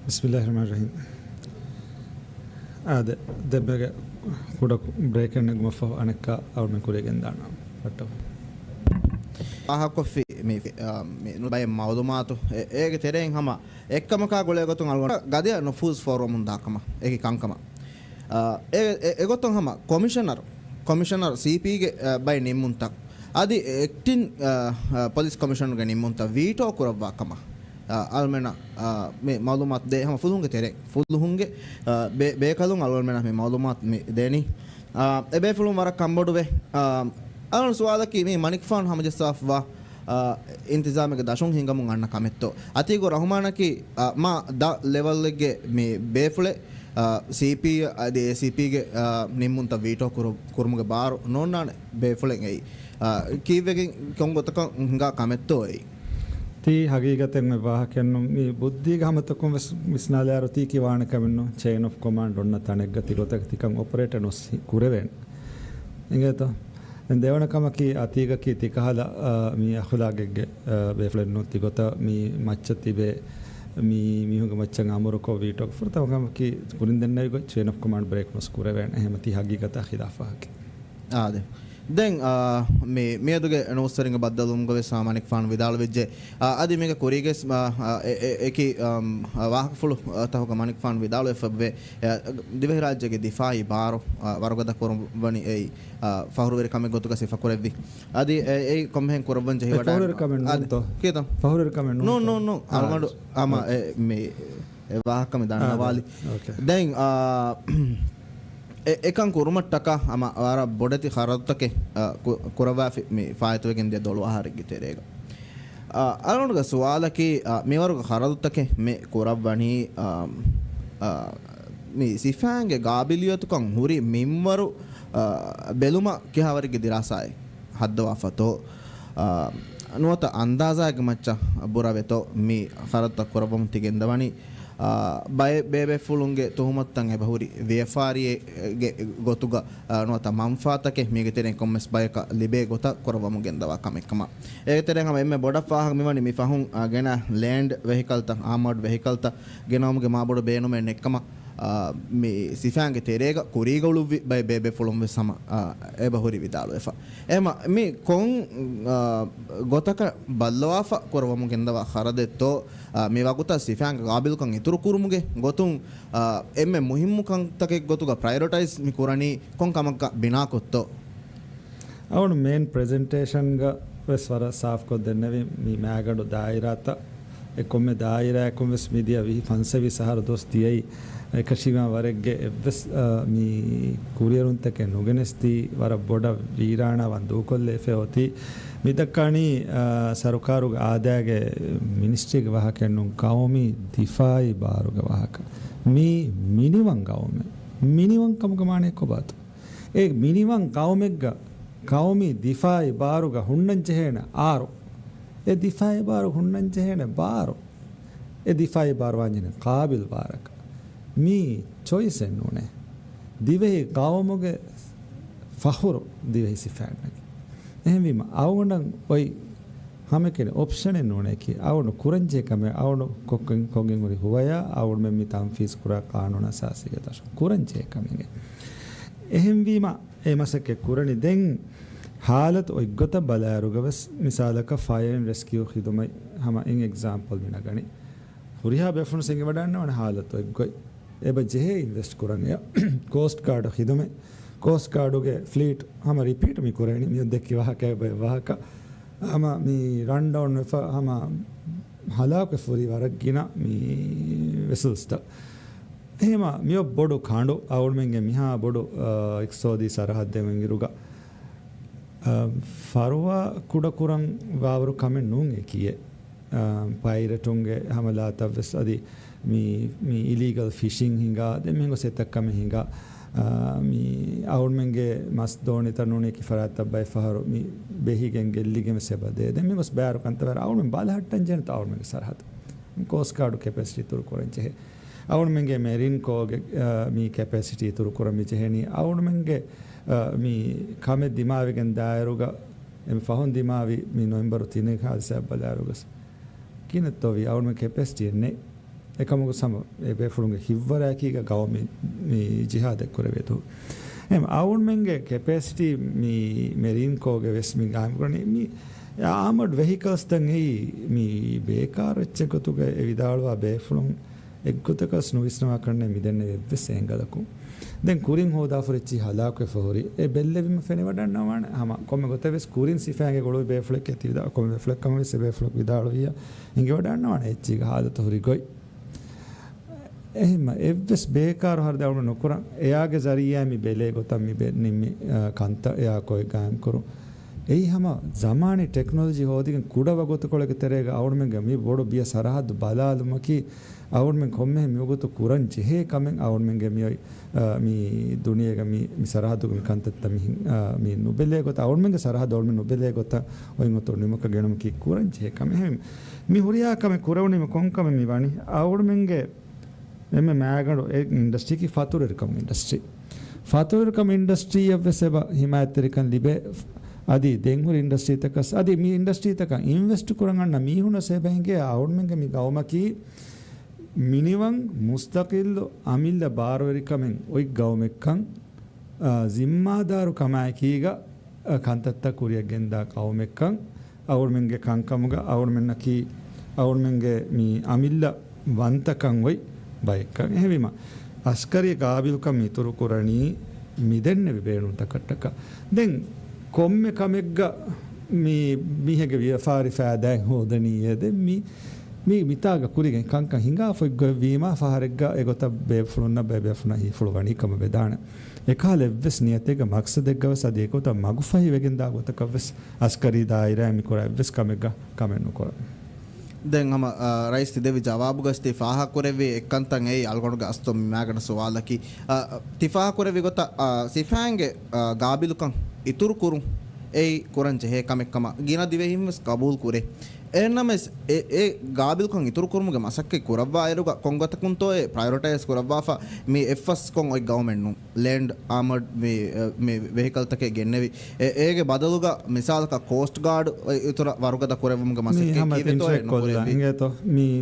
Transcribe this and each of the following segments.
Bismillahirrahmanirrahim. Ade debbe kuda break and gumfa anekka awmen kuregen dana. Patto. Aha coffee me no bay mawdumaatu ege tereng hama ekkama ka gole gotun algon gade no fools forum undakama ege kankama e gotun hama commissioner CP ge bay nimmunta adi acting police commissioner ge nimmunta veto kurawwa kama almena me mawdumat de hama fulunge tereng fulunge be kalun almena me mawdumat me deni ebe fulun warak kambodu ve alon suwalaki me manik fan hamajasafwa इंतजाम के दाशों हिंगा मुंगन्ना कमेत्तो अतीगो रहमाना की मा the level के मे बेफुले CP अदे ACP के निम्मुंत veto कुरुमुगे बार नोन्ना बेफुले गई कीवेगे Congo तक हिंगा कमेत्तो है ती हकीकत में वाह केन्नु मी बुद्धि गमतको विस्नाल्यारो ती की वाण कमेन्नु चेन ऑफ कमांड ओन्न तने गति गोतक तिकं ऑपरेटर नो कुरेवेन इंगे तो देवनकमकी अतीगकी तिकहला मी अखलागे बेफ्लेन्नु तिगोता मी मच्छतिबे मी मिहुग मच्छंग अमरको वीटो फुरतवकमकी कुरिंदन्ने गो चेन ऑफ कमांड ब्रेक मस कुरेवेन ehmati हकीकत खिलाफा के आदे දැන් මේ අදුගේ නෝස්තරින්ග බද්දලුම්ගවේ සාමානික ෆාන් විදාල වෙජ්ජේ අදි මේක කොරිගෙස් ඒකි වාහක ෆුළු තහක මානික ෆාන් විදාල එෆබ්වේ දිවෙහි රාජ්‍යගේ දිෆායි බාරෝ වරගද කොරම් වනි ඒ ෆහරුවර කමෙ ගොතුක සිෆා කොරෙව්වි අදි ඒ කොම්හෙන් කොරබන් ජෙහි වඩා ෆහරුවර කමෙන් නෝ කේතම් ෆහරුවර කමෙන් නෝ අල්මඩු ආම මේ වාහක කමෙ දන්නවාලි දැන් එකන් කුරුමට්ටක අම ආර බොඩති ಖರತ್ತಕ್ಕೆ ಕುರವಾ ಮಿ ಫಾಯತುವೆಗೆನ್ ದೆ ದೊಳು ಆಹಾರಿಗೆ ತೆರೆಗ ಅಲೋಣಗ ಸುವಾಲಕಿ ಮೇವರುಗ ಖರತ್ತಕ್ಕೆ ಮೆ ಕುರವಣಿ ಮಿ ಸಿಫಾಂಗೆ ಗಾಬಿಲಿಯತುಕಂ ಹುರಿ ಮಿಮ್ಮರು ಬೆಲುಮ ಕಿಹವರಿಗೆ ದಿರಾಸಾಯ್ ಹದ್ದವಾ ಫತೋ ನುವತ ಅಂದಾಜಾಗೆ ಮಚ್ಚ ಬುರವೆತೋ ಮಿ ಖರತ್ತ ಕುರವಂ ತಿಗೆಂದವಣಿ බය බේබේ ෆුලුන්ගේ තුහුමත්තන් එබහුරි වේෆාරියේ ගොතුග නොත මම්ෆාතකේ මේක තෙරෙන් කොම්මස් බයක ලිබේ ගොත කරවමු ගෙන්දවා කමෙක්කම ඒ තෙරෙන් හැම එම්මේ බොඩ ෆාහක් මෙවනි මි ෆහුන් ගෙන ලෑන්ඩ් වෙහිකල් ත ආමඩ් වෙහිකල් ත ගෙනවමුගේ මා බොඩ බේනුමෙන් එක්කම මේ සිෆාන්ගේ තෙරේග කුරීගවලු බය බේබේ ෆුලුන් වේ සම එබහුරි විදාලු එෆා එම මේ කොන් ගොතක බල්ලවාෆා කරවමු ගෙන්දවා ಖರදෙත්තෝ මේ වගුත සිෆාන්ගේ ගාබිල්කන් ඉතුරු කුරුමුගේ ගොතුන් එම්මේ මුහිම්මුකන් තකේ ගොතුග ප්‍රයොරිටයිස් මි කුරණී කොන් කමක බිනා කොත්තෝ අවුන් මේන් ප්‍රෙසන්ටේෂන් ಗ වෙස්වර ಸಾಫ್ කො දෙන්නවි මි මෑගඩු දායිරාත එකොම්මේ දායිරා කොම්ස් මීඩියා වි ෆන්සවි සහර දොස්තියයි එකශිවා වරෙග්ගේ එවස් මි කුරියරුන් තකේ නුගෙනස්ති වර බොඩ වීරාණ වන්දු කොල්ලේ ෆෙෝති මිදක්කාණි සරකාරුග ආදායගේ මිනිස්ට්‍රියක වහකෙන්නු කවමි දිෆායි බාරුග වහක මි මිනිවන් ගවම මිනිවන් කමකමාණේ කොබාතු ඒ මිනිවන් කවමෙග්ග කවමි දිෆායි බාරුග හුන්නන් ජෙහෙන ආරෝ ඒ දිෆායි බාරු හුන්නන් ජෙහෙන බාරෝ ඒ දිෆායි බාරු වංජන කාබිල් බාරක මි choice එන්නුනේ දිවෙහි කවමගේ ෆහුරු දිවෙහි සිෆාන්නක එහෙම අවුණන් ඔයි හැම කෙන ඔප්ෂන් එන්නෝනේ කි අවුණු කුරංජේ කම අවුණු කොගෙන් උරි හුවයා අවුණු මෙ මිතම් ෆීස් කුරා කානෝන සාසික තස කුරංජේ කමගේ එහෙම වීම එමසක කුරණි දෙන් حالت ඔයි ගත බලාරුගවස් මිසාලක ෆයර් ඇන්ඩ් රෙස්කියු ඛිදමයි හැම ඉන් එක්සැම්පල් මින ගනි හුරියා බෙෆුන් සිංග වඩන්න වන حالت ඔයි ගොයි එබ ජෙහෙ ඉන්වෙස්ට් කරන්නේ કોસ્ટ ગાર્ડ ඛිදමයි ಕೋಸ್ಟ್ ಗಾರ್ಡುಗೆ ಫ್ಲೀಟ್ ಹಮ ರಿಪೀಟ್ ಮಿ ಕೊರೇಣಿ ಮಿ ದೆಕ್ಕಿ ವಾಹಕ ವಾಹಕ ಹಮ ಮಿ ರನ್ ಡೌನ್ ವೆಫ ಹಮ ಹಲಾಕೆ ಫುರಿ ವರಗಿನ ಮಿ ವೆಸಲ್ಸ್ಟ ಹೇಮ ಮಿಯೊ ಬೊಡು ಖಾಂಡು ಅವಳ ಮೆಂಗೆ ಮಿಹಾ ಬೊಡು ಎಕ್ಸೋದಿ ಸರಹದ್ದೆ ಮೆಂಗಿರುಗ ಫರುವ ಕುಡ ಕುರಂ ವಾವರು ಕಮೆ ನೂಂಗೆ ಕಿಯೆ ಪೈರಟುಂಗೆ ಹಮಲಾ ತವೆಸ್ ಅದಿ ಮಿ ಇಲೀಗಲ್ ಫಿಶಿಂಗ್ ಹಿಂಗ ದೆ ಮೆಂಗೋ ಸೆತಕ್ಕಮೆ ಹಿಂಗ ಮಿ ಅವಳ ಮೆಂಗೆ ಮಸ್ತ್ ದೋಣಿ ತನ್ನೋಣಿ ಕಿ ಫರಾತ ಬೈ ಫಹರು ಮಿ ಬೇಹಿಗೆಂ ಗೆಲ್ಲಿಗೆಂ ಸೆಬದೆ ದೆ ಮಿ ಮಸ್ ಬ್ಯಾರು ಕಂತವರ ಅವಳ ಮೆಂ ಬಾಲ ಹಟ್ಟನ್ ಜನ ತ ಅವಳ ಮೆಂಗೆ ಸರಹತ್ ಕೋಸ್ಟ್ ಗಾರ್ಡ್ ಕೆಪಾಸಿಟಿ ತುರು ಕೊರಂಚೆ ಅವಳ ಮೆಂಗೆ ಮೆರಿನ್ ಕೋಗೆ ಮಿ ಕೆಪಾಸಿಟಿ ತುರು ಕೊರಮಿ ಜೆಹನಿ ಅವಳ ಮೆಂಗೆ ಮಿ ಕಮೆ ದಿಮಾವಿಗೆಂ ದಾಯರುಗ ಎಂ ಫಹನ್ ದಿಮಾವಿ ಮಿ ನವೆಂಬರ್ 3 ಖಾಲ್ಸ ಬಲಾರುಗಸ್ ಕಿನತ್ತೋವಿ ಅವಳ ಮೆಂಗೆ ಕೆಪಾಸಿಟಿ ನೆ එකමුග සම බේෆුළුන්ගේ හිව්වරෑකීග ගව මේ ජිහාදෙක් කරවෙතු එම අවුන්මෙන්ගේ කෙපෙසිටි මෙරීන්කෝගේ වෙස්මින් ගාම කරන ආමඩ් වෙහිකල්ස්තන් මේ බේකාරච්චකොතුගේ එවිදාළුවා බේෆුළුන් එක්ගොතකස් නොවිස්නවා කරන්නේ මිදන්න වෙස් එංගලකු දැන් කුරින් හෝදා ෆොරිච්චි හලාකේ ෆොරි ඒ බෙල්ලෙවිම ෆෙනේ වඩන්නවන හම කොම ගොතවෙස් කුරින් සිෆාගේ ගොළොයි බේෆ්ලෙක් ඇතිවිදා කොම බේෆ්ලෙක් කම වෙස් බේෆ්ලෙක් විදාළු විය ඉංගෙ වඩන්නවන එච්චි හාදත හොරි ගොයි එහෙම එවස් බේකාර හර දවුන නොකරන් එයාගේ zariyaami බෙලේ ගොතම් මි බෙන්නිමි කන්ත එයා කොයි ගාම් කරු එයි හම zamaani ටෙක්නොලොජි හොදිගෙන් කුඩව ගොත කොලක තරේග අවුරුමෙන් ගමි බොඩ බිය සරහදු බලාලුමකි අවුරුමෙන් කොම්මෙ මියගොතු කුරන් ජෙහෙ කමෙන් අවුරුමෙන් ගමියයි මි දුනියක මි සරහදු මි කන්තත් මි නුබෙලේ ගොත අවුරුමෙන් සරහද අවුරුමෙන් නුබෙලේ ගොත ඔයින් ඔතො නිමක ගෙනම කි කුරන් ජෙහෙ කමෙ මි හුරියා කමෙ කුරවුනි මි කොන්කම මි වනි අවුරුමෙන්ගේ එමෙ මෑගඩු ඒ ඉන්ඩස්ට්‍රි කි ෆතුරෙරකම් ඉන්ඩස්ට්‍රි ෆතුරෙරකම් ඉන්ඩස්ට්‍රි යවසබ හිමායතරිකන් ලිබේ අදි දෙංගුර ඉන්ඩස්ට්‍රි තකස් අදි මි ඉන්ඩස්ට්‍රි තක ඉන්වෙස්ට් කරගන්න මීහුන සෙබෙන්ගේ අවුරුමෙන්ගේ මි ගවමකි මිනිවන් මුස්තකිල්ල අමිල්ල බාරවරිකමෙන් ඔයි ගවමෙක්කන් ಜಿಮ್ಮಾದಾರು ಕಮಾಯಕೀಗ ಕಂತತ್ತ ಕುರಿಯ ಗೆಂದ ಕವಮೆಕ್ಕಂ ಅವರ್ಮೆಂಗೆ ಕಂಕಮುಗ ಅವರ್ಮೆನ್ನಕಿ ಅವರ್ಮೆಂಗೆ ಮೀ ಅಮಿಲ್ಲ ವಂತಕಂ ವೈ ಬೈಕ್ಕಂ ಹೆವಿಮ ಅಸ್ಕರಿಯ ಗಾಬಿಲ್ಕಂ ಇತುರು ಕುರಣಿ ಮಿದೆನ್ನೆ ವಿಬೇಣು ತಕಟ್ಟಕ ದೆನ್ ಕೊಮ್ಮೆ ಕಮೆಗ್ಗ ಮೀಹೆಗೆ ವ್ಯಾಪಾರಿ ಫಾದೈ ಹೋದನಿಯದೆ ಮೀ ಮಿತಾಗ ಕುರಿಗೆ ಕಂಕ ಹಿಂಗಾ ಫೊಗ್ಗ ವೀಮಾ ಫಹರೆಗ್ಗ ಎಗೊತ ಬೇಫುಳುನ್ನ ಬೇಬೇಫುನ ಹಿ ಫುಳುವಣಿ ಕಮ ಬೆದಾಣ ಎಕಾಲೆ ಎವ್ವೆಸ್ ನಿಯತೆಗ ಮಕ್ಸದೆಗ್ಗವಸ್ ಅದೇಕೊತ ಮಗುಫಹಿ ವೆಗೆಂದ ಗೊತಕವ್ವೆಸ್ ಅಸ್ಕರಿ ದಾಯಿರಾ ಮಿಕೊರ ಎವ್ವೆಸ್ ಕಮೆಗ್ಗ ಕಮೆನ್ನು ಕೊರ දැන් හම රයිස් තිදෙවි ජවාබු ගස්ති ෆාහ කොරෙවි එක්කන්තන් ඒ අල්ගොඩ ගස්තො මිමාගන සවාලකි තිෆාහ කොරෙවි ගොත සිෆාන්ගේ ගාබිලුකන් ඉතුරු කුරුන් ඒ කුරන් ජෙහෙ කමෙක්කම ගින දිවෙහිම්ස් කබූල් කුරේ එන්නමස් ඒ ගාබිලුකන් ඉතුරු කුරුමුගේ මසක්කේ කුරවවා අයරුග කොංගතකුන්තෝ ඒ ප්‍රයොරිටයිස් කුරවවාෆා මේ එෆ්එස් කොන් ඔයි ගවර්න්මන්ට් නු ලෑන්ඩ් ආමර්ඩ් මේ වෙහිකල් තකේ ගෙන්නේවි ඒගේ බදලුග මිසාලක ಕೋಸ್ಟ್ ಗಾರ್ಡ್ ಇತರ ವರ್ಗದ ಕೊರೆವಮ್ಗೆ ಮಸಕ್ಕೆ ಕೀವಿತೋ ಇಂಗೇತೋ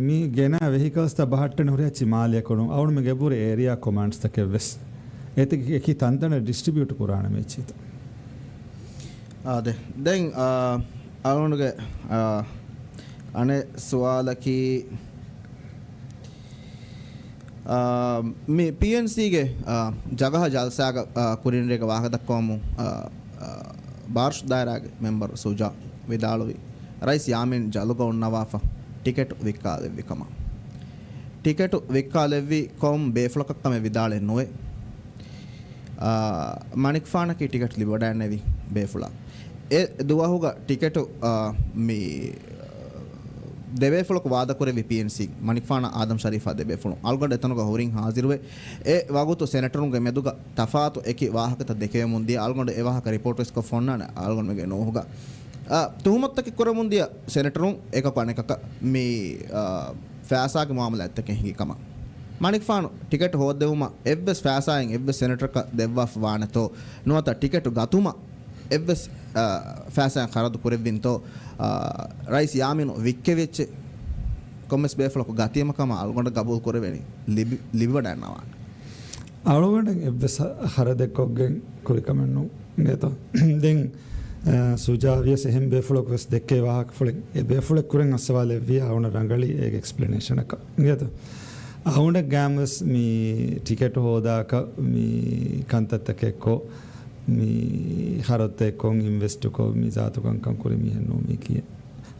ಮೀ ಗೆನ ವೆಹಿಕಲ್ಸ್ ತ ಬಹಟ್ಟನೆ ಹೊರೆ ಚಿಮಾಲಿಯ ಕೊನು ಅವನು ಮಗೆ ಬುರೆ ಏರಿಯಾ ಕಮಾಂಡ್ಸ್ ತಕೆ ವೆಸ್ ಏತಿ ಕಿ ತಂತನ ಡಿಸ್ಟ್ರಿಬ್ಯೂಟ್ ಕುರಾಣ ಮೇಚಿತ ಆದೆ ದೆನ್ ಅವನುಗೆ ಅನೆ ಸವಾಲಕಿ මේ PNC ගේ ජගහ ජල්සාග කුරින්රේක වාහක දක්වමු ಬಾರ್ಷ್ ದಾಯರಾಗೆ ಮೆಂಬರ್ ಸುಜಾ ವಿದಾಳುವಿ ರೈಸ್ ಯಾಮಿನ್ ಜಲುಗೌನ್ನವಾಫ ಟಿಕೆಟ್ ವಿಕ್ಕಾಲೆವ್ವಿ ಕಮ ಟಿಕೆಟ್ ವಿಕ್ಕಾಲೆವ್ವಿ ಕೊಂ ಬೇಫ್ಲಕಕ್ಕಮೆ ವಿದಾಳೆ ನೋವೆ ಮಣಿಕ್ ಫಾನಕಿ ಟಿಕೆಟ್ ಲಿಬಡಾನೆವಿ ಬೇಫುಳ ಎ ದುವಾಹುಗ ಟಿಕೆಟ್ ಮೀ දෙවේෆලක වාද කරේ PNC මනික්ෆාන ආදම් ශරීෆා දෙවේෆලු අල්ගොඩ එතනක හොරින් හාසිරුවේ ඒ වගුතු සෙනටරුන්ගේ මෙදුග තෆාතු එකි වාහකත දෙකේ මුන්දිය අල්ගොඩ ඒ වාහක රිපෝටර්ස් කො ෆොන්නන අල්ගොඩ මෙගේ නෝහුග තුහමත්තක කර මුන්දිය සෙනටරුන් එක කණකක මේ ෆෑසාගේ මාමලා ඇත්තක හිගිකම මනික්ෆාන ටිකට් හොද දෙවුම එව්ස් ෆෑසායෙන් එව්ස් සෙනටරක දෙවවා වානතෝ නොත ටිකට් ගතුම එව්ස් ෆෑසායෙන් කරදු කුරෙවින්තෝ ರೈಸ್ ಯಾಮಿನು ವಿಕ್ಕೆ ವೆಚ್ಚ ಕೊಮ್ಮೆಸ್ ಬೇಫಲಕ ಗತಿಯಮಕಮ ಅಲ್ಗೊಂಡ ಗಬೂಲ್ ಕೊರವೆನಿ ಲಿಬಿವಡನ್ನವ ಅವಳಗೊಂಡ ಎವ್ವೆಸ ಹರದೆಕ್ಕೊಗ್ಗೆನ್ ಕುರಿಕಮೆನ್ನು ನೇತ ದೆನ್ ಸುಜಾವಿಯ ಸೆಹೆಂ ಬೇಫಲಕ ವೆಸ್ ದೆಕ್ಕೆ ವಾಹಕ ಫುಳಿನ್ ಎ ಬೇಫಲಕ ಕುರೆನ್ ಅಸವಾಲೆ ವಿ ಅವನ ರಂಗಳಿ ಏಗ ಎಕ್ಸ್ಪ್ಲನೇಷನ್ ಅಕ ನೇತ ಅವನ ಗ್ಯಾಮಸ್ ಮೀ ಟಿಕೆಟ್ ಹೋದಾಕ ಮೀ ಕಂತತ್ತಕೆಕ್ಕೋ ಮೀ ಹರತ್ತೆ ಕೊಂ ಇನ್ವೆಸ್ಟ್ ಕೊ ಮೀ ಜಾತು ಕಂಕಂ ಕುರಿ ಮೀ ಹೆಣ್ಣು ಮೀ ಕಿಯೆ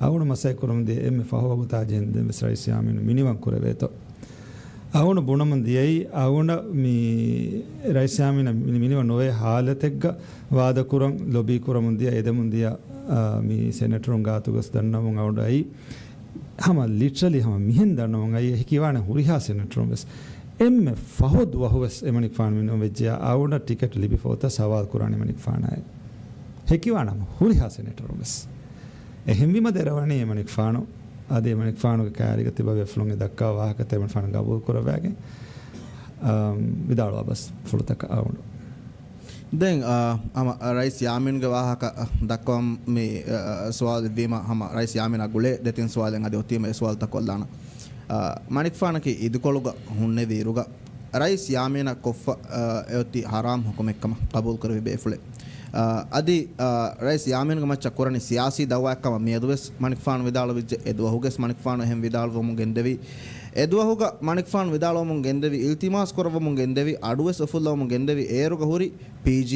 ಅವನು ಮಸೈ ಕುರಮದೆ ಎಮ್ಮೆ ಫಹವಗುತಾ ಜೆಂದೆ ಮಿಸ್ರೈಸ್ ಯಾಮಿನು ಮಿನಿಮಮ್ ಕುರವೇತೋ ಅವನು ಬುಣಮಂದಿಯೈ ಅವನ ಮೀ ರೈಸ್ ಯಾಮಿನ ಮಿನಿಮಮ್ ನೋವೆ ಹಾಲತೆಗ್ಗ ವಾದ ಕುರಂ ಲೊಬಿ ಕುರಮಂದಿಯ ಎದೆ ಮುಂದಿಯ ಮೀ ಸೆನೆಟರುಂ ಗಾತುಗಸ್ ದನ್ನಮುಂ ಅವನು ಐ ಹಮ ಲಿಟ್ರಲಿ ಹಮ ಮಿಹೆನ್ ದನ್ನಮುಂ ಐ ಹಿಕಿವಾನೆ ಹುರಿಹಾ ಸೆನೆಟರುಂ ಬೆಸ್ එම ෆහොද් වහුවස් එමනික් ෆානමින වෙජ්ජා අවුන ටිකට් ලිබි ෆෝත සවාල් කුරානි මනික් ෆානයි හෙකිවානම හුරි හසෙනටරොමස් එහෙම්විම දරවණේ එමනික් ෆානෝ ආදී එමනික් ෆානෝගේ කාරික තිබ වෙෆ්ලොන් දක්කා වාහක තෙමන් ෆාන ගබුල් කරවැගේ විදාලව බස් ෆුලතක අවුන දැන් අම රයිස් යාමින්ගේ වාහක දක්වම් මේ සවාල් දීම හම රයිස් යාමින ගුලේ දෙතින් සවාලෙන් අද ඔතිම සවාල් තකොල්ලාන manikfaanaki idukoluga hunne viruga rais yaamena koffa eoti haram hukumekkama qabul karwi beefule adi rais yaamena macca korani siyasi dawwakkama mieduwes manikfaan vidala vijje edwahuges manikfaan hem vidala mun gendevi edwahuga manikfaan vidala mun gendevi iltimas korwa mun gendevi aduwes ofulla mun gendevi eruga huri pg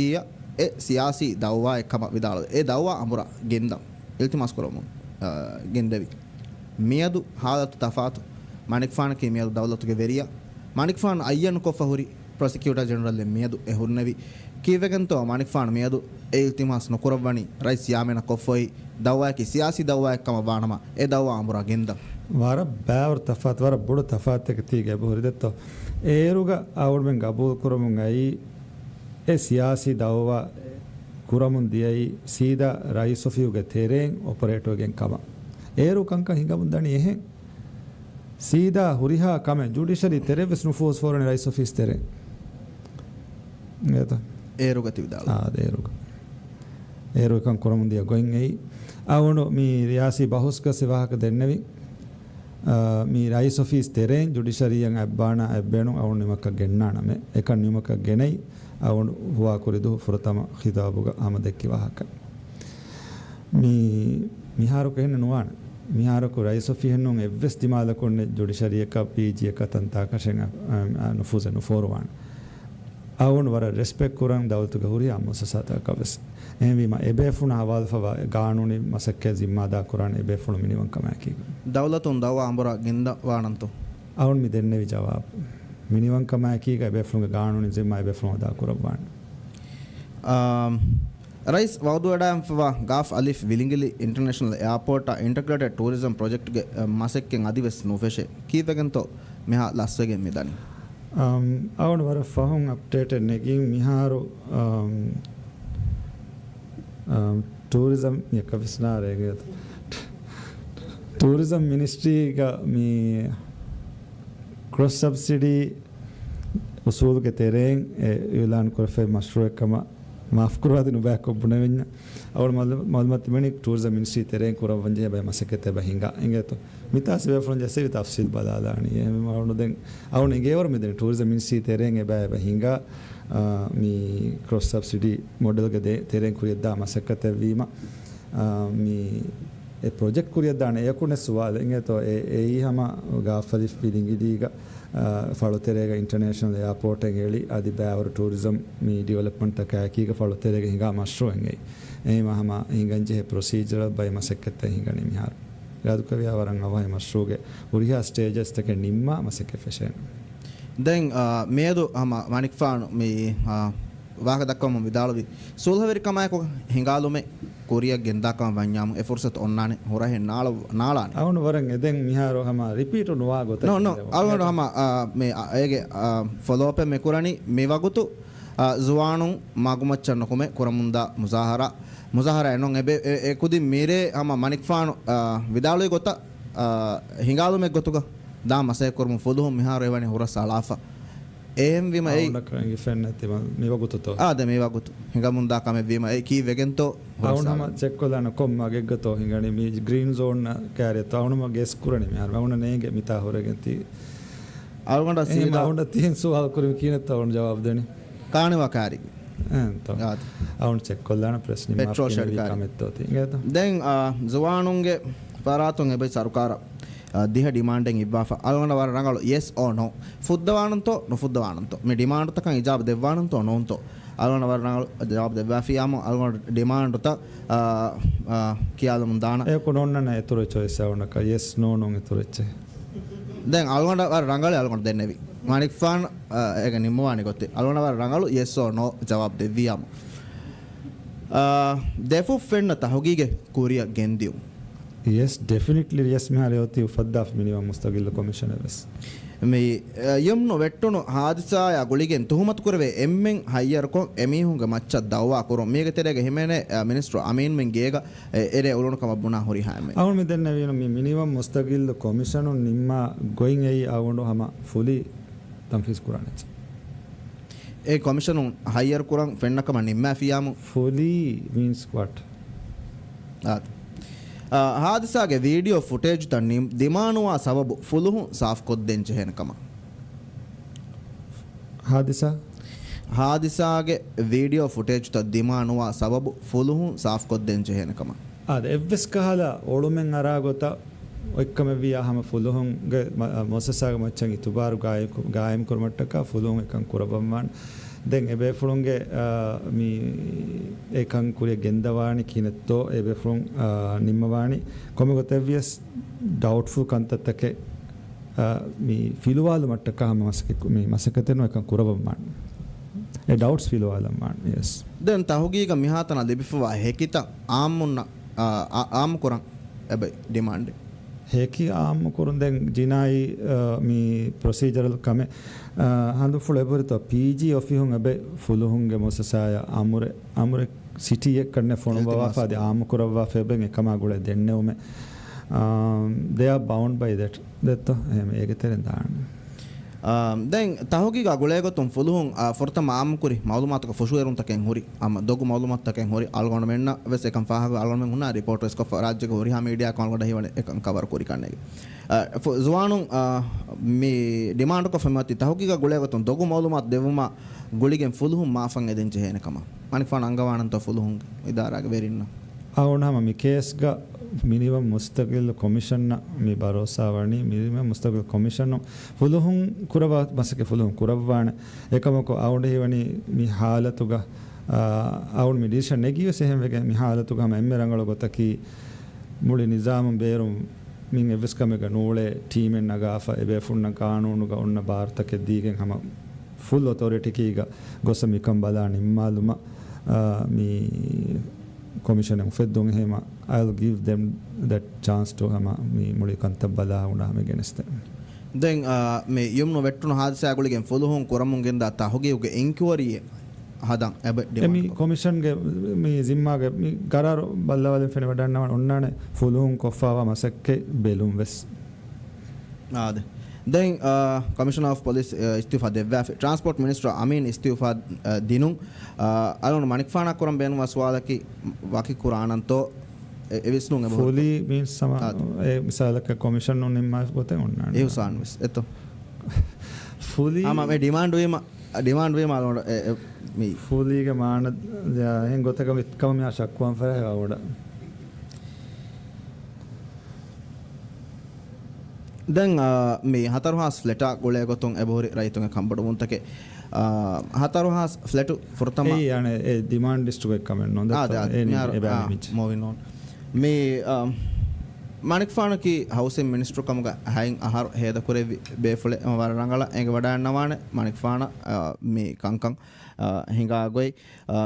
e siyasi dawwa ekkama vidala e dawwa amura genda iltimas korwa mun gendevi miyadu halatu tafatu manikfaan ki miyadu dawlatuge veriya manikfaan ayyan ko fahuri prosecutor general le miyadu e hurnevi kivegento manikfaan miyadu e iltimas no kurawani rais yamena ko foi dawwa ki siyasi dawwa ekkama banama e dawwa amura genda wara baur tafat wara bodu tafat ek tige bohuri detto eruga awurmen gabul kurumun ai e siyasi dawwa kuramun diyai sida rais ofiuge tereng operator gen kama eru kanka hingamun dani ehen sida huriha kame judiciary tereves nu force foreign rais office tere eta eruga tividala eru kan kuramun diya going ei awunu mi riyasi bahuska sewahaka dennevi mi rais office tereng judiciary yang abbana abbenu awun nimaka gennana me ekan nimaka genei awun huwa kuridu furtama khitabuga amadekki wahaka mi miharu kehne nuwana miharu rais office hennun evves dimala konne judiciary ka pg ka tanta ka shen nufuza nu forwan awun wara respect kuran dawlatu gahuri amusasata kaves envi ma ebefuna hawal fa gaanuni masakke zimmada kuran ebefunu minivan kama ki dawlatun dawa ambura ginda wananto awun mi dennevi jawab minivan kama ki ga ebefunu gaanuni zimma ebefunu da kuran rais wawduwadam fa gaf alif wilingili international airport integrated tourism project ge masekken adives nufeshe kivegento meha laswege medani awun wara fahun updated negin miharu tourism yakavisna rege tourism ministry ga mi cross subsidy usul ke tereng elan korfe mashru kama maaf kurwadi nu back up bunavenya awul malmat meni tourism ministry tereng kura vanje ba masekete ba hinga ingeto mita sebe from jase vi tafsil badalani em awun den awun ingevor meden tourism ministry tereng e ba hinga mi cross subsidy model ge tereng kuriyadda masekete vima mi e project kuriyadda ne yakune suwal ingeto e hama gafalif bilingidiga ಫಾಳುತ್ತೆರೆಗ international airport ಹೇಳಿ ಅದು ಬ್ಯಾವರು tourism ಮೀ development ತಕಾಕೀಗ ಫಾಳುತ್ತೆರೆಗ ಹಿಂಗ ಮಶ್ರು ಹಂಗೆ ಏ ಮಹಮ ಹಿಂಗಂಜೆ ಪ್ರೊಸೀಜರ್ ಬೈ ಮಸಕ್ಕೆತ್ತೆ ಹಿಂಗಣಿ ಮಿಹಾರು ಯಾದು ಕವಿ ಅವರಂಗ ಅವ ಮಶ್ರುಗೆ ಉರಿಯ ಸ್ಟೇಜಸ್ ತಕೆ ನಿಮ್ಮ ಮಸಕ್ಕೆ ಫೆಷನ್ ದೆನ್ ಮೇದು ಹಮ ಮಾನಿಕ್ಫಾನ್ ಮೀ ವಾಕ ದಕ್ಕಮ ವಿದಾಳವಿ ಸೋಲ್ಹವೆರಿ ಕಮಾಯಕ ಹಿಂಗಾಲುಮೆ ಕೊರಿಯಾ ಗೆಂದಾಕಮ ವನ್ಯಾಮು ಎ ಫುರ್ಸತ್ ಒನ್ನಾನೆ ಹೊರಹೆ ನಾಳಾನೆ ಅವನು ವರಂಗ ಎದೆನ್ ಮಿಹಾರು ಹಮ ರಿಪೀಟ್ ನುವಾ ಗೊತ್ತ ನೋ ಅವನು ಹಮ ಮೆ ಏಗೆ ಫಾಲೋ ಅಪ್ ಮೆ ಕುರಾನಿ ಮೆ ವಗುತು ಜುವಾನು ಮಾಗುಮಚ್ಚನ್ನ ಕೊಮೆ ಕುರಮುಂದಾ ಮುಜಾಹರಾ ಎನೊಂ ಎಬೆ ಎ ಕುದಿ ಮೇರೆ ಹಮ ಮಾನಿಕ್ಫಾನ್ ವಿದಾಳುಯಿ ಗೊತ್ತ ಹಿಂಗಾಲುಮೆ ಗೊತ್ತುಗ ದಾ ಮಸೆ ಕುರ್ಮು ಫುದುಹು ಮಿಹಾರು ಎವನಿ ಹೊರ ಸಲಾಫಾ em vima ei nakrangi fennati me waguto ade me wagutu hinga munda kame vima ei ki vegento avunama check kolana komma geggato hingani me green zone kare to avunama guess kurani me avuna nege mita horagenti avunda sida avunda tin so al kurim kinetta avun jawab deni kaaniwa kari ento avun check kolana press ni petrol shad kamettoti ingeta then zuwanunge paratun ebe sarukara දිහ ඩිමාන්ඩෙන් ඉබ්බාෆ අල්වන වර රංගලු yes or no ෆුද්දවානන්තෝ නොෆුද්දවානන්තෝ මේ demand තකන් ඉජාබ දෙවවානන්තෝ නොන්තෝ අල්වන වර රංගලු ජවාබ් දෙවවාෆියාම අල්වන demand ත කියාලමුන් දාන ඒක නොන්නන එතුරු choice අවනක yes no non එතුරුච්ච දැන් අල්වන වර රංගලු අල්වන දෙන්නෙවි මානික් ෆාන් ඒක නිම්මවානි ගොත්තේ අල්වන වර රංගලු yes or no ජවාබ් දෙවියාම දෙෆු ෆෙන්න තහුගීගේ කුරියා ගෙන්දියු yes definitely yes me haliyoti ufaddaf minimum mustaqil commission bes me yumno vettono hadisa ya guligen tuhumat kurve emmen hayyar ko emihunga maccha dawwa kuro mege terege himene minister amin men gega ere ulun kam buna hori hame awun me denna vino me minimum mustaqil commission nimma going ei awundo hama fully tanfiz kuranach e commission hayyar kuran fennakama nimma fiyamu fully means what ಹಾದಿಸಾಗೆ video footage ತನ್ನಿ ದಿಮಾನುವ ಸಬಬು ಫುಲುಹು ಸಾಫ್ ಕೊದ್ದೆಂಚೆ ಹೆನಕಮ ಹಾದಿಸಾಗೆ video footage ತ ದಿಮಾನುವ ಸಬಬು ಫುಲುಹು ಸಾಫ್ ಕೊದ್ದೆಂಚೆ ಹೆನಕಮ ಎವ್ವೆಸ್ ಕಹಲ ಓಳುಮೆನ್ ಅರಾಗೊತ ಒಕ್ಕಮೆವಿಯ ಹಮ ಫುಲುಹುಂಗೆ ಮೊಸಸಾಗ ಮಚ್ಚಂಗಿ ತುಬಾರು ಗಾಯಂ ಕುರ್ಮಟ್ಟಕ ಫುಲುಹುಂ එකන් ಕುರಬಮ್ಮನ್ දැන් එබේ ෆුළුන්ගේ මේ ඒකන් කුරිය ගෙන්දවාණි කිනෙත්තෝ එබේ ෆුළුන් නිම්මවාණි කොමගොතෙවියස් ඩවුට්ෆුල් කන්තත්තකේ මේ ෆිලුවාලු මට්ටක හම මේ මසකතෙන එකන් කුරබම්මන් ඒ ඩවුට්ස් ෆිලුවාලම්මන් යස් දැන් තහුගීක මිහාතන දෙබිෆවා හෙකිත ආම්මුන්න ආම් කුරන් එබේ ඩිමාන්ඩ් ಹೇಕಿ ಆಮ್ ಕೊರುಂದೆಂ ಜಿನಾಯಿ ಮೀ ಪ್ರೊಸೀಜರಲ್ ಕಮೆ ಹಂದು ಫುಲ್ ಎಬರಿತ ಪಿಜಿ ಆಫಿಹುಂ ಅಬೆ ಫುಲುಹುಂಗೆ ಮೊಸಸಾಯ ಅಮುರೆ ಸಿಟಿಯ ಕಣ್ಣೆ ಫೋನ್ ಬವಾಫಾದಿ ಆಮ್ ಕುರವಾ ಫೆಬೆಂ ಕಮಾ ಗುಳೆ ದೆನ್ನೆ ಒಮೆ they are bound by that ದೆತ್ತ ಹೇಗೆ ತೆರೆನ್ ದಾಣ දැන් තහුගීග ගොලේගොතුම් ෆුලුහුන් ෆොර්තම ආම් කුරි මාලුමාතක ෆොෂුවරුන් තකෙන් හොරි අම දොගු මාලුමාත තකෙන් හොරි අල්ගොන මෙන්න වෙස් එකම් ෆාහග අල්ගොන මෙන් හුනා රිපෝටර්ස් කො රාජ්‍යක හොරි හා මීඩියා කොල්ගොඩ හිවන එකම් කවර් කුරි කන්නේගේ ज़ुवानुं මේ ඩිමාන්ඩ් කො ෆෙමති තහුගීග ගොලේගොතුම් දොගු මාලුමාත දෙවුමා ගොලිගෙන් ෆුලුහුන් මාෆන් එදෙන් ජෙහෙනකම අනික් ෆාන අංගවානන් තෝ ෆුලුහුන් ඉදාරාගේ වෙරින්න අවුනම මේ කේස් ග මිනිමම් මුස්තකිල් කොමිෂන් මේ බරෝසාවණි මිනිමම් මුස්තකිල් කොමිෂන් ෆුලුහුන් කුරවා මසක ෆුලුහුන් කුරවාණ එකමක අවුඩ හිවණි මේ ಹಾಲತುಗ අවුන් මිඩිෂන් නෙගිය සෙහෙම වෙගේ මේ ಹಾಲತುಗ එම්මෙ රංගල ගොතකි මුලි නිසාම බේරුම් මින් එවස්කමක නෝලේ ටීමෙන් නගාෆ එබේ ෆුන්න කානූනුග ඔන්න ಭಾರತಕ್ಕೆ දීගෙන් හැම ෆුල් ඔතොරිටි කීග ගොසමිකම් බලා නිම්මාලුම මේ commission and fed dong hema I'll give them that chance to hama me muli kantabala una me geneste then me yumno vettuna hadisa guligen fuluhun koramun genda ta hoge uge inquiry hadan ebe me commission ge me zimma ge me garar ballawalen fene wadanna onnane fuluhun koffawa masakke belum wes ade then commissioner of police istifa devwa transport minister amin istifa dinun alon manikfana koram benu waswalaki waki kurananto evisnun ebo fully means sama misalaka commission non nimma gote onnana e usan wes eto fully ama me demand wema alon me fully ge maana hen gotaka mitkam me ashakwan fara awda දැන් මේ හතරහස් ෆ්ලැට ගොලේ ගොතුන් එබෝරි රයිතුන් කම්බඩ මුන්තකේ හතරහස් ෆ්ලැට ෆොර්තම ඒ යන්නේ ඒ demand list එක කමෙන් නොද ඒ මොවින් on මේ මානික් ෆානකි housing minister කමග හයින් අහර හේද කුරේ බේෆුලේ වර රංගල එංග වඩාන්නවාන මානික් ෆාන මේ කංකං හිඟා ගොයි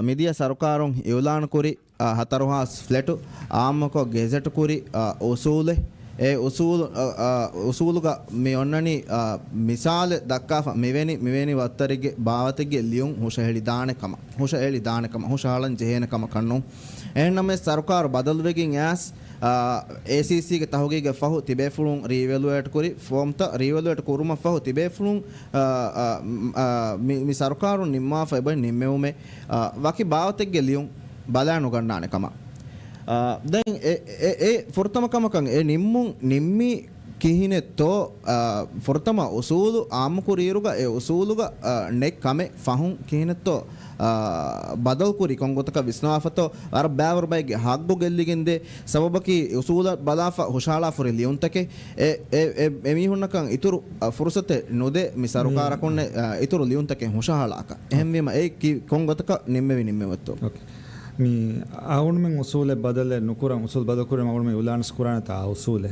මිදිය සරකාරුන් යුලාන කුරි හතරහස් ෆ්ලැට ආම්මක ගෙසට් කුරි ඔසූලේ ඒ උසූලුග මේ ඔන්නනි මිසාල දක්කාෆ මෙවැනි වත්තරිගේ භාවතගේ ලියුම් හුෂහෙලි දානකම හුෂාලන් ජෙහෙනකම කන්නු එහෙනම් මේ සරකාර බදල්වෙකින් ඇස් ACC ಗೆ ತಹೋಗಿಗೆ ಫಹು ತಿಬೆ ಫುಳುಂ ರಿವೆಲ್ಯುಯೇಟ್ ಕುರಿ ಫಾರ್ಮ್ ತ ರಿವೆಲ್ಯುಯೇಟ್ ಕುರುಮ ಫಹು ತಿಬೆ ಫುಳುಂ ಮಿ ಸರ್ಕಾರು ನಿಮ್ಮ ಫೈಬ ನಿಮ್ಮೆವುಮೆ ವಕಿ ಬಾವತೆಗೆ ಲಿಯುಂ ಬಲಾನು ಗಣ್ಣಾನೆ ಕಮ දැන් ඒ ෆොර්තමකමකන් ඒ නිම්මි කිහිනෙත්තෝ ෆොර්තම උසූලු ආම්කුරීරුග ඒ උසූලුග නෙක් කමෙ ෆහුන් කිහිනෙත්තෝ බදල් කුරි කොංගොතක විස්නාෆතෝ අර බෑවර බයිගේ හග්ගු ගෙල්ලිගෙන්දේ සබබකි උසූල බලාෆ හුෂාලා ෆොරි ලියුන්තකේ ඒ එමිහුන්නකන් ඉතුරු ෆුර්සතේ නොදේ මිසරුකාරකොන්නේ ඉතුරු ලියුන්තකේ හුෂාලාක එහෙම්වීම ඒ කොංගොතක නිම්මෙවත්තෝ ඕකේ mi aun men usule badale nukuran usul badal kuran aun men ulans kuran ta usule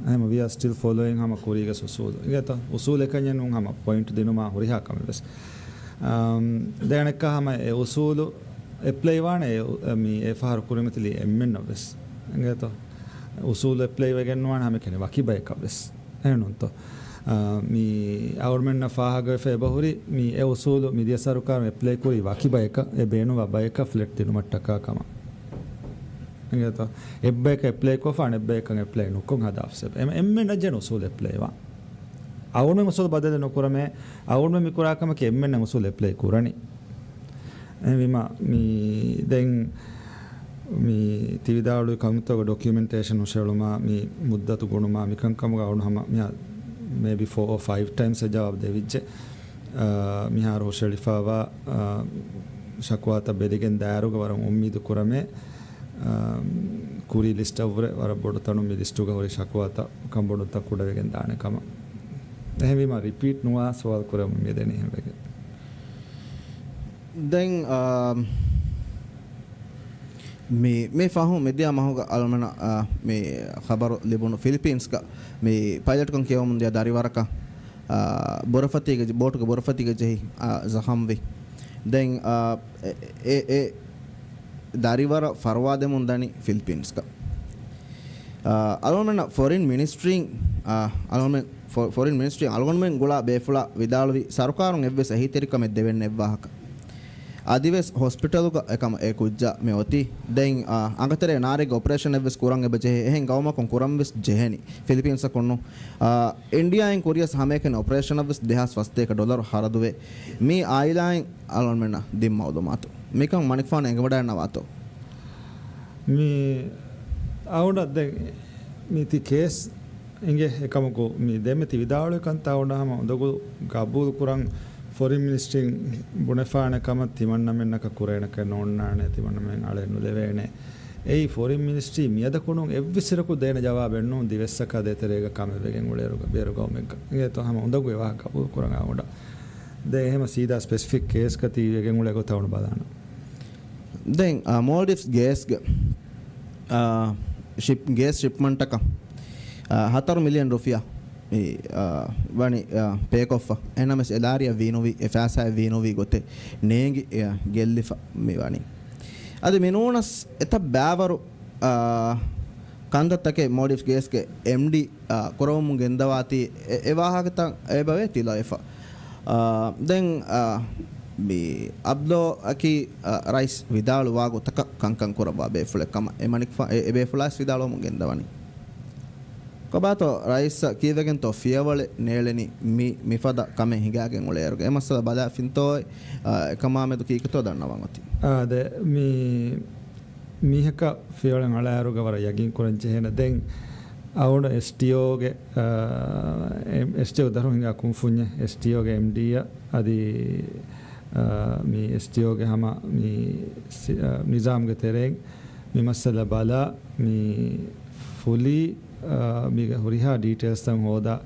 am we are still following hama kuriga usul geta usule kanyen un hama point dinuma horiha kam bes deneka hama e usulu apply wane mi e fahar kurimetli emmen bes geta usule apply wegen wan hama kene waki bay ka bes enon to mi අවර්මෙන්න ෆාහග ෆෙබහුරි mi e usulu mi dia sarukar apply kuri waki bayeka e benu wa bayeka flat dinu mattaka kama engeta ebbeka apply ko fa nebbeka apply nukon hadafse emme najeno usul apply wa අවුර්මෙන් usul badale nukurame අවුර්මෙන් mikura kama ke emme usul apply kurani evima mi den me తివిదాడు కంతో documentation ఉషేಳುమా మీ ముద్దతు గుణమా మికంకముగా అవును మియా maybe 4 or 5 times జవాబు దేవిజ్జೆ මිහාර හොෂලිෆාවා ශක්වාත බෙදගෙන් දෑරුග වරම් උම්මීදු කුරමේ කුරි ලිස්ටවර වර බොඩ තනු මිලිස්ටුග හොරි ශක්වාත කම්බොඩුත්ත කුඩවගෙන් දානකම එහෙමම repeat නුවා සවල් කුරම මේ දෙන එහෙමගේ දැන් මේ ෆහු මෙදියා මහුග අල්මන මේ ખબર ලිබුණු ෆිලිපීන්ස්ක මේ පයිලට් කන් කියවමුන් දියා දරිවරක බොරෆතිගේ බෝටුක බොරෆතිගේ ජෙහි zaham ve then e dariwara farwademun dani Philippines ka algonmen foreign ministry algonmen foreign ministry algonmen gola befula vidalwi sarkarun evve sahiterikam devenne evwahaka adives hospital ga ekam e kujja me oti then angatere narege operation evves kurang ebe jehe ehen gawma kon kuram ves jeheni Philippines konno India and Korea sameken operation evves dehas $1 dollar haraduwe me ailain alonmena dimmawdu matu mekan manikfan engawada nawato me awda de me ti case inge ekamuko me demeti vidawle kanta awda hama dogu gabul kurang foreign ministry බුණෆාන කම තිමන්නමෙන්නක කුරේනක නොන්නානේ තිමන්නමෙන් අලෙන්නු දෙවේනේ ඒ foreign ministry මියද කොණුන් එව්විසරකු දෙන ජවාබෙන්නු දිවෙස්සක දෙතරේක කම වෙගෙන් උලේරුක බේරුගව මෙක ඒ තෝ හැම උඳගු ඒවා කපු කුරං ආවඩ දෙ එහෙම සීදා specific case කති වෙගෙන් උලේ ගොතවන බදාන දැන් Maldives gas shipment එක 4 million rupiah වනි පේක් ඔෆ් එනමස් එලාරියා වීනෝවි එෆාසයි වීනෝවි ගොතේ නේගි ගෙල්ලිෆ මේ වනි අද මෙනෝනස් එත බෑවරු කන්දත්තකේ මොඩිෆ් ගේස්ගේ MD කොරවමුන් ගෙන්දවාති එවාහකත ඒ බවේ තිලා එෆ දැන් මේ අබ්ලෝ අකි රයිස් විදාලු වාගෝ තක කංකං කොරබා බේෆුලකම එමනික් ඒ බේෆුලාස් විදාලු මුන් ගෙන්දවනි කබාතෝ රයිස් කීවගෙන් තෝ ෆියවල නේලෙනි මිෆද කමෙන් හිගාගෙන් ඔලේරුග එමස්සල බලා ෆින්තෝ කමාමෙදු කීකතෝ දන්නවන් ඔති ආද මීහක ෆියවලෙන් අලෑරුග වර යගින් කොරංච හේන දෙන් අවුන STOගේ STO දරුන් හිගා කුම්ෆුඤ්ඤ STOගේ MD අදි මේ STOගේ හැම මේ නිසාම්ගේ තෙරෙන් මේ මස්සල බලා මේ ෆුලි මීග හොරිහා ඩීටේල්ස් තම් හොදා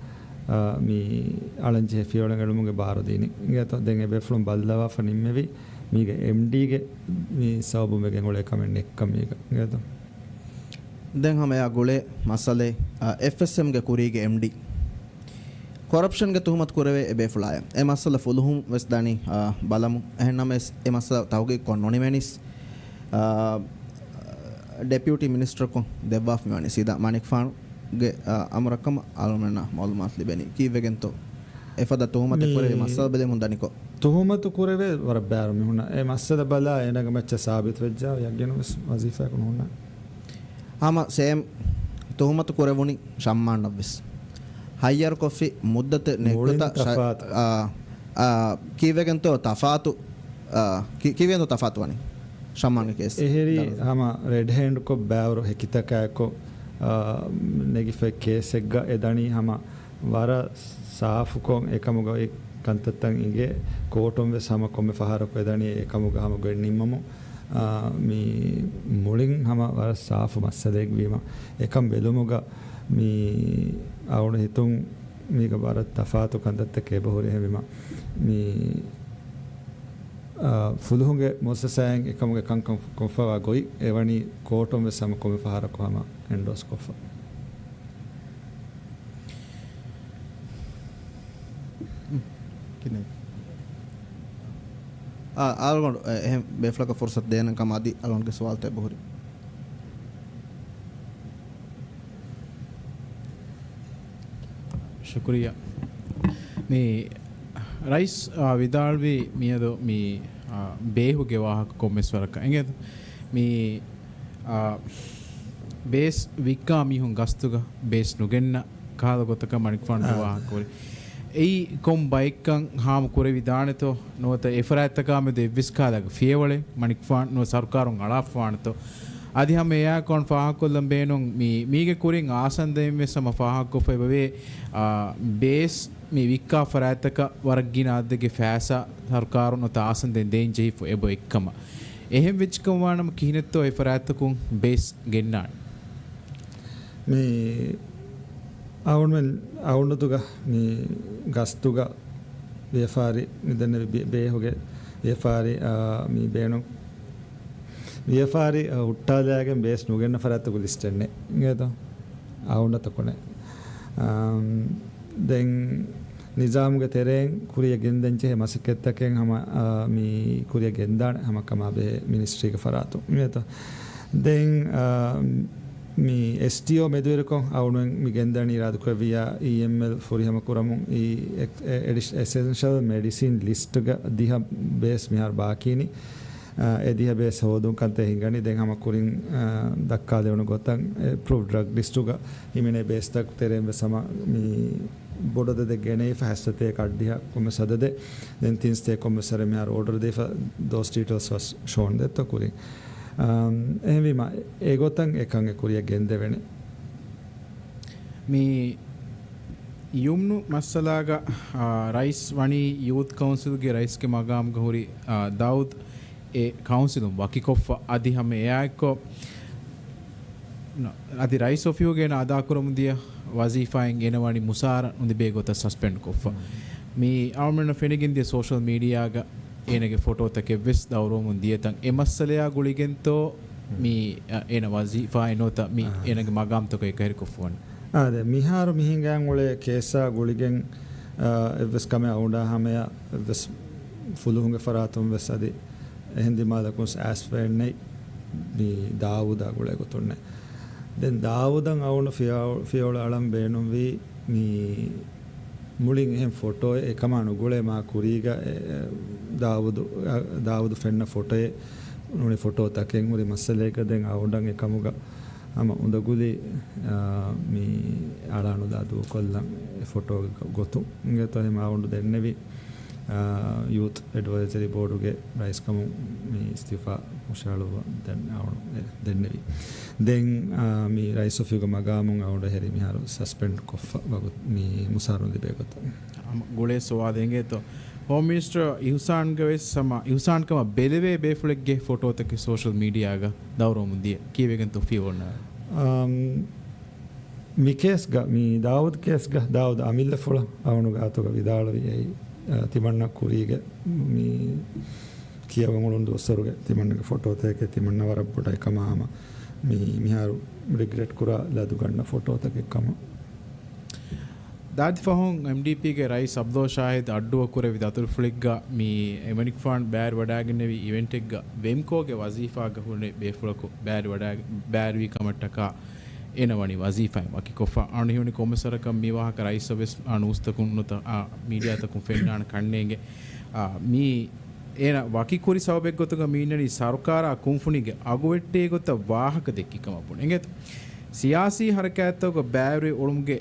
මී අලංජේ ෆියෝලන් ගලමුගේ බාර දෙනි ගත දෙන් එබෙෆ්ලොම් බල්ලවා ෆනිම්මෙවි මීග MD ගේ මී සවබුමගෙන් ඔලේ කමෙන්ට් එක මීග ගත දැන් හැම යා ගොලේ මසලේ FSM ගේ කුරීගේ MD corruption ගේ තුහමත් කරවේ එබෙෆ්ලාය ඒ මසල ෆුලුහුම් වෙස් දනි බලමු එහෙනම් ඒ මසල තවගේ කොන්නොනිමෙනිස් डेप्यूटी मिनिस्टर को देवाफ में वानी सीधा मानिक फान गे अमरकम आलमना मालूमात लिबेनी की वेगन तो एफदा तोहमत करे मसल बले मुंदानी को तोहमत करे वर बैर में होना ए मसल बला एनग मच्च साबित वेज्जा यगेन वजीफा को होना हम सेम तोहमत करे वनी सम्मान नव्विस हायर कॉफी मुद्दत नेकुता की वेगन तो तफातु की वेगन तो तफातु वानी सम्मान केस एहेरी हम रेड हैंड को बैवर हेकितका को नेगिफे केस एग्गा एदनी हम वार साफ को एकमुग एक कंततंग इगे कोटम वे सम को में फहार को एदनी एकमुग हम गो निम्ममु मी मुलिंग हम वार साफ मसलेग वीमा एकम बेलुमुग मी आवण हितुं मीग वार तफातु कंतत के बहुरे हेविमा मी फुलहुंगे मोससैंग एकमुगे कंकं कोफवा गोई एवनी कोटम वे सम को में फहार को हम एंडोस कोफा किने आलगोन एह बेफला का फुर्सत देने का मादी आलगोन के सवाल ते बहुरी शुक्रिया मी ರೈಸ್ ವಿದಾಳ್ವಿ ಮೀಯದು ಮೀ ಬೇಹುಗೆ ವಾಹಕ ಕೊಮ್ಮೆಸ್ವರಕ ಎಂಗೆದು ಮೀ ಬೇಸ್ ವಿಕ್ಕಾ ಮೀಹುಂ ಗಸ್ತುಗ ಬೇಸ್ ನುಗೆನ್ನ ಕಾದ ಗೊತ್ತಕ ಮಣಿಕ್ಫಾಂಡ್ ವಾಹಕ ಕೊರಿ ei kom baikan haam kore vidaneto nota efraataka me de viskadaga fiewale manikfan no sarkarun alafwan to adi ham eya kon fahakollam beenon mige kurin asandeem wesama fahakko febave base mi vikka farataka waragina adge fasa sarkarun ota asanden dein jehif ebo ekkama ehem vichkam wanam kihinetto e faratakun base gennan me awunutuga me gastuga vefari midenne behoge vefari me beenu vefari uttalagen base nugenna farataku listenne ngedo awunata kone den nizamuge tereng kuriya gendenche masikettaken hama mi kuriya gendan hama kama be ministry ke faratu ngedo den mi STO meduirko awun mi gendani radu ko via EML fori hama kuramun e essential medicine list ga diha base mihar baakini ediha base hodun kante hingani den hama kurin dakka devunu gotan approved drug list ga himene base tak terem sama mi bodo de genei fastate kaddiha komme sadade den tinste komme sare mihar order de those details was shown that to kurin එහෙම ඒගොතන් එකන් කුරිය ගෙන්දෙවෙන මේ යුම්නු මස්සලාග rice වනි youth කවුන්සිල්ගේ රයිස්ගේ මගාම් ගහුරි දවුද් ඒ කවුන්සිලුම් වකිකොෆ් අදි හැම එයාකෝ අදි rice ඔෆියෝගේ නාදා කරමුදිය වසීෆායින් එනවනි මුසාර උන්දි බේගොත suspend කොෆ මේ ආවමන ෆෙනිගින්දිය social මීඩියාග ಏನಗೆ photo ತಕ್ಕೆ ವಿಸ್ ದೌರೋ ಮುಂದಿಯತಂ ಎಮಸ್ಸಲೆಯ ಗುಳಿಗೆಂತೋ me ಏನ ವಜೀಫಾ ಏನೋತ me ಏನಗೆ ಮಗಾಮ್ ತಕ ಏಕರಿ ಕೊಫೋನ್ ಅದೆ ಮಿಹಾರು ಮಿಹಿಂಗಾಂ ಒಳೆ ಕೇಸಾ ಗುಳಿಗೆಂ ಎವ್ಸ್ ಕಮೆ ಔಂಡಾ ಹಮೆಯ ಎವ್ಸ್ ಫುಲುಂಗೆ ಫರಾತುಂ ವೆಸ್ ಅದಿ ಎಹಂದಿ ಮಾದಕುಸ್ ಆಸ್ಫೆನ್ನೈ ಮೀ ದಾವುದ ಗುಳೆ ಗೊತ್ತೊನ್ನೆ ದೆನ್ ದಾವುದಂ ಔಂಡು ಫಿಯೋಳ ಅಳಂ ಬೇಣುಂ ವಿ ಮೀ මුලින් එහෙම ෆොටෝ එකම අනුගුලේ මා කුරීග දාවුදු ෆෙන්න ෆොටෝයේ උනේ ෆොටෝ තකෙන් උරි මස්සලේක දෙන් අවුඩන් එකමුග අම උඳගුලි මේ ආලානු දාදු කොල්ලන් ෆොටෝ ගොතු ඉංගතෝ එහෙම අවුඩු දෙන්නෙවි youth advisory board uge rice kamu me istifa mushalu den awunu dennevi den me rice of yuga magamun awunda heri mi haru suspend koffa wagut me musaru libegot gole sowadenge to home minister ihsan ge sama ihsan kama beleve befulek ge photo tak social media ga dawro mundiye kivegen to fiona mi kes ga mi daud kes ga daud amilla fula awunu ga to ga vidalavi ei ತಿಮಣ್ಣ ಕುರಿಗೆ me ಕಿಯವಂಗುಳುಂದು ಒಸರುಗೆ ತಿಮಣ್ಣಗೆ photo ತೆಗೆ ತಿಮಣ್ಣ ವರಬ್ಬುಟ ಕಮ ಆಮ ಮೀ ಮಿಹಾರು regret ಕುರ ಲದು ಗಣ್ಣ ಫೋಟೋ ತೆಗೆ ಕಮ ದಾದಿ ಫಹೋಂ MDP ಗೆ ರೈಸ್ ಅಬ್ದೋ ಶಾಹಿದ್ ಅಡ್ಡುವ ಕುರೆ ವಿದ ಅತುಲ್ ಫ್ಲಿಗ್ಗ ಮೀ ಎಮನಿಕ್ ಫಾಂಡ್ ಬ್ಯಾರ್ ವಡಾಗಿನೆವಿ ಇವೆಂಟ್ ಎಗ್ಗ ವೆಮ್ಕೋಗೆ ವಜೀಫಾ ಗಹುನೆ ಬೇಫುಳಕು ಬ್ಯಾರ್ ವಡಾಗ ಬ್ಯಾರ್ ವಿ ಕಮಟ್ಟಕ ಏನವಣಿ ವಜೀಫಾಯ್ ಮಕಿ ಕೊಫಾ ಅಣು ಹಿವನಿ ಕೊಮ್ಮಸರಕ ಮೀವಾಹಕ ರೈಸ್ ಸರ್ವಿಸ್ ಅಣುಸ್ತಕುನ್ನುತ ಮೀಡಿಯಾ ತಕು ಫೆನ್ನಾಣ ಕಣ್ಣೇಗೆ ಮೀ ಏನ ವಕಿ ಕುರಿ ಸವಬೆಗ್ ಗೊತ್ತುಗ ಮೀನನಿ ಸರ್ಕಾರ ಕುಂಫುನಿಗೆ ಅಗುವೆಟ್ಟೆ ಗೊತ್ತ ವಾಹಕ ದೆಕ್ಕಿಕಮ ಪುಣ ಎಂಗೆತ ಸಿಯಾಸಿ ಹರಕಾತೋಗ ಬ್ಯಾರಿ ಒಳುಮ್ಗೆ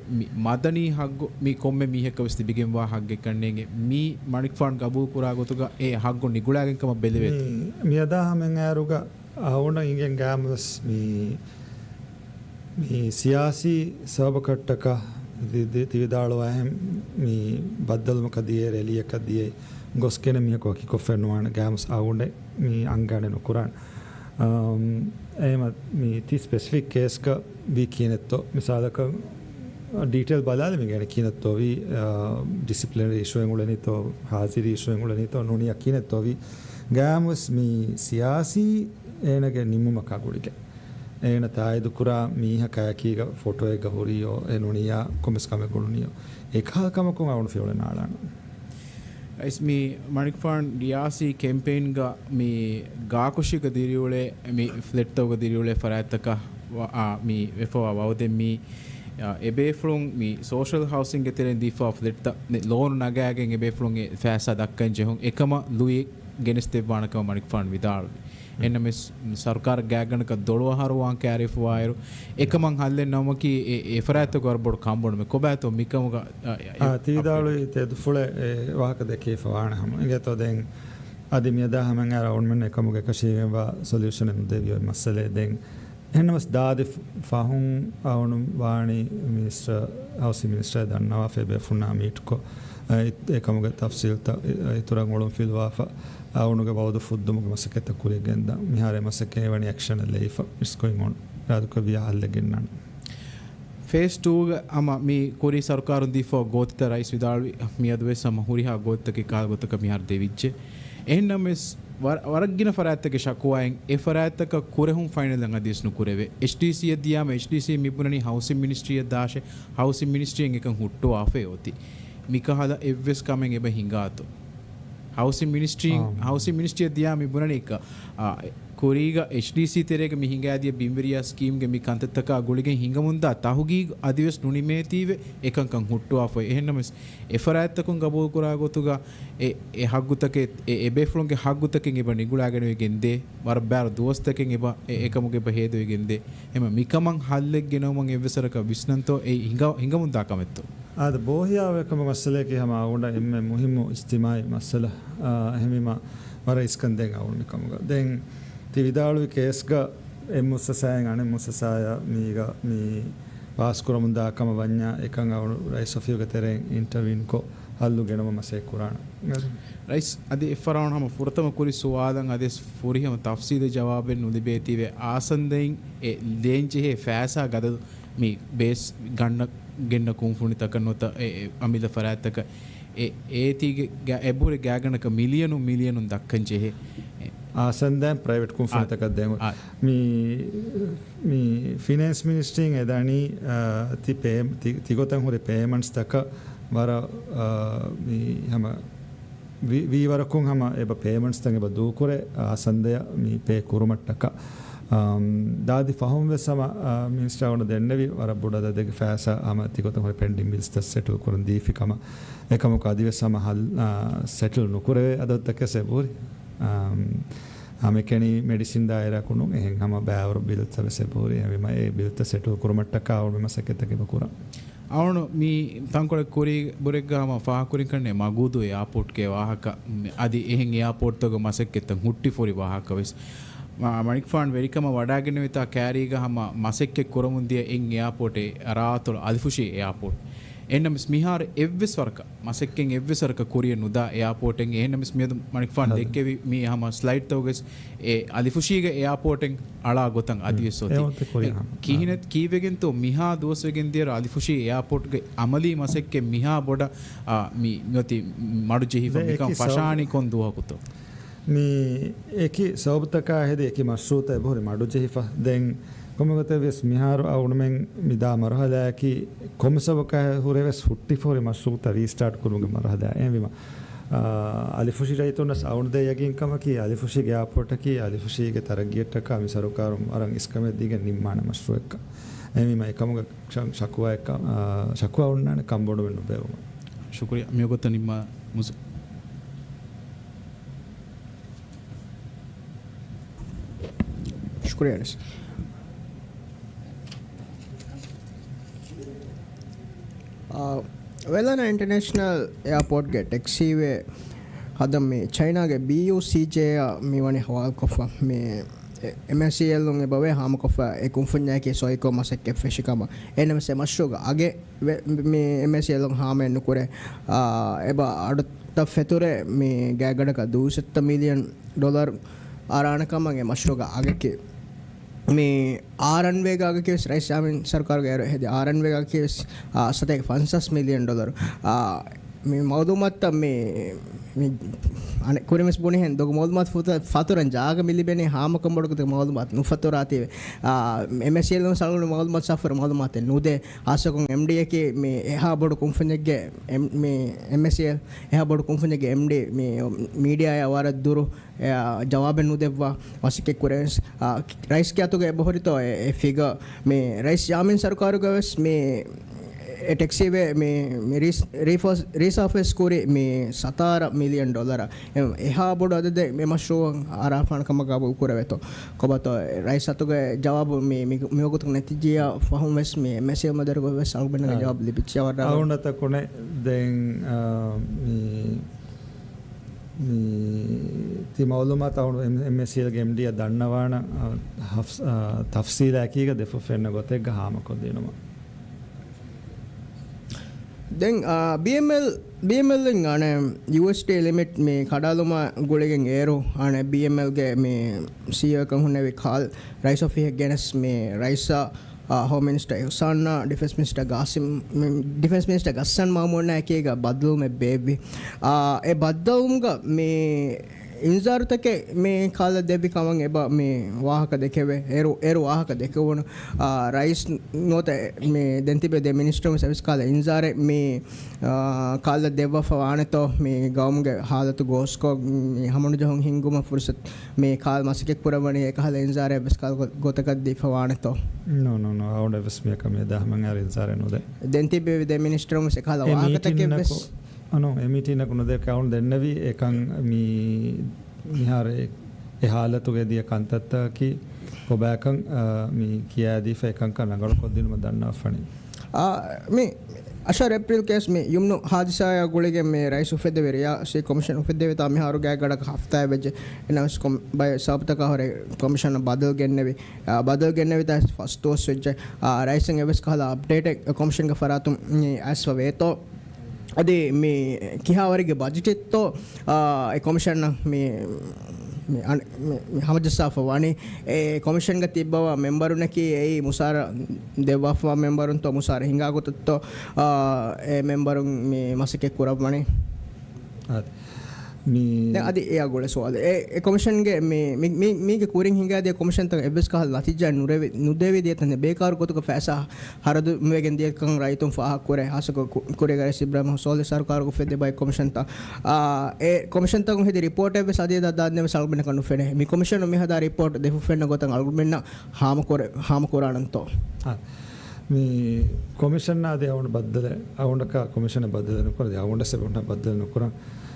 ಮದನಿ ಹಗ್ಗು ಮೀ ಕೊಮ್ಮೆ ಮೀಹಕ ವಸ್ತಿ ಬಿಗೆಂ ವಾ ಹಗ್ಗೆ ಕಣ್ಣೇಗೆ ಮೀ ಮಣಿಕ್ ಫಾಂಡ್ ಗಬೂ ಕುರಾ ಗೊತ್ತುಗ ಎ ಹಗ್ಗು ನಿಗುಳಾಗೆಂ ಕಮ ಬೆಲೆವೆತ್ ಮಿಯದಾ ಹಮೆಂ ಆರುಗ ಅವಣ ಇಂಗೆಂ ಗಾಮಸ್ ಮೀ මේ සියාසී සබකට්ටක තිවිදාಳು ඇහෙම් මේ බද්දල්මකදියේ රැලියකදියේ ගොස්කෙන මියකෝ කිකොෆෙන්නුවාන ගෑමස් අවුන්ඩේ මේ අංගානේ නුකුරාන් එහෙම මේ ති ස්පෙસિෆික් කේස්ක වී කියනෙත්තෝ මිසාලක ඩීටේල් බලාලෙ මේ ගැන කියනෙත්තෝ වී ඩිසිප්ලිනරි ඉෂුවෙන් උලනිතෝ හාසිරි ඉෂුවෙන් උලනිතෝ නුනිය කියනෙත්තෝ වී ගෑමස් මේ සියාසී එනගේ නිමුම කගුලික ඒන තායදු කුරා මීහ කයකීග ෆොටෝ එක හොරියෝ එනුනියා කොමස් කම ගුණනියෝ ඒකාකමකුන් අවුන් ෆියෝල නාලාන ಐಸ್ ಮೀ ಮಣಿಕ್ ಫಾಂಡ್ ಡಿಯಾಸಿ ಕ್ಯಾಂಪೇನ್ ಗ ಮೀ ಗಾಕುಶಿಕ ದಿರಿಯುಳೆ ಮೀ ಫ್ಲೆಟ್ ತೋಗ ದಿರಿಯುಳೆ ಫರಾತಕ ಮೀ ವೆಫೋ ವೌದೆ ಮೀ ಎಬೆ ಫ್ಲೋಂ ಮೀ ಸೋಶಲ್ ಹೌಸಿಂಗ್ ಗೆ ತೆರೆನ್ ದಿಫಾ ಫ್ಲೆಟ್ ಲೋನ್ ನಗಾಗೆನ್ ಎಬೆ ಫ್ಲೋಂ ಎ ಫಾಸಾ ದಕ್ಕನ್ ಜೆಹುಂ එකම ලුයි ගෙනස්තේ වානකම මණික් ෆාන් විදාල් එන්න මේ ਸਰਕਾਰ ගෑගණක දොළවහරුවාන් කෑරිෆ් වායරු එකමන් හල්ලෙන් නමකි ඒ ෆරාත ගොරබොඩ කම්බොඩ මේ කොබෑතෝ මිකමුග තීදාලු තේදු ෆුල වාහක දෙකේ ෆවාන හම ඉගතෝ දෙන් අදිමිය දාහමන් ආර ඔන්මන් එකමුග කෂීගෙන් වා සොලියුෂන් එන් දෙවියෝ මස්සලේ දෙන් එහෙනම්ස් දාදි ෆහුන් අවුණු වාණි මිනිස්ටර් හවුසින් මිනිස්ටර් දන්නවා ෆෙබේ ෆුනා මීට්කෝ ඒකමුගේ තෆ්සීල්ත ඉතුරන් ඔළුම් ෆිල්වාෆා අවුණුගේ බෞද්ධ ෆුද්දුමුගේ මසකෙත කුරිගෙන්ද මිහාරේ මසකේ වණි ඇක්ෂන් ලේෆ ඉස් ගෝයින් ඔන් ರಾಧಕ ವಿಯಾಹಲ್ಲೆಗಿನ್ನಣ ಫೇಸ್ 2 ಅಮ ಮಿ ಕೊರಿ ಸರ್ಕಾರun ದಿಫೋ ಗೋತಿತ ರೈಸ್ ವಿದಾಳ್ವಿ ಮಿ ಅದುವೆ ಸಮ ಹುರಿಹಾ ಗೋತಕ್ಕೆ ಕಾಗೋತಕ ಮಿಹಾರ್ ದೇವಿಜ್ಜೆ ಎನ್ನಮೆಸ್ ವರಗ್ಗಿನ ಫರಾಯತ್ತಕ್ಕೆ ಶಕುವಾಯಂ ಎ ಫರಾಯತ್ತಕ ಕುರೆಹುಂ ಫೈನಲ್ ಅಂಗ ದಿಸ್ನು ಕುರೆವೆ HDC ಯದಿಯಾಮ HDC ಮಿಪುನನಿ ಹೌಸಿಂಗ್ ಮಿನಿಸ್ಟ್ರಿ ಯದಾಶೆ ಹೌಸಿಂಗ್ ಮಿನಿಸ್ಟ್ರಿ ಎಂಗಕಂ ಹುಟ್ಟು ಆಫೆ ಓತಿ ಮಿಕಹದ ಎವ್ವೆಸ್ ಕಮೆಂ ಎಬ ಹಿಂಗಾತು ಹೌಸಿಂಗ್ ಮಿನಿಸ್ಟ್ರಿ ಯದಿಯಾಮ ಮಿಪುನನಿ ಕ ಕೊರಿಗ HDC ತೆರೆಗೆ ಮಿ ಹಿಂಗಾದಿಯ ಬಿಂಬರಿಯಾ ಸ್ಕೀಮ್ಗೆ ಮಿ ಕಂತತ್ತಕ ಗುಳಿಗೆ ಹಿಂಗ ಮುಂದ ತಾಹುಗಿ ಅದಿವಸ್ ನುಣಿಮೇತೀವೆ ಏಕಂಕಂ ಹುಟ್ಟು ಆಫ ಎಹನ್ನಮಸ್ ಎಫರಾಯತ್ತಕಂ ಗಬೂಲ್ ಕುರಾಗೋತುಗ ಎ ಹಗ್ಗುತಕೆ ಎಬೆಫ್ಲೊಂಗೆ ಹಗ್ಗುತಕೆ ಎಬ ನಿಗುಳಾಗಣೆಗೆಂದೆ ವರ ಬ್ಯಾರ ದೋಸ್ತಕೆ ಎಬ ಏಕಮುಗೆ ಬ ಹೇದುವೆಗೆಂದೆ ಎಮ ಮಿಕಮಂ ಹಲ್ಲೆಗೆ ನೋಮಂ ಎವ್ವೆಸರಕ ವಿಸ್ನಂತೋ ಎ ಹಿಂಗ ಮುಂದ ಕಮೆತ್ತು ಆದ ಬೋಹಿಯಾವೆಕಮ ಮಸಲೆಗೆ ಹಮ ಆಗುಂಡ ಎಮ್ಮೆ ಮುಹಿಮ್ಮು ಇಸ್ತಿಮಾಯಿ ಮಸಲ ಹೆಮಿಮ ವರ ಇಸ್ಕಂದೆಂಗ ಆಗುಂಡ ಕಮಗ ದೆನ್ ති විදාළුවේ කේස්ග එමුස්සසයන් අනේ මුස්සසාය මීග මී පාස්කුරමුදාකම වඤ්ඤා එකං අවුණු රයිස් ඔෆියුග තෙරෙන් ඉන්ටර්වින් කො හල්ලු ගෙනම මසේ කුරාණ ರೈಸ್ ಅದೇ ಫರಾವಣ ಹಮ ಫುರತಮ ಕುರಿ ಸುವಾದಂ ಅದೇ ಫುರಿಹಮ ತಫ್ಸೀಲ್ ಜವಾಬೆನ್ ನುದಿಬೇತಿವೆ ಆಸಂದೆನ್ ಎ ಲೇಂಚೆ ಫಾಸಾ ಗದ ಮಿ ಬೇಸ್ ಗಣ್ಣ ಗೆನ್ನ ಕುಂಫುಣಿ ತಕನ್ನೋತ ಅಮಿಲ ಫರಾತಕ ಏತಿಗೆ ಎಬ್ಬುರೆ ಗ್ಯಾಗಣಕ ಮಿಲಿಯನು ದಕ್ಕಂಚೆ ආසන්දෑන් ප්‍රයිවට් කුම්ෆනතකක් දැම මේ ෆිනන්ස් මිනිස්ට්‍රින් එදනී තිගොතන් හොරේ පේමන්ට්ස් තක වර හම වීවරකුන් හම එබ පේමන්ට්ස් තන් එබ දූකුරේ ආසන්දය මේ පේ කුරුමට්ටක දාදි ෆහුම් වෙසම මිනිස්ට්‍රවන දෙන්නවි වර බුඩද දෙක ෆෑස හම තිගොතන් හොරේ පෙන්ඩින් බිල්ස් ත සෙටල් කරන් දීෆිකම එකමක අදිවෙසම හල් සෙටල් නුකුරේ අදොත්තක සෙබුරි ಆಮೇಕೆನಿ ಮೆಡಿಸಿನ್ ದಾಯರಾಕುನು ಹೆಂಗೆ ಹಮ ಬ್ಯಾವರು ಬೀಳ್ತವೆ ಸೆಪೂರಿ ಅವಿಮ ಏ ಬೀಳ್ತ ಸೆಟು ಕುರುಮಟ್ಟಕ್ಕ ಅವಳು ವಿಮ ಸೆಕೆತಕ್ಕೆ ಬಕುರ ಅವನು ಮೀ ತಂಕೊಳ ಕುರಿ ಬುರೆಗ್ಗ ಹಮ ಫಾ ಕುರಿ ಕಣ್ಣೆ ಮಗೂದು ಏರ್ಪೋರ್ಟ್ಗೆ ವಾಹಕ ಅದಿ ಹೆಂಗೆ ಏರ್ಪೋರ್ಟ್ ತಗೋ ಮಸಕ್ಕೆತ್ತ ಹುಟ್ಟಿ ಫೋರಿ ವಾಹಕ ವಯಸ್ ಮಣಿಕ್ ಫಾಂಡ್ ವೆರಿಕಮ ವಡಾಗಿನ ವಿತ ಕ್ಯಾರಿಗ ಹಮ ಮಸಕ್ಕೆ ಕುರಮುಂದಿಯ ಹೆಂಗೆ ಏರ್ಪೋರ್ಟೆ ರಾತೊಳ ಅಲ್ಫುಷಿ ಏರ್ಪೋರ್ಟ್ එන්නමිස් මිහාර එව්වෙස් වරක මසෙක්කෙන් එව්වෙස් වරක කොරිය නුදා එයාපෝටෙන් එන්නමිස් මියද මණික්ෆාන් දෙක්කෙවි මී හම ස්ලයිඩ් තවගෙස් ඒ අලිෆුෂීගේ එයාපෝටෙන් අලා ගොතන් අදියසෝති කීහිනත් කීවෙගෙන් තෝ මිහා දෝසවෙගෙන් දියර අලිෆුෂී එයාපෝට්ගේ අමලි මසෙක්කෙ මිහා බොඩ මී නොති මඩු ජෙහිෆ මිකම් ෆෂානි කොන් දුවකුතෝ මී ඒකි සෞබතකා හෙදේ ඒකි මස්රූත බොරි මඩු ජෙහිෆ දෙන් කොමගත වෙස් මිහාරු අවුණුමෙන් මිදා මරහදාකි කොමසවක හුරෙවස් හුට්ටි ෆෝරි මස්රූත රීස්ටාර්ට් කුරුගේ මරහදා එන්විම අලිෆුෂි රයිතොනස් අවුණුදේ යකින් කමකි අලිෆුෂිගේ එයාපෝට්ටකි අලිෆුෂිගේ තරගියට්ටක මි සරුකාරුම් අරන් ඉස්කමෙ දිගේ නිම්මාන මස්රුවෙක්ක එන්විම එකමග ශකුවා එක ශකුවා උන්නාන කම්බොඩ වෙන්න බෑවම ಶುಕ್ರಿಯಾ මියගොත නිම්ම මුසු ಶುಕ್ರಿಯಾ ವೆಲನ ಇಂಟರ್ನ್ಯಾಷನಲ್ ಏರ್ಪೋರ್ಟ್ಗೆ ಟ್ಯಾಕ್ಸಿವೆ ಹದಮ್ಮಿ ಚೈನಾಗೆ BUCJ ಮೀವಣಿ ಹವಾಲ್ ಕೊಫ ಮೇ MSCL ಗೆ ಬವೆ ಹಾಮ ಕೊಫ ಎ ಕುಂಫುನ್ಯಾಕೆ ಸೋಯಿಕೋ ಮಸಕ್ಕೆ ಫೆಶಿಕಮ ಎನಮಸೆ ಮಶ್ರುಗ ಅಗೆ ಮೇ MSCL ಹಾಮ ನುಕುರೆ ಎಬ ಅಡುತ್ತ ಫೆತುರೆ ಮೇ ಗ್ಯಾಗಡಕ $200 million ಆರಾಣಕಮಗೆ ಮಶ್ರುಗ ಅಗಕ್ಕೆ මේ ආරන්වේ ගාග කිවස් රයිස් යාමින් සරකාරගේ හැදී ආරන්වේ ගාග කිවස් සතේ $50 million මේ මවදුමත් මේ අනේ කුරිමස් බොනේ හෙන් දොග මවදුමත් ෆතුරන් ජාග මිලිබෙනේ හාමකම් බඩකත මවදුමත් නුෆතුරාතේ MSCL න සල්ගුණ මවදුමත් සෆර් මවදුමත් නුදේ ආසකොන් MD එකේ මේ එහා බඩ කුම්ෆනෙක්ගේ මේ MSCL එහා බඩ කුම්ෆනෙක්ගේ MD මේ මීඩියා යවර දුරු ජවාබෙන් නුදෙව්වා වසිකේ කුරෙන්ස් රයිස් කියතුගේ බොහරිතෝ ඒ ෆිගර් මේ රයිස් යාමින් සරකාරගේ මේ टैक्सीवे में रीसर्फेस कोरी में $17 million एहा बोर्ड अदे में मशो आराफान कमगा उकुरे तो कबतो राइस अतुगे जवाब में मियोगुत नतिजिया फहमस में मैसेज मदर को वेस अलबन जवाब लिपिचिया वरा आवुंडत कोने देन ති මවලුමත් අවුණු එමසිල්ගේ එම්ඩිය දන්නවාන තෆ්සීල ඇකීක දෙෆු ෆෙන්න ගොතෙක් හාමකොදනවා දැන් BML අනේ USD ලිමිට් මේ කඩාලුම ගොලගෙන් ඒරෝ අනේ BML ගේ මේ CEO එකන් හුන්නේ කාල් රයිස් ඔෆ් එක ගැනස් මේ රයිසා හෝම් මිනිස්ටර් හුසන්න ඩිෆෙන්ස් මිනිස්ටර් ගස්සන් මාමුන්න එකේක බද්දුම බේබි ඒ බද්දුම්ග මේ ඉන්සාරුතක මේ කාල දෙවි කමන් එබ මේ වාහක දෙකෙවේ ඒරු වාහක දෙකවන රයිස් නොත මේ දෙන්තිබේ දෙ මිනිස්ට්‍රම සවිස් කාල ඉන්සාරේ මේ කාල දෙව වානතෝ මේ ගවුම්ගේ හාලතු ගෝස්කෝ හමනු ජහොන් හිංගුම ෆුර්සත් මේ කාල් මසකෙක් පුරවනේ කාල ඉන්සාරේ බස්කාල් ගොතකක් දී වානතෝ no අවුඩ වෙස්මිය කමේ දහමන් අර ඉන්සාරේ නොද දෙන්තිබේ දෙ මිනිස්ට්‍රම සකාල වාහක තකේ බස් එමිටිනකුණ දෙ කවුන් දෙන්නවී එකන් මිහාරේ එහාලතුගෙදිය කන්තත්තකි කොබෑකන් මී කියෑදී ෆේකංක නගල කොද්දිනම දන්නා ෆනි මේ අශර ඒප්‍රිල් කේස් මේ යුම්නු හාදිසාය ගොලගේ මේ රයිස් උෆෙදෙවරියා සේ කොමිෂන් උෆෙදෙවතා මිහාරු ගෑ ගඩක හෆ්තා වෙජ එනස් කොම් බය සබතක හොරේ කොමිෂන් බදල් ගෙන්නවි තා ෆස්ට් ටෝස් වෙජ රයිසින් එවස් කහලා අප්ඩේට් කොමිෂන් ක ෆරාතුම් ඇස් වේතෝ අදේ මේ කිහාවරගේ බජටෙත්තෝ ඒ කොමිෂන් මේ හමජස්සාෆ වනේ ඒ කොමිෂන් ಗ තිබ්බව මෙම්බරුනකි ඒ මුසාර දෙවෆා මෙම්බරුන් තෝ මුසාර හිඟාගොතත්තෝ ඒ මෙම්බරුන් මේ මසකේ කුරබ්මනේ මේ අද ඒ අගොල සෝල ඒ කොමිෂන් ගේ මේගේ කුරින් හිඟාදී කොමිෂන් තක එබ්ස් කහල් නතිජා නුදේවි දියතන බේකාර කොතක ෆෑසා හරදු මෙගෙන් දියකන් රයිතුම් ෆාහ කුරේ හසක කුරේ ගරස් ඉබ්‍රාහිම් සෝල් සරකාර කො ෆෙදේ බයි කොමිෂන් තා ඒ කොමිෂන් තක හෙදි රිපෝට් එබ්ස් අදිය දාද්නේ සල්බෙන කනු ෆෙනේ මේ කොමිෂන් මෙ හදා රිපෝට් දෙෆු ෆෙන්න ගොතන් අල්බෙන්න හාම කොරානන්තෝ මේ කොමිෂන් ආදී අවුණ බද්දල අවුණක කොමිෂන් බද්දල නොකර අවුණ සෙබුණ බද්දල නොකර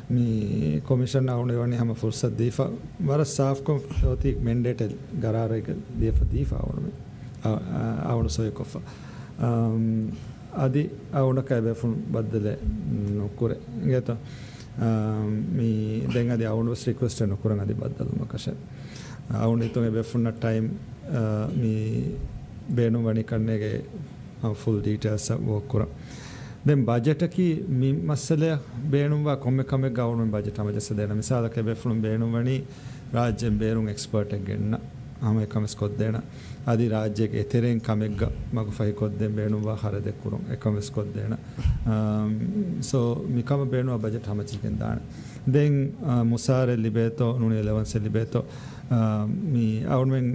මේ කොමිෂන් අවුණ එවන්නේ හැම ෆුර්සත් දීෆා වර සාෆ් කො ශෝති මෙන්ඩේට් ගරාරයක දීෆා අවුණ අවුණ සොය කොෆ ආදී අවුණ කැබෙෆුන් බද්දල නොකර ගේත මේ දැන් ආදී අවුණ වස් රික්වෙස්ට් නොකරන ආදී බද්දල මොකෂ අවුණ ඉතෝ බෙෆුන් ටයිම් මේ බේනු වණි කන්නේගේ ෆුල් ඩීටේල්ස් වෝකර දැන් බජට් කි මි මස්සල බේනුවා කොම්මෙ කමෙ ගවර්න්මන්ට් බජට් අමජස දෙන මිසාලක බෙෆුන් බේනු වණි රාජ්‍ය බේරුන් එක්ස්පර්ට් එක ගෙන්න ආම එකමස් කොත් දෙන ආදි රාජ්‍යයේ එතරෙන් කමෙග්ග මගු ෆයි කොත් දෙන් බේනුවා හර දෙකුරුන් එකමස් කොත් දෙන සෝ මිකම බේනුවා බජට් අමචිකෙන් දාන දැන් මුසාර ලිබේතෝ නුනේ 11 ලිබේතෝ මි අවුන්වෙන්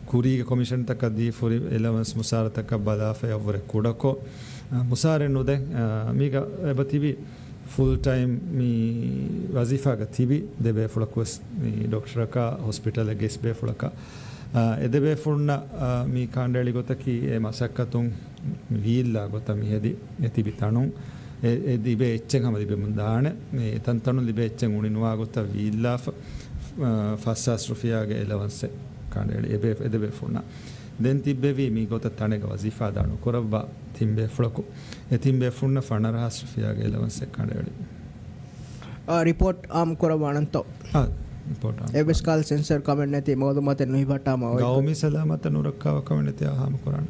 ಕುರಿಗೆ ಕಮಿಷನ್ ತಕ್ಕ ದಿ ಫುರಿ ಎಲೆವೆನ್ಸ್ ಮುಸಾರ ತಕ್ಕ ಬದಾಫೆ ಅವರೆ ಕೂಡಕೋ ಮುಸಾರೆ ನುದೆ ಮೀಗ ಬತಿವಿ ಫುಲ್ ಟೈಮ್ ಮೀ ವಜೀಫಾಗ ತಿವಿ ದೆಬೆ ಫುಳಕ್ವಸ್ ಮೀ ಡಾಕ್ಟರಕ ಹಾಸ್ಪಿಟಲ್ ಗೆಸ್ ಬೆ ಫುಳಕ ಎದೆಬೆ ಫುಣ್ಣ ಮೀ ಕಾಂಡಳಿ ಗೊತ್ತಕಿ ಎ ಮಸಕ್ಕತುಂ ವೀಲ್ಲ ಗೊತ್ತ ಮಿ ಹೆದಿ ಎತಿಬಿ ತಣು ಎ ದಿಬೆ ಎಚ್ಚೆಂ ಹಮ ದಿಬೆ ಮುಂದಾಣೆ ಮೇ ತಂತಣು ದಿಬೆ ಎಚ್ಚೆಂ ಉಣಿನುವಾ ಗೊತ್ತ ವೀಲ್ಲ ಫಸ್ಸಾಸ್ ರುಫಿಯಾಗೆ ಎಲೆವೆನ್ಸೆ ಕಾಂಡಳಿ ಎದೆಬೆ ಫುಣ್ಣ ದೆನ್ ತಿಬ್ಬೆವಿ ಮೀ ಗೊತ್ತ ತಣೆಗ ವಜೀಫಾ ದಾಣು ಕೊರವ್ವ ತಿಂಬೆ ಫುಳಕು ಎ ತಿಂಬೆ ಫುಣ್ಣ ಫಣರಹಾಸ್ ರುಫಿಯಾಗೆ ಎಲೆವೆನ್ಸೆ ಕಾಂಡಳಿ ರಿಪೋರ್ಟ್ ಆಮ್ ಕೊರವಾಣಂತೋ ರಿಪೋರ್ಟ್ ಎಬೆಸ್ ಕಾಲ್ ಸೆನ್ಸರ್ ಕಮೆಂಟ್ ನೆತಿ ಮೋದು ಮತ್ತೆ ನುಹಿಬಟಾಮ ಗೌಮಿ ಸಲಾಮತ ನುರಕ್ಕಾವ ಕಮೆಂಟ್ ನೆತಿ ಆಹಾಮ ಕೊರಾಣ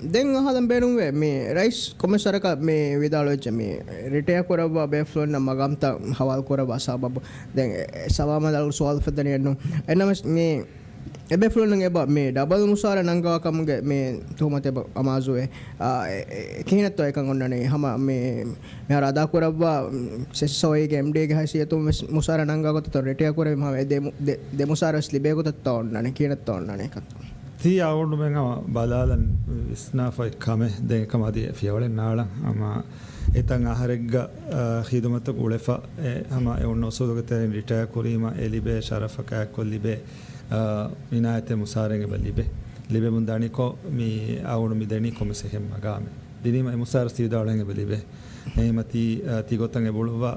දැන් අහලම් බේරුවේ මේ රයිස් කොමසරක මේ විදාලොච්ච මේ රිටයර් කරවා බේෆ්ලොන් මගම්ත හවල් කරවා සබබ දැන් සවාමදල් සෝල් ෆෙදනියන්නු එනම මේ එබේෆ්ලොන් ගේ මේ ඩබල් මුසාර නංගවා කමුගේ මේ තොමත අමාසුවේ කිනතෝ එකන් ඔන්නනේ හැම මේ මෙහා රදා කරවා සෙස්සෝයේ එම්ඩී ගේ හසියතු මුසාර නංගවා කොට රිටයර් කරේ මම දෙ මුසාරස් ලිබේ කොට තෝන්නනේ කිනතෝ ඔන්නනේ එකක් ති අවුණු මෙන් බලාලන් විස්නාෆයි කම දෙකම අදී ෆියවලෙන් නාලා අම එතන් ආහරෙග්ග ඛිදමත කුලෙෆා හම එවන්න ඔසෝදගත රිටයර් කුරීම එලිබේ ශරෆක කොල්ලිබේ විනායත මුසාරෙගේ බලිබේ ලිබේ මුන්දානිකෝ මි අවුණු මිදෙනි කොමසෙ හැම ගාමෙ දිනීම මුසාර සීදාවලෙන් බලිබේ එමති තිගොතන් එබුළුවා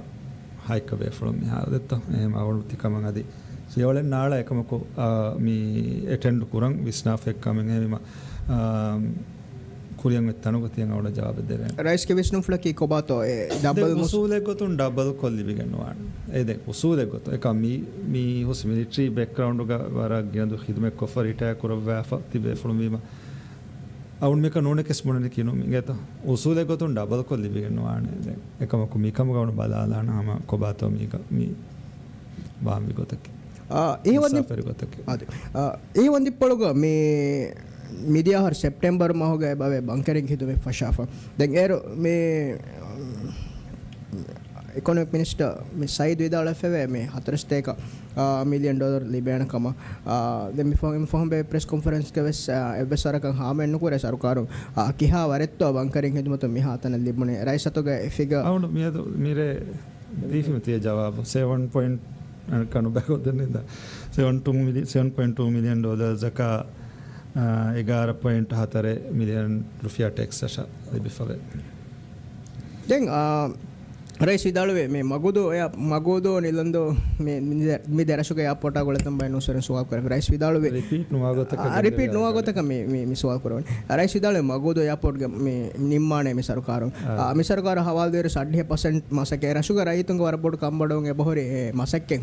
හයික වේ ෆ්‍රොම් මිහාර දෙත්ත එම අවුණු තිකමන් අදී ෆියවලෙන් නාලා එකමකෝ මි එටෙන්ඩ් කුරන් විස්නාෆ් එක්කමෙන් එම ಕುರಿಯಂಗ್ ತನಗ ತಿಯಂಗ್ ಅವಡ ಜವಾಬ್ Deve rice K Vishnu ಫ್ಲಕಿ ಕೊಬಾತೋ double ಉಸೂಲೆ ಗೊತ್ತು ಡಬಲ್ ಕೊಲ್ಲಿ ಬಿಗನ್ವಾನ್ ಏದೆ ಉಸೂಲೆ ಗೊತ್ತು ಏಕ ಮೀ ಹುಸ್ ಮಿಲಿಟರಿ ಬ್ಯಾಕ್ಗ್ರೌಂಡ್ ಗ ವರ ಗಿಂದು ಖಿದ್ಮೆ ಕೊಫರ್ ರಿಟೈರ್ ಕುರವಾ ತಿಬೆ ಫುಳುಮೀಮ ಅವನ್ ಮೇಕ ನೋಣಕ್ಕೆ ಸ್ಮರಣೆ ಕಿನು ಮಿಂಗೆತ ಉಸೂಲೆ ಗೊತ್ತು ಡಬಲ್ ಕೊಲ್ಲಿ ಬಿಗನ್ವಾನ್ ಏಕ ಮಕು ಮಿಕಮ ಗವನ ಬಲಾಲಾನ ಹಮ ಕೊಬಾತೋ ಮೀ ಬಾಂಬಿ ಗೊತ್ತಕ್ಕೆ ಈ ಒಂದಿಪ್ಪೊಳಗ ಮೀ मीडिया हर सेप्टेम्बर में हो गए बावे बंकरिंग हितु में फशाफा दें एरो में इकोनॉमिक मिनिस्टर में साइड विदाल फेवे में $4 मिलियन लिबेन कमा दें मिफोम बे प्रेस कॉन्फ्रेंस के वेस एबे सारा का हाँ मैं नुकुरे सरकारों किहा वरेत्तो बंकरिंग हितु में तो मिहा तने लिबने राइस तो गए फिगर అవును మీరే దీఫి మతియ జవాబు 7 పాయింట్ కను బెకొదనింద 7.2 మిలియన్ డాలర్స్ జకా 11.4 मिलियन रुपया टैक्स अशा बिफवे दें ರೈಸ್ ವಿದಾಳುವೆ ಮೇ ಮಗೋದು ನಿಲ್ಲೊಂದು ಮೀ ದೆರಶುಗ ಯಾಪೋಟ ಗೊಳತಂಬ ನುಸರ ಸುವಾಲ್ ಕರೆ ರೈಸ್ ವಿದಾಳುವೆ ರಿಪೀಟ್ ನುವಾಗೋತಕ ಮಿ ಸುವಾಲ್ ಕರೆ ರೈಸ್ ವಿದಾಳುವೆ ಮಗೋದು ಯಾಪೋಟ್ ಗೆ ಮಿ ನಿಮ್ಮಾಣೆ ಮಿ ಸರ್ಕಾರ ಹವಾಲ್ದೇರು 60% ಮಸಕೆ ರಶುಗ ರೈತುಂಗ ವರಬೋಟ್ ಕಂಬಡೋಂಗೆ ಬಹುರಿ ಮಸಕ್ಕೆ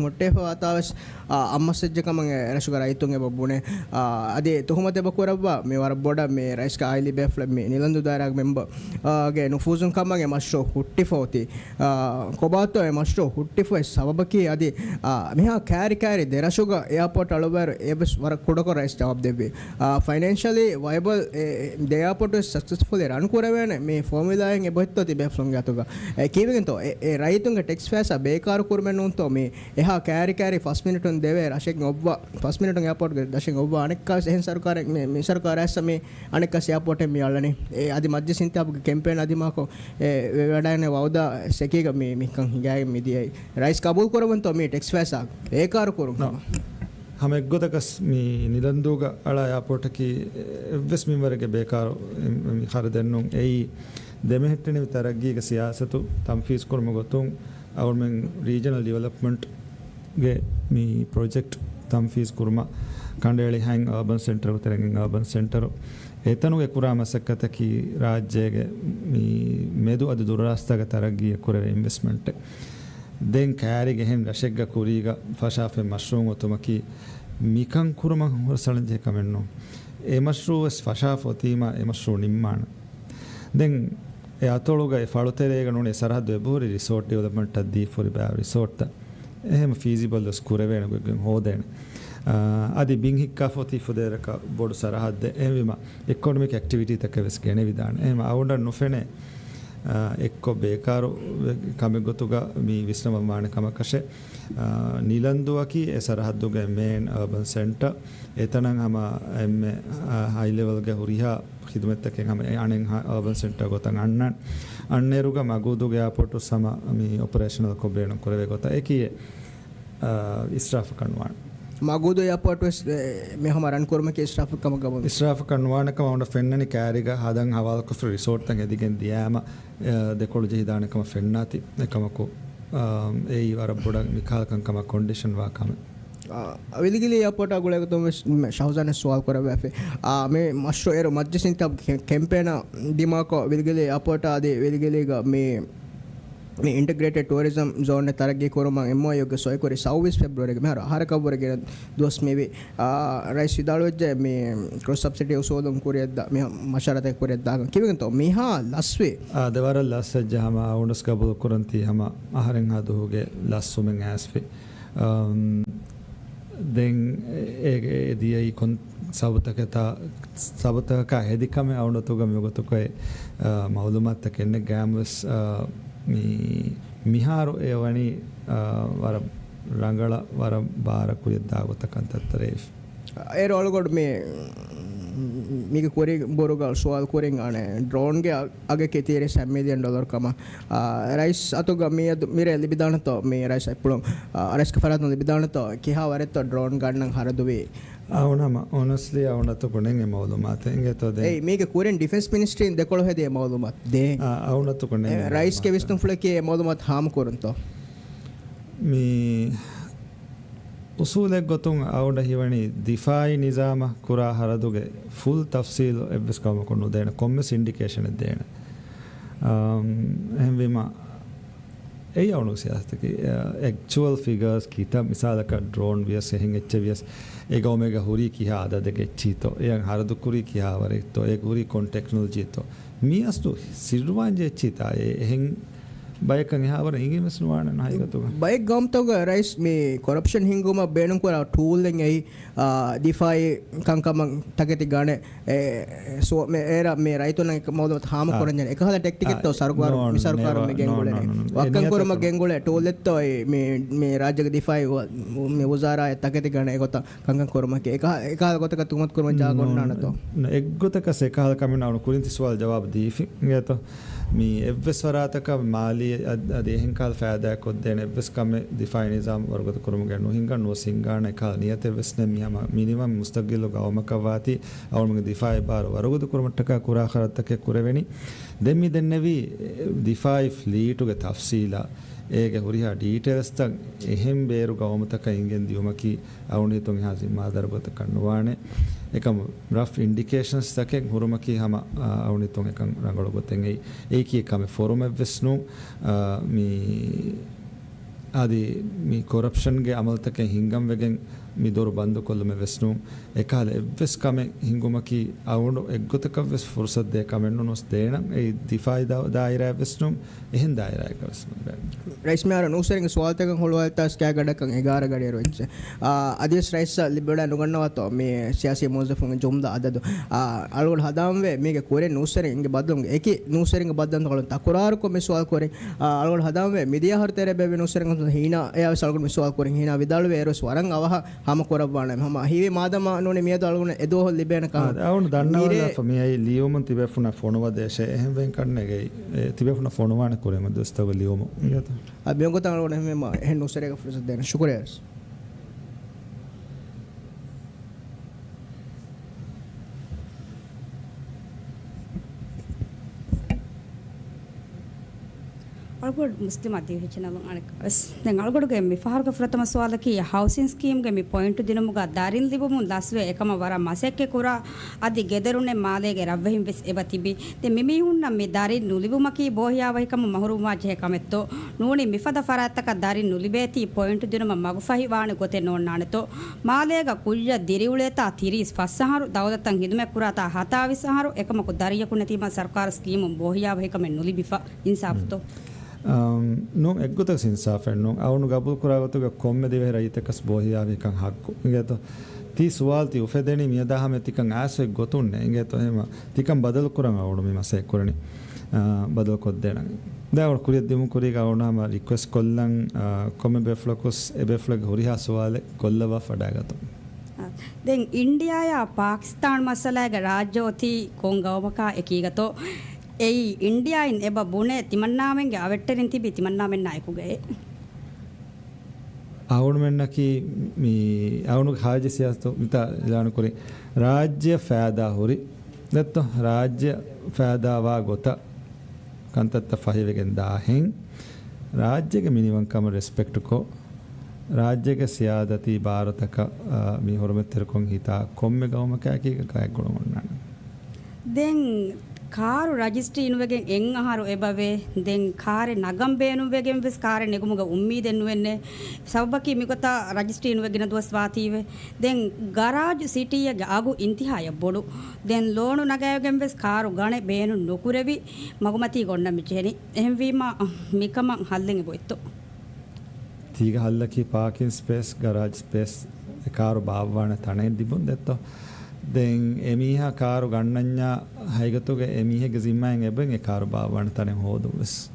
ಹುಟ್ಟಿಫವಾತಾವಸ್ ಅಮ್ಮಸಜ್ಜ ಕಮಂಗೆ ರಶುಗ ರೈತುಂಗೆ ಬಬ್ಬುನೆ ಅದೇ ತುಹುಮತೆ ಬಕುರವ್ವ ಮಿ ವರಬೋಡ ಮಿ ರೈಸ್ ಕಾ ಐಲಿ ಬೆಫ್ಲ ಮಿ ನಿಲಂದು ದಾರಾಗ ಮೆಂಬ ಗೆ ನುಫೂಜುನ್ ಕಮಂಗೆ ಮಶೋ ಹುಟ್ಟಿಫೋತಿ ಕೊಬಾತೋ ಮಸ್ಟೋ ಹುಟ್ಟಿಫೋ ಸಬಬಕಿ ಅದಿ ಮಿಹಾ ಕ್ಯಾರಿ ದೆರಶುಗ ಏರ್ಪೋರ್ಟ್ ಅಳುವರ್ ಎಬಸ್ ವರ ಕೊಡಕೊ ರೈಸ್ ಜವಾಬ್ ದೇವಿ ಫೈನಾನ್ಷಿಯಲಿ ವೈಬಲ್ ದೆ ಏರ್ಪೋರ್ಟ್ ಸಕ್ಸಸ್ಫುಲಿ ರನ್ ಕುರವೇನೆ ಮಿ ಫಾರ್ಮುಲಾಯಂಗೆ ಬತ್ತತಿ ಬೆಫ್ಲಂಗೆ ಅತುಗ ಕೀವಿಗೆಂತೋ ರೈತುಂಗೆ ಟೆಕ್ಸ್ ಫೇಸ ಬೇಕಾರು ಕುರ್ಮೆನು ಅಂತೋ ಮಿ ಎಹಾ ಕ್ಯಾರಿ ಫಸ್ಟ್ ಮಿನಿಟ್ ಒಂದು ದೇವೆ ರಶೆಗೆ ಒಬ್ಬ ಫಸ್ಟ್ ಮಿನಿಟ್ ಏರ್ಪೋರ್ಟ್ ದಶೆಗೆ ಒಬ್ಬ ಅನೆಕ್ಕಾಸ್ ಏನು ಸರ್ಕಾರ ಮಿ ಸರ್ಕಾರ ಎಸ್ ಮಿ ಅನೆಕ್ಕಾಸ್ ಏರ್ಪೋರ್ಟ್ ಮಿ ಅಳ್ಳನೆ ಅದಿ ಮಧ್ಯ ಸಿಂತ ಕೆಂಪೇನ್ ಅದಿ ಮಾಕೋ වැඩානේ වවදා සැකේක මේ මිකන් හිගායි මිදියයි රයිස් කබූල් කරවන්තෝ මේ ටෙක්ස් ෆෑසා ඒකාර කරුම් हम එක්ගොතකස් මේ නිලන්දුග අಳ යාපෝටකි එවස් මිවරගේ බේකාර හර දෙන්නුම් එයි දෙමෙහෙට්ටනේ තරග්ගීක සියාසතු තම්ෆීස් කරම ගොතුම් අවර්මෙන් රීජනල් ඩෙවලොප්මන්ට් ගේ මේ ප්‍රොජෙක්ට් තම්ෆීස් කරම ಕಂಡೇಳಿ ಹ್ಯಾಂಗ್ ಅರ್ಬನ್ ಸೆಂಟರ್ ತೆರಂಗಿಂಗ್ ಅರ್ಬನ್ ಸೆಂಟರು ಏತನುಗೆ ಕುರಾ ಮಸಕ್ಕತಕಿ ರಾಜ್ಯಗೆ ಮೀ ಮೆದು ಅದು ದುರಾಸ್ತಾಗ ತರಗಿಯ ಕುರವೆ ಇನ್ವೆಸ್ಟ್ಮೆಂಟ್ ದೆನ್ ಕ್ಯಾರಿಗೆ ಹೆನ್ ರಶೆಗ್ಗ ಕುರಿಗ ಫಶಾಫೆ ಮಶ್ರೂಮ್ ಒತುಮಕಿ ಮಿಕಂ ಕುರುಮ ಹೊರಸಳಂಜೆ ಕಮೆನ್ನು ಎ ಮಶ್ರೂ ಎಸ್ ಫಶಾಫ್ ಒತೀಮ ಎ ಮಶ್ರೂ ನಿಮ್ಮಾಣ ದೆನ್ ಎ ಅತೊಳುಗ ಎ ಫಳುತೆರೆಗ ನೋಡಿ ಸರಹದ್ದು ಎಬೂರಿ ರಿಸೋರ್ಟ್ ಡೆವಲಪ್ಮೆಂಟ್ ಅದ್ದಿ ಫುರಿ ಬ್ಯಾವ್ ರಿಸೋರ್ಟ್ එහෙම ෆීසිබල් දස් කුරවේන ගොගෙන් හෝදේන අදි බින් හික්කා ෆොති ෆුදේරක බොඩු සරහද්ද එහෙම ඉකොනොමික් ඇක්ටිවිටි තක වෙස් ගෙන විදාන එහෙම අවුන්ඩ නොෆෙනේ එක්කො බේකාරු කමෙගොතුග මී විශ්‍රම මාන කමකෂේ නිලන්දුවකි ඒ සරහද්දුගේ මේන් අර්බන් සෙන්ටර් එතනන් හම එම්මේ හයි ලෙවල් ගේ හුරිහා ಖಿದ್ಮತ್ತಕ್ಕೆ ಹಮ ಅಣೆಂಗ್ ಅರ್ಬನ್ ಸೆಂಟರ್ ಗೊತ್ತಂಗ ಅಣ್ಣೇರುಗ ಮಗುದುಗೆ ಏರ್ಪೋರ್ಟು ಸಮ ಮೀ ಆಪರೇಷನಲ್ ಕೊಬ್ಬೇಣ ಕೊರವೆ ಗೊತ್ತಾ ಏಕಿಯೇ ಇಸ್ರಾಫ್ ಕಣ್ವಾಣ್ ಮಗುದು ಏರ್ಪೋರ್ಟ್ ಮೇ ಹಮ ರನ್ ಕೊರ್ಮಕ್ಕೆ ಇಸ್ರಾಫ್ ಕಮಗಬ ಇಸ್ರಾಫ್ ಕಣ್ವಾಣಕ ಅವನ ಫೆನ್ನನಿ ಕ್ಯಾರಿಗ ಹದಂಗ್ ಹವಾಲಕ ರಿಸೋರ್ಟ್ ತಂಗ ಎದಿಗೆನ್ ದಿಯಾಮ ದೆಕೊಳು ಜಹಿದಾಣಕಮ ಫೆನ್ನಾತಿ ಕಮಕು ಏಯಿ ವರಬ್ಬುಡ ಮಿಖಾಲ್ ಕಂಕಮ ಕಂಡೀಷನ್ ವಾಕಮ विलगिली एयरपोर्ट आगुले तो मैं शाहजान ने सवाल करा वैसे मैं मशरो एरो मध्य सिंह तब कैंपेन दिमाग को विलगिली एयरपोर्ट आदि विलगिली का मैं इंटीग्रेटेड टूरिज्म जोन ने तरक्की करो मांग एमओयू के 24 फरवरी में हर कबर के दोस्त में भी राइस विदालो जे मैं क्रॉस सब्सिडी उसोदम कोरिया मैं मशरत कोरिया किवे तो मिहा लस्वे देवार लस जे हम उनस का बुल करंती हम आहरंग हादो होगे लस्सो में एसफे दें दिया कौन सबतक का हेदिका में आवड़ तो गम योगत को मालूमात तक ने गैमस मिहारो एवनी वर रंगला वर बार कुयदागतकंतरे एर ऑलगोड में మీకు కోరి బోరుగా సవాల్ కోరింగానే డ్రోన్ಗೆ ಅಗಕ್ಕೆ ತೀರೆ $1 ಮಿಲಿಯನ್ ಕಮ ರೈಸ್ ಅಥವಾ ಮೀರೆ ಲಿಬಿದಾಣತೋ ಮೀ ರೈಸ್ ಎಪ್ಪಳು ರೈಸ್ ಕಫರಾತ್ ಲಿಬಿದಾಣತೋ ಕಿಹಾ ವರೆತೋ ಡ್ರೋನ್ ಗಾಡ್ನಂಗೆ ಹರದುವಿ ಅವನಮ್ಮ ಆನೆಸ್ಟ್ಲಿ ಅವನತ್ತು ಕೊನೆಗೆ ಮಾಲೂಮಾತ್ ಹೆಂಗೆ ತೋದೆ ಏ ಮೀಗೆ ಕೋರಿಯನ್ ಡಿಫೆನ್ಸ್ ಮಿನಿಸ್ಟ್ರಿ ದೆಕೊಳ್ಳೋ ಹೇದೆ ಮಾಲೂಮಾತ್ ದೇ ಅವನತ್ತು ಕೊನೆಗೆ ರೈಸ್ ಕೆ ವಿಸ್ತುಂ ಫ್ಲಕ್ಕೆ ಮಾಲೂಮಾತ್ ಹಾಮ್ ಕೋರಂತೋ ಮೀ usulek gotun awda hiwani difai nizama kura haraduge full tafsil ebbes kama konnu dena commerce indication dena ehvima ei awnu siyastaki actual figures kita misalaka drone vias ehin hvias ega omega huri kiha ada dege chito eyan haradu kuri kiha ware to e huri con technology to mi astu sirwanje chita ehin bayakan eha wara ingis nuwana nahigatu bayek gamtoga rice me corruption hinguma benum kora tool den ei defy kankam taketi gane so me era me raitun modu hama koranjane ekhala tactic to sarkar misarkar me gengule wakkan korma gengule tool etto me rajya defy me wazara taketi gane ekota kankam korma ke ekhala gotaka tumat korma ja gonnana to eggotaka sekhala kamina anu kurinti swal jawab difi ngeto mi evves warataka mali adehen kal faida kodden evves kame defy nizam wargot kurum ganu hinga no singana kal niyate vesne miyama minimum mustaqil gawmakawati awmge defy bar wargot kurumattaka kura kharatake kureveni demmi dennevi defy fleet uge tafsila ege huriha details tak ehem beru gawmataka ingen diumaki awni ton ha zimmadar got kanwane ekam rough indications take hurumaki hama awni ton ekan rangolo goten ei eki ekame forum evesnu mi adi mi corruption ge amal take hingam wegen mi doru bandu kollume vesnu ekale evves kame hingumaki awnu eggotaka ves fursat de kamennu nos deena ei defy daira vesnu ehen daira ek vesnu rice me ara nusering swaltakan holwalta ska gadakan 11 gadero inche adis rice libeda nugannawato me siyasi mozafun jomda adadu algol hadamwe mege kore nusering inge badlum eki nusering baddan kolon takurar ko me swal kore algol hadamwe midiya hartere be nusering hina ya salgol me swal kore hina vidalwe eros warang awaha hama korabwana hama hiwe madama none miyadu algone edo hol libena ka awun dannawala fami ai liyumun tibefuna fonwa deshe ehem ven kannege tibefuna fonwane korema dostaw liyumu yato abiyongo tangalone me hen nusere ka fursat dena shukriya algod muslim adi hechina anekas den algod ge mi fahar ka pratama swala ki housing scheme ge mi point dinamuga darin libumu laswe ekama wara masekke kura adi gederune male ge ravvehim ves ebatibi de mimi hunna me darin nulibuma ki bohiya wahikam mahruma je kametto nuni mifada farataka darin nulibeti point dinuma magfahi waane gote nonnane to male ga kujja diriuleta tiris fassaharu dawdatan hidume kurata hatavi saharu ekama ko dariya kunati ma sarkar scheme bohiya wahikam nulibifa insaf to non eggotak sinsafen non awnu gabul kuragotuga komme deve raitekas bohiyavi kan hakku ingeto ti suwalti ufedeni miyadahame tikan aswe gotunne ingeto hema tikan badal kuran awnu mi mase kurani badal koddena da or kuriyad dimu kuriga awna ma request kollan komme beflocus ebeflog horiha suwale kollawa fadagato den india ya pakistan masala ga rajyoti kongawmaka ekigato ei india in eba bune timannamen ge avetterin tibi timannamen naikuge awun mennaki mi awunu haje siyasto mita ilanu kori rajya faida hori netto rajya faida wa gota kantatta fahivegen dahen rajya ge minimum kam respect ko rajya ge siyadati bharataka mi hormetter kon hita komme gawmaka ki ka golonna den car registry ಇನುವೆಗೆನ್ ಎಂಗ್ ಆಹಾರು ಎಬವೆ ದೆನ್ ಕಾರೆ ನಗಂಬೇನು ವೆಗೆನ್ ವೆಸ್ ಕಾರೆ ನೆಗುಮುಗ ಉಮ್ಮೀದೆನ್ನು ವೆನ್ನೆ ಸಬಕಿ ಮಿಕೊತ ರಜಿಸ್ಟ್ರಿ ಇನುವೆಗಿನ ದುವಸ್ ವಾತೀವೆ ದೆನ್ ಗರಾಜ್ ಸಿಟಿಯ ಆಗು ಇಂತಿಹಾಯ ಬೊಡು ದೆನ್ ಲೋನು ನಗಯಗೆನ್ ವೆಸ್ ಕಾರು ಗಣೆ ಬೇನು ನುಕುರೆವಿ ಮಗುಮತಿ ಗೊಂಡ ಮಿಚೆನಿ ಎಹಂ ವೀಮಾ ಮಿಕಮ ಹಲ್ಲೆಂಗೆ ಬೋಯ್ತು ತೀಗ ಹಲ್ಲಕಿ parking space garage space car ಬಾವವಾಣ ತಣೆ ದಿಬುಂದೆತ್ತೋ den emiha karu gannanya haigatuge emihe ge zimmaen eben e karu bawan tane hodus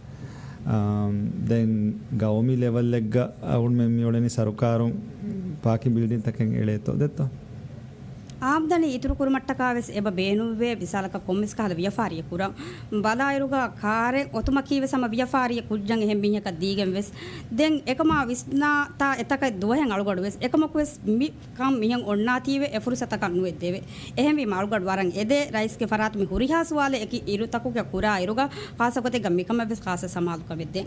den gaomi level legga awun memmi oleni sarukarun parking building taken eleto detto ಆಮ್ದನಿ ಇತುರು ಕುರುಮಟ್ಟಕಾವೆಸ್ ಎಬ ಬೇನುವೆ ವಿಸಾಲಕ ಕೊಮ್ಮಿಸ್ ಕಹಲ ವ್ಯಾಪಾರಿಯ ಕುರ ಬಲಾಯರುಗ ಕಾರೆ ಒತುಮಕೀವೆ ಸಮ ವ್ಯಾಪಾರಿಯ ಕುಜ್ಜಂಗ ಹೆಮ್ಮಿಹಕ ದೀಗೆಂ ವೆಸ್ then ಎಕಮ ವಿಸ್ನಾ ತಾ ಎತಕ ದೋಹೆಂ ಅಳುಗಡು ವೆಸ್ ಎಕಮಕ್ವೆಸ್ ಮಿ ಕಂ ಮಿಹಂ ಒಣ್ಣಾತೀವೆ ಎಫುರುಸತಕ ನುವೆದ್ದೇವೆ ಎಹೆಂ V ಮಾಳುಗಡು ವರಂ ಎದೆ ರೈಸ್ಗೆ ಫರಾತ್ ಮಿ ಹುರಿಹಾಸುವಾಲೆ ಎಕಿ ಇರುತಕುಗೆ ಕುರ ಇರುಗ ಖಾಸಕತೆ ಗಮ್ಮಿಕಮ ವೆಸ್ ಖಾಸ ಸಮಾಲುಕ ವೆದ್ದೆ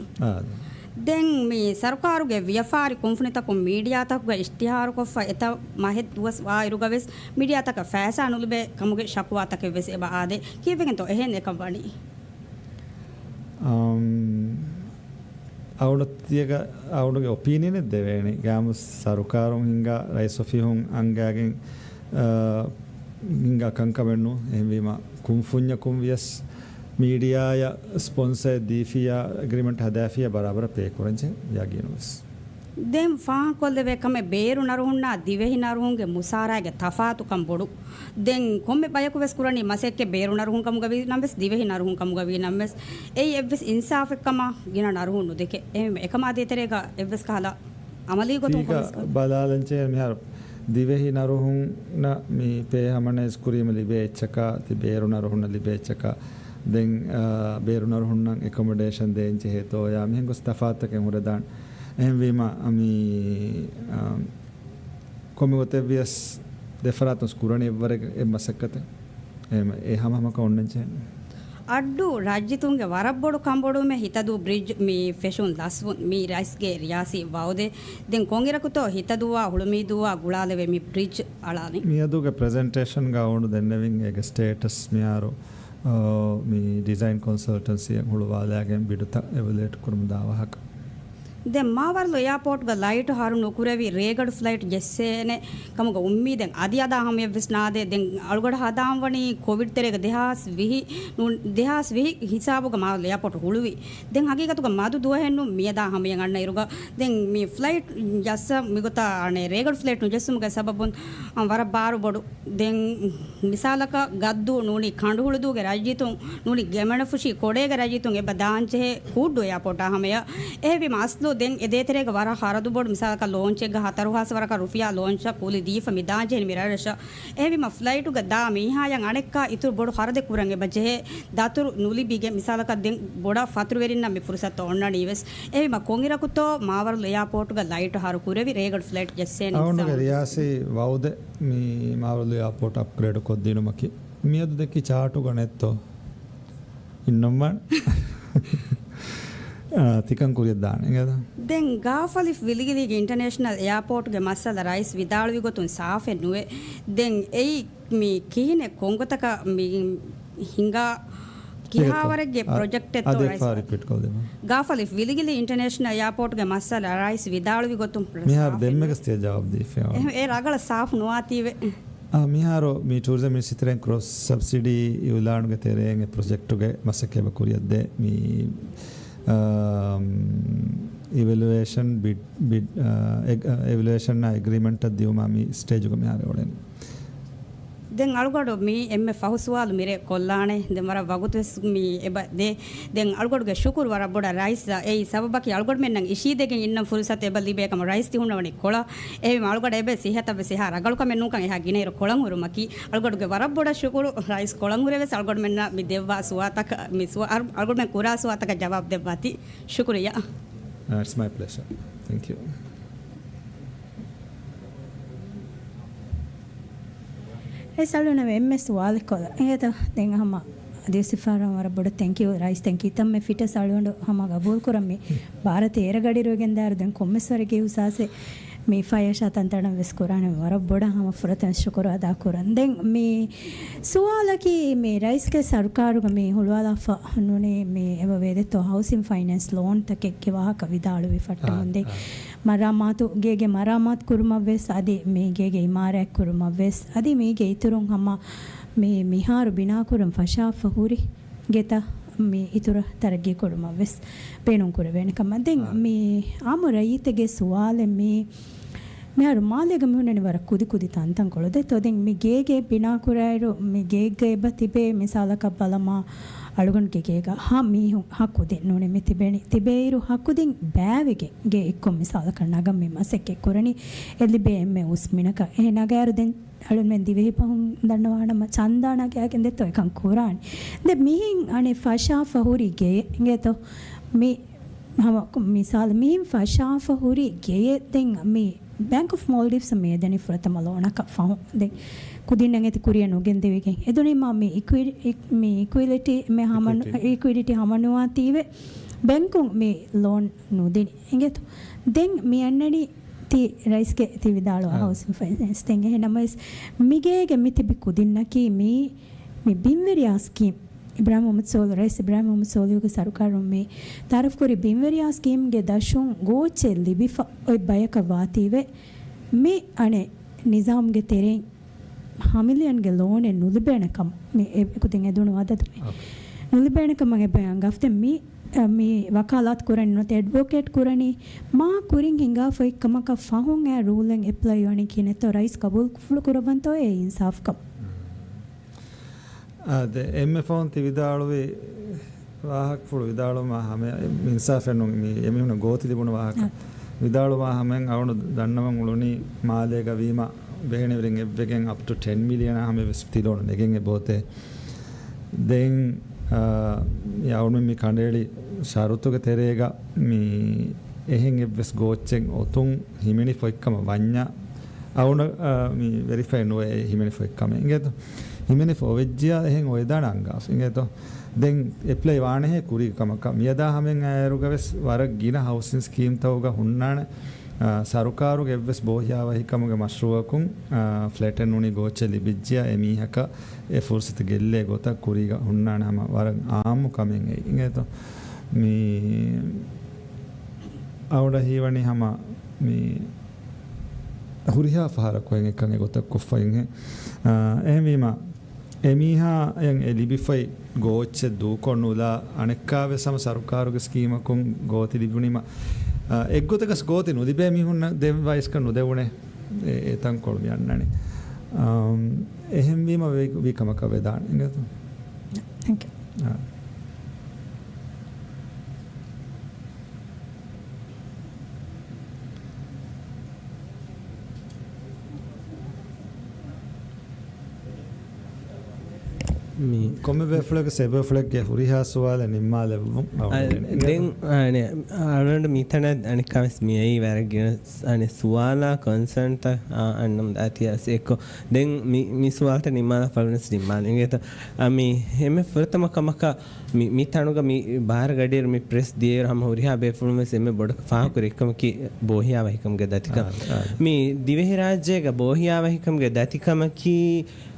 දැන් මේ සරකාරුගේ ව්‍යාපාරි කුම්ෆුනිතකු මීඩියාතකුගේ ඉෂ්ටිහාරු කොෆ එත මහෙත් දුවස් වායුරුගවෙස් මීඩියාතක ෆෑසා නුලුබේ කමුගේ ශකුවාතක වෙස් එබ ආදේ කීවෙන් තෝ එහෙන් එක වණි අවුණතියක අවුණුගේ ඔපීනියන දෙවේනි ගාම සරුකාරුන් හිංගා රයිසොෆිහුන් අංගාගෙන් හිංගා කංකවෙන්නු එහෙවීම කුම්ෆුඤ්ඤ කුම්වියස් මීඩියාය ස්පොන්සර් දීෆියා ඇග්‍රීමන්ට් හදාෆියා බරාබර පේ කරන්ච යාගිනොස් දැන් ෆාන් කොල්දේ කම බේරු නරුහුන්නා දිවෙහි නරුහුන්ගේ මුසාරාගේ තෆාතු කම් බොඩු දැන් කොම්මෙ බයකු වෙස් කුරණි මසෙක්ගේ බේරු නරුහුන් කම් ගවි නම්බස් දිවෙහි නරුහුන් කම් ගවි නම්බස් ඒ එවස් ඉන්සාෆ් එක්කම ගින නරුහුන් නුදෙක එහෙම එකම ආදේතරේක එවස් කහලා අමලී ගොතුන් කොස් බලාලංචේ මෙහර දිවෙහි නරුහුන් න මේ පේ හමන ස්කුරීම ලිබේ එච්චක ති බේරු නරුහුන් ලිබේ එච්චක දැන් බේරු නරුහුන් නම් එකමඩේෂන් දෙන්ච හේතෝ යා මෙහෙන් ගොස් තෆාත්තකෙන් හොරදාන් එහෙම වීම අමි කොමිවතෙවියස් දෙෆරාතන් ස්කුරණි එවරක එමසකත එහෙම ඒ හැමම කවුන්නචේ අඩ්ඩු රාජ්‍යතුන්ගේ වරබ්බොඩු කම්බොඩු මේ හිතදු බ්‍රිජ් මේ ෆැෂන් ලස්වුන් මේ රයිස්ගේ රියාසි වවුදේ දැන් කොංගිරකුතෝ හිතදුවා හුළුමීදුවා ගුලාලෙවෙ මේ බ්‍රිජ් අලානි මියදුගේ ප්‍රසන්ටේෂන් ගවුණු දෙන්නවින් ඒක ස්ටේටස් මියාරෝ මේ ඩිසයින් කන්සල්ටන්සි හුළුවාලයාගෙන් බිඩුත එවලේට් කුරුම දාවහක දැන් මාවර්ල එයාපෝට් ಗ ಲೈಟ್ ಹಾರು ನುಕುರವಿ ರೇಗಡ್ ಫ್ಲೈಟ್ ಜೆಸ್ಸೇನೆ ಕಮಗ ಉಮ್ಮೀದೆನ್ ಅದಿಯಾದ ಹಮ ವಿಸ್ನಾದೆ ದೆನ್ ಅಳುಗಡ ಹದಾಂವಣಿ ಕೋವಿಡ್ ತೆರೆಗ ದೇಹಾಸ್ ವಿಹಿ ಹಿಸಾಬುಗ ಮಾವರ್ಲ ಎಯಾಪೋರ್ಟ್ ಹುಳುವಿ ದೆನ್ ಹಗೀಗತುಗ ಮಾದು ದುವ ಹೆಣ್ಣು ಮಿಯದ ಹಮಯನ್ ಅಣ್ಣ ಇರುಗ ದೆನ್ ಮಿ ಫ್ಲೈಟ್ ಜಸ್ಸ ಮಿಗುತ ಅಣೆ ರೇಗಡ್ ಫ್ಲೈಟ್ ನು ಜಸ್ಸುಮಗ ಸಬಬುನ್ ವರ ಬಾರು ಬಡು ದೆನ್ ಮಿಸಾಲಕ ಗದ್ದು ನೂನಿ ಖಂಡು ಹುಳುದುಗೆ ರಾಜ್ಯತು ನೂನಿ ಗೆಮಣ ಫುಶಿ ಕೊಡೆಗ ರಾಜ್ಯತು ಎಬ ದಾಂಚೆ ಕೂಡ್ಡು ಎಯಾಪೋರ್ಟ್ ಹಮಯ ಎಹಿ ಮಾಸ್ಲು දැන් එදේතරේක වර හරදු බොඩ මිසාලක ලෝන්ච් එක හතරුහස වරක රුපියා ලෝන්ච් කුලි දීෆ මිදාජෙන් මිරරෂ එවිම ෆ්ලයිට් උග දා මීහායන් අනෙක්කා ඉතුරු බොඩ හරදේ කුරංගෙ බජේ දතුරු නුලි බිගේ මිසාලක දැන් බොඩ ෆතුරු වෙරින්න මි ෆුරසත් ඔන්නණි ඉවස් එවිම කොංගිරකුතෝ මාවරු එයාපෝට් උග ලයිට් හරු කුරෙවි රේගඩ් ෆ්ලයිට් ජෙස්සෙන් අවුණුගේ රියාසි වවුද මේ මාවරු එයාපෝට් අප්ග්‍රේඩ් කොද්දිනුමකි මියදු දෙකි චාටු ගනෙත්තෝ ඉන්නම්ම තිකන් කුරිය දාන එකද දැන් ගාෆලිෆ් විලිගිලිගේ ඉන්ටර්නැෂනල් එයාපෝට් ගේ මස්සල රයිස් විදාළු විගතුන් සාෆෙ නුවේ දැන් එයි මේ කීනේ කොංගතක හිංගා කිහාවරගේ ප්‍රොජෙක්ට් එක තෝ රයිස් රිපීට් කළ දෙන්න ගාෆලිෆ් විලිගිලි ඉන්ටර්නැෂනල් එයාපෝට් ගේ මස්සල රයිස් විදාළු විගතුන් මිහාර දෙම්මක ස්තිය ජවාබ් දීෆේ ඒ රගල සාෆ් නුවාතිවේ මිහාරෝ මේ ಟೂರಿಸಂ ಮಿನಿಸ್ಟ್ರಿයෙන් ಕ್ರಾಸ್ ಸಬ್ಸಿಡಿ ಇವುಲಾಣುಗೆ ತೆರೆಯಂಗೆ ಪ್ರಾಜೆಕ್ಟ್ಗೆ ಮಸಕ್ಕೆ ಬಕುರಿಯದ್ದೆ ಮೀ evaluation bid evaluation agreement adiyuma mi stage uga mehare olen දැන් අලුගඩ මේ එම්මේ ෆහුස්වාලු මිරේ කොල්ලානේ දැන් මර වගුතස් මේ එබ දේ දැන් අලුගඩගේ ශුකුර වර බොඩ රයිස් ඒ සබබකි අලුගඩ මෙන්න ඉෂී දෙකෙන් ඉන්න ෆුල්සත් එබ ලිබේකම රයිස් තිහුණවනි කොළ ඒ අලුගඩ එබ සිහත බ සිහ රගලු කම නුකන් එහා ගිනේර කොළන් උරු මකි අලුගඩගේ වර බොඩ ශුකුර රයිස් කොළන් උරේ වෙස් අලුගඩ මෙන්න මි දෙවවා සුවාතක මි සුව අලුගඩ මෙන් කුරා සුවාතක ජවාබ් දෙවති ශුක්‍රියා it's my pleasure thank you saluna ms walikola eta den hama adisifara mara bodu thank you rice thank you tamme fit salundu hama gabul kuramme bharat eragadi rogen dar den kommeswarege usase me fire shatantarna veskurane mara boda hama furatan shukura ada kuran den me suwalaki me rice ke sarkaru me hulwala fa nune me eva vedetto housing finance loan takekke wahaka vidalu vifatta munde ಮರಾಮಾತು ಗೇಗೆ ಮರಾಮಾತ್ ಕುರುಮವೆಸ್ ಅದಿ ಮೇಗೆಗೆ ಇಮಾರಕ್ ಕುರುಮವೆಸ್ ಅದಿ ಮೇಗೆ ಇತುರುಂ ಹಮ್ಮ ಮೇ ಮಿಹಾರು ಬಿನಾ ಕುರುಂ ಫಶಾ ಫಹುರಿ ಗೆತ ಮೇ ಇತುರ ತರಗೆ ಕುರುಮವೆಸ್ ಪೇನುಂ ಕುರವೆನ ಕಮದೆಂ ಮೇ ಆಮ ರೈತಗೆ ಸುವಾಲೆ ಮೇ මෙහරු මාලේග මුහුණනි වර කුදි කුදි තන්තන් කොළද තොදෙන් මේ ගේගේ බිනා කුරයිරු මේ ගේගේ එබ තිබේ මිසාලක බලමා අලුගන් ගේගේග හා මීහුන් හකුදි නෝනේ මේ තිබෙනි තිබේයිරු හකුදින් බෑවිගේ ගේ එක්කොම් මිසාලක නගම් මේ මසෙක්කේ කුරණි එලිබේ එම්මේ උස්මිනක ඒ නගෑරු දෙන් අලුන් මෙන් දිවෙහි පහුන් දන්නවානම චන්දානකයකින් දෙතෝ එකන් කුරානි දෙ මිහින් අනේ ෆෂා ෆහුරි ගේතෝ මේ හම මිසාල මිහින් ෆෂා ෆහුරි ගේ දෙන් මේ Bank of Maldives me deni furata malona ka faun de kudin ngeti kuriya nogen devegen edoni ma me equity me hamanu equity hamanwa tive bank ಮೇ ಲೋನ್ ನುದಿನಿ ಹಿಂಗೆತು ದೆಂಗ್ ಮೀ ಅನ್ನಡಿ ತಿ ರೈಸ್ಗೆ ತಿ ವಿದಾಳು ಹೌಸಿಂಗ್ ಫೈನಾನ್ಸ್ ತೆಂಗೆ ನಮಸ್ ಮಿಗೆಗೆ ಮಿತಿಬಿ ಕುದಿನ್ನಕಿ ಮೀ ಬಿನ್ವೆರಿಯಾ ಸ್ಕೀಮ್ ಇಬ್ರಾಹಿಂ ಮೊಹಮ್ಮದ್ ಸೋಲು ರೈಸ್ ಇಬ್ರಾಹಿಂ ಮೊಹಮ್ಮದ್ ಸೋಲಿಯುಗೆ ಸರ್ಕಾರ ಮೇ ತಾರಫ್ ಕೊರಿ ಬಿನ್ವೆರಿಯಾ ಸ್ಕೀಮ್ಗೆ ದಶುಂ ಗೋಚೆ ಲಿಬಿಫ ಒಯ್ ಬಯಕ ವಾತಿವೆ ಮೇ ಅಣೆ ನಿಜಾಮ್ಗೆ ತೆರೆ ಹಮಿಲಿಯನ್ಗೆ ಲೋನೆ ನುಲಿಬೇಣಕಂ ಮೇ ಕುತಿಂಗ್ ಎದುಣು ಅದದು ನುಲಿಬೇಣಕಂ ಎಬ್ಬೆ ಅಂಗಫ್ತೆ ಮೀ ವಕಾಲತ್ ಕುರಣಿ ನೋತೆ ಅಡ್ವೊಕೇಟ್ ಕುರಣಿ ಮಾ ಕುರಿಂಗ್ ಹಿಂಗಾ ಫೈ ಕಮಕ ಫಹುಂ ಆ ruling apply ಯೋಣಿ ಕಿನೆತೋ rice ಕಬೂಲ್ ಕುಫ್ಲು ಕುರಬಂತೋ A Insaf ಕಂ ಅದೇ ಎಮ್ಮೆ ಫೋನ್ ತಿ ವಿದಾಳುವೆ ವಾಹಕ್ ಫುಳು ವಿದಾಳು ಮಾ ಹಮೆ ಇನ್ಸಾಫೆನ್ನು ಮೀ ಎಮ್ಮೆ ಗೋತಿ ದಿಬುಣ ವಾಹಕ ವಿದಾಳು ಮಾ ಹಮೆಂ ಅವನು ದಣ್ಣವಂ ಉಳುನಿ ಮಾಲೆಗ ವೀಮ ಬೇಣೆವರಿಂ ಎವ್ವೆಗೆಂ ಅಪ್ ಟು 10 ಮಿಲಿಯನ್ ಹಮೆ ತಿಲೋಣ ನೆಗೆಂ ಬೋತೆ ದೆನ್ ಯಾವನು ಮೀ ಕಂಡೇಳಿ ಶಾರುತುಗೆ ತೆರೆಗ ಮೀ ಎಹೆಂ ಎವ್ವೆಸ್ ಗೋಚೆಂ ಒತುಂ ಹಿಮಿನಿ ಫೊಯ್ಕಮ ವඤ්ඤ ಅವನು ಮೀ ವೆರಿಫೈ ನೋಯೆ ಹಿಮಿನಿ ಫೊಯ್ಕಮ ಇಂಗೆತು ಹಿಮಿನಿ ಫೊವೆಜ್ಜಿಯ ಎಹೆಂ ಒಯ್ದಾಣ ಅಂಗಾಫ್ ಇಂಗೆತು ದೆನ್ ಎಪ್ಲೈ ವಾಣೆ ಕುರಿ ಕಮಕ ಮಿಯದಾ ಹಮೆಂ ಆಯರುಗವೆಸ್ ವರಗ್ ಗಿನ ಹೌಸಿಂಗ್ ಸ್ಕೀಮ್ ತೌಗ ಹುಣ್ಣಾಣ ಸರುಕಾರುಗೆ ಎವ್ವೆಸ್ ಬೋಹ್ಯಾವ ಹಿಕಮುಗೆ ಮಶ್ರೂವಕುಂ ಫ್ಲೆಟನ್ ಉಣಿ ಗೋಚೆ ಲಿಬಿಜ್ಜಿಯ ಎಮೀಹಕ ಎ ಫುರ್ಸತ್ ಗೆಲ್ಲೆ ಗೊತ್ತ ಕುರಿಗ ಹುಣ್ಣಾಣ ಹಮ ವರಗ್ ಆಮು ಕಮೆಂ ಎ ಇಂಗೆತು ಮೀ ಅವಡ ಹೀವಣಿ ಹಮ ಮೀ ಹುರಿಹಾ ಫಹರಕು ಎಂಗೆ ಗೊತ್ತ ಕುಫ್ಫ ಇಂಗೆ ಎಹಮೀಮ ಎಮೀಹಾ ಎಂ ಲಿಬಿಫೈ ಗೋಚೆ ದೂಕೊಣ್ಣುಲ ಅಣೆಕ್ಕಾವೆ ಸಮ ಸರುಕಾರುಗೆ ಸ್ಕೀಮಕುಂ ಗೋತಿ ಲಿಬುಣಿಮ ಎಗ್ಗೊತಕಸ್ ಗೋತಿ ನುದಿಬೇ ಮಿಹುನ್ನ ದೆವ್ ವಯಸ್ಕ ನುದೆವುಣೆ ಏತಂ ಕೊಳ್ಮಿ ಅನ್ನಣೆ එහෙම වීම වීකමක වේදාන නේද? Thank you. Come beflek sebe flek huriha suwala nimmale den ane arund mitana ane kamis miyai waragina ane suwala concern ta annam atiya seko den mi suwalta nimmala falnes nimmala ingeta ami heme furtama kamaka mitanuga mi bahar gadir mi press dier ham huriha befulme seme bod fa kur ekam ki bohiya wahikam ge datika mi divehi rajye ga bohiya wahikam ge datikam ki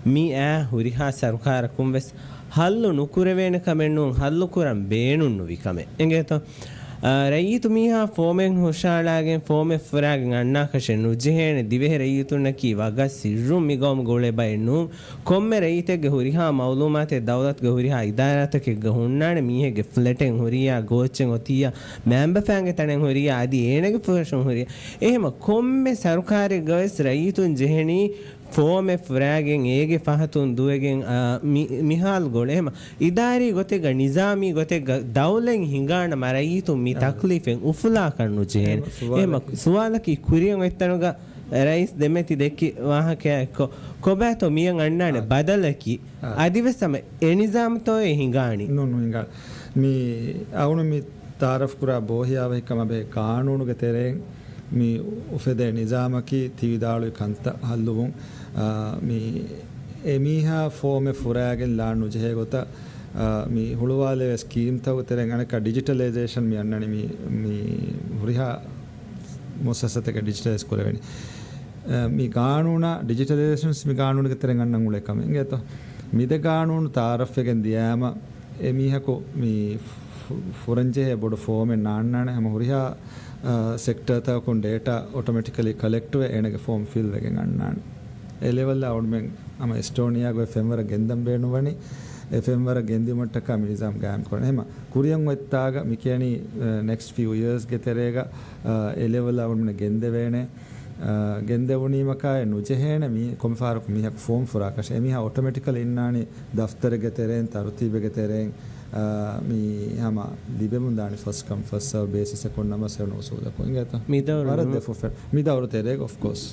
mi a huriha sarukara kumves hallu nukurevena kamennu hallu kuram beenunnu vikame engeto rayitu miha fomen hoshalagen fome furagen anna kashen ujehene divehe rayituna ki waga sirrum migom gole baynu komme rayite ge huriha mawlumate dawlat ge huriha idarata ke ge hunnane mihe ge fleten huriya gochen otiya member fange tanen huriya adi enege function huriya ehema komme sarukare ges rayitun jeheni ಫೋಮೆ ಫ್ರಾಗೆನ್ ಏಗೆ ಫಹತುನ್ ದುವೆಗೆನ್ ಮಿಹಾಲ್ ಗೊಳೆಮ ಇದಾರಿ ಗೊತೆಗ Nizami ಗೊತೆಗ ದೌಲೆನ್ ಹಿಂಗಾಣ ಮರಯಿತು ಮಿ ತಕ್ಲೀಫೆನ್ ಉಫುಲಾ ಕಣ್ಣು ಜೇನ್ M ಸುವಾಲಕಿ Kurian ಎತ್ತನುಗ rice ದೆಮೆತಿ ದೆಕ್ಕಿ ವಾಹಕ ಎಕ್ಕೊ ಕೊಬಾತೋ ಮಿಯನ್ ಅಣ್ಣಾನೆ ಬದಲಕಿ ಅದಿವೆಸಮ A Nizam ತೋಯೆ ಹಿಂಗಾಣಿ no ಹಿಂಗಾ ಮಿ ಅವನು ಮಿ ತಾರಫ್ ಕುರಾ ಬೋಹಿಯಾವೆ ಕಮಬೆ ಕಾನೂನುಗೆ ತೆರೆನ್ ಮಿ ಉಫೆದೆ ನಿಜಾಮಕಿ ತಿವಿದಾಳು ಕಂತ ಹಲ್ಲುವುಂ ಮಿ ಎಮೀಹಾ ಫೋಮೆ ಫುರಾಗೆನ್ ಲಾಣು ಜೆಹೆ ಗೊತ್ತ ಮಿ ಹುಳುವಾಲೆ ಸ್ಕೀಮ್ ತಗು ತೆರೆನ್ ಅಣಕ ಡಿಜಿಟಲೈಸೇಷನ್ ಮಿ ಅನ್ನಣಿ ಮಿ ಹುರಿಹಾ ಮೊಸಸತೆಗೆ ಡಿಜಿಟಲೈಸ್ ಕೊರೆವೆನಿ ಮಿ ಕಾನೂನ ಡಿಜಿಟಲೈಸೇಷನ್ಸ್ ಮಿ ಕಾನೂನಿಗೆ ತೆರೆನ್ ಅನ್ನಂ ಉಳೆ ಕಮೆ ಇಂಗೆತ ಮಿದೆ ಕಾನೂನು ತಾರಫೆಗೆನ್ ದಿಯಾಮ ಎಮೀಹಕು ಮಿ ಫುರಂಜೆ ಬೊಡು ಫೋಮೆ ನಾಣ್ಣಾಣೆ ಹಮ ಹುರಿಹಾ ಸೆಕ್ಟರ್ ತಗೊಂಡು ಡೇಟಾ ಆಟೋಮೆಟಿಕಲಿ ಕಲೆಕ್ಟ್ ಏನಗೆ ಫಾರ್ಮ್ ಫಿಲ್ ವೆಗೆನ್ ಅಣ್ಣಾಣೆ ಎ ಲೆವೆಲ್ ಅವಡ್ಮೆನ್ ಅಮ ಎಸ್ಟೋನಿಯಾಗ ಎಫ್ಎಂ ವರ ಗೆಂದಂ ಬೇಣುವನಿ ಎಫ್ಎಂ ವರ ಗೆಂದಿ ಮಟ್ಟಕ ಮಿನಿಜಾಮ್ ಗ್ಯಾಮ್ ಕೊನೆ ಹೆಮ ಕುರಿಯಂ ಒತ್ತಾಗ ಮಿಕೇನಿ ನೆಕ್ಸ್ಟ್ ಫ್ಯೂ ಇಯರ್ಸ್ ಗೆ ತೆರೆಗ ಎ ಲೆವೆಲ್ ಅವಡ್ಮೆನ್ ಗೆಂದೆ ವೇಣೆ ಗೆಂದೆ ಉಣಿಮಕ ನುಜೆಹೇಣ ಮಿ ಕೊಮ್ಫಾರಕು ಮಿಹಕ್ ಫಾರ್ಮ್ ಫುರಾಕಶ ಎಮಿಹ ಆಟೋಮೆಟಿಕಲಿ ಇನ್ನಾನಿ ದಫ್ತರ್ಗೆ ತೆರೆನ್ ತರುತೀಬೆಗೆ ತೆರೆನ್ mi hama libe mundani first come first serve basis ekon nama sevno soda ko ingeta midawru for midawru tereg of course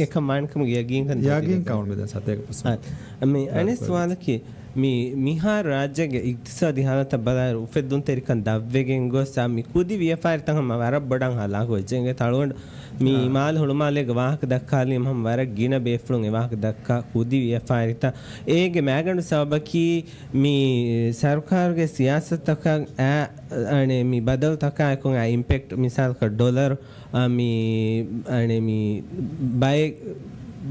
ek man kam yagin kan count me den 7% ami anis wala ki මිහාර රාජ්‍යගේ ඉක්තිසාදි හාලත බලාර උෆෙද්දුන් තෙරිකන් දව්වෙගෙන් ගොස්සා මි කුදි වියෆාරි තහම වර බඩන් හලාකෝ එජෙන්ගේ තලුවඬ මි මාල හොළමාලේගේ ವಾಹಕ දක්කාලියම් හම් වර ගින බේෆ්ලුන් ඒ ವಾಹಕ දක්කා කුදි වියෆාරි තා ඒගේ මෑගණු සබකි මි සරකාරගේ සියාසතක අනේ මි බදල් තකා කොන් ඉම්පැක්ට් මිසාල් ක ඩොලර් මි අනේ මි බයි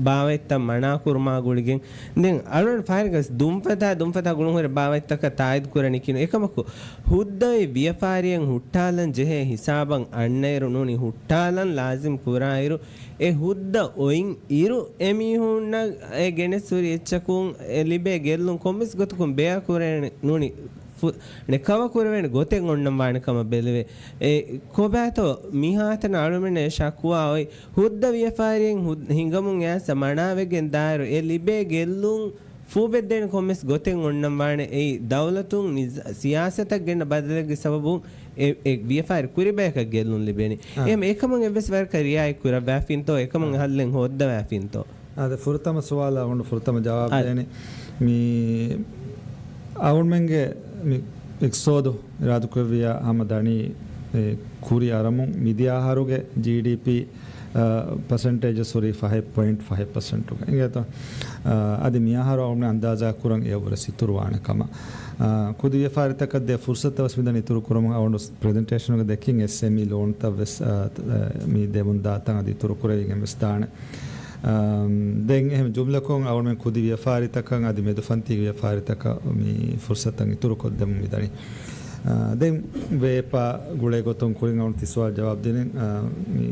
ಬಾವೈತ್ತ ಮಣಾ ಕುರ್ಮಾ ಗುಳಿಗೆಂ ದೆನ್ ಅಳೋಣ ಫಾರಿಗಸ್ ದುಂಫತಾ ಗುಳುಂ ಹೊರೆ ಬಾವೈತ್ತಕ ತಾಯ್ದ ಕುರಣಿಕಿನು ಏಕಮಕು ಹುದ್ದೈ ವಿಯಫಾರಿಯಂ ಹುಟ್ಟಾಲನ್ ಜೆಹೆ ಹಿಸಾಬಂ ಅಣ್ಣೈರು ನೂನಿ ಹುಟ್ಟಾಲನ್ ಲಾಜಿಮ್ ಕುರಾಯಿರು ಎ ಹುದ್ದ ಒಯಿಂ ಇರು ಎಮಿಹುನ್ನ ಎ ಗೆನೆಸುರಿ ಎಚ್ಚಕುಂ ಲಿಬೆ ಗೆಲ್ಲುಂ ಕೊಮ್ಮಿಸ್ ಗೊತುಕುಂ ಬೇಯ ಕುರೇಣ ನೂನಿ ನೆ ಕವ ಕುರವೇಣ ಗೊತೆಂ ಒಣ್ಣಂ ವಾಣಕಮ ಬೆಲವೆ ಎ ಕೊಬಾತೋ ಮಿಹಾತನ ಅಳುಮೆನೆ ಶಕುವಾ ಒಯ್ ಹುದ್ದ ವಿಯಫಾರಿಯಂ ಹಿಂಗಮುಂ ಯಾಸ ಮಣಾವೆಗೆನ್ ದಾಯರು ಎ ಲಿಬೆ ಗೆಲ್ಲುಂ ಫೂಬೆದ್ದೇಣ ಕೊಮ್ಮೆಸ್ ಗೊತೆಂ ಒಣ್ಣಂ ವಾಣೆ ಎ ದೌಲತುಂ ಸಿಯಾಸತಕ್ ಗೆನ್ನ ಬದಲಗೆ ಸಬಬುಂ ಎ ವಿಯಫಾರಿ ಕುರಿಬೇಕ ಗೆಲ್ಲುಂ ಲಿಬೆನಿ ಎಮ್ ಏಕಮಂ ಎವ್ವೆಸ್ ವರ್ ಕರಿಯಾಯ್ ಕುರ ವ್ಯಾಫಿಂತೋ ಏಕಮಂ ಹಲ್ಲೆಂ ಹೋದ್ದ ವ್ಯಾಫಿಂತೋ ಅದೆ ಫುರ್ತಮ ಸವಾಲ ಉಂಡು ಫುರ್ತಮ ಜವಾಬ್ ದೇನೆ ಮೀ ಅವಣ್ಮೆಂಗೆ ಎಕ್ಸೋದು ರಾದುಕವಿಯ ಹಮದಣಿ ಕೂರಿ ಅರಮು ಮಿದಿಯಾಹಾರುಗೆ GDP ಪರ್ಸೆಂಟೇಜ್ ಸುರಿ 5.5% ಹಿಂಗೆ ಅದು ಮಿಯಾಹಾರು ಅವನ ಅಂದಾಜ ಕುರಂಗ್ ಎವರ ಸಿತುರುವಾಣ ಕಮ ಕುದಿಯ ಫಾರಿತಕದ್ದೆ ಫುರ್ಸತ್ ವಸ್ಮಿದನಿ ತುರು ಕುರಮ ಅವನು ಪ್ರೆಸೆಂಟೇಷನ್ಗೆ ದೆಕ್ಕಿಂಗ್ SME ಲೋನ್ ತವೆಸ್ ಮಿ ದೇಮುಂದಾ ತಂಗದಿ ತುರು ಕುರವಿಗೆ ಮಿಸ್ತಾಣ දැන් එහෙම ජුම්ලකොන් අවුන් මෙන් කුදි ව්‍යාපාරිතකන් අදි මෙද ෆන්ති ව්‍යාපාරිතක මි ෆුර්සතන් ඉතුරු කොද්දම් මිදනි දැන් වේපා ගුලේ ගොතොන් කුරින් අවුන් තිස්වා ජවාබ් දෙනෙන් මි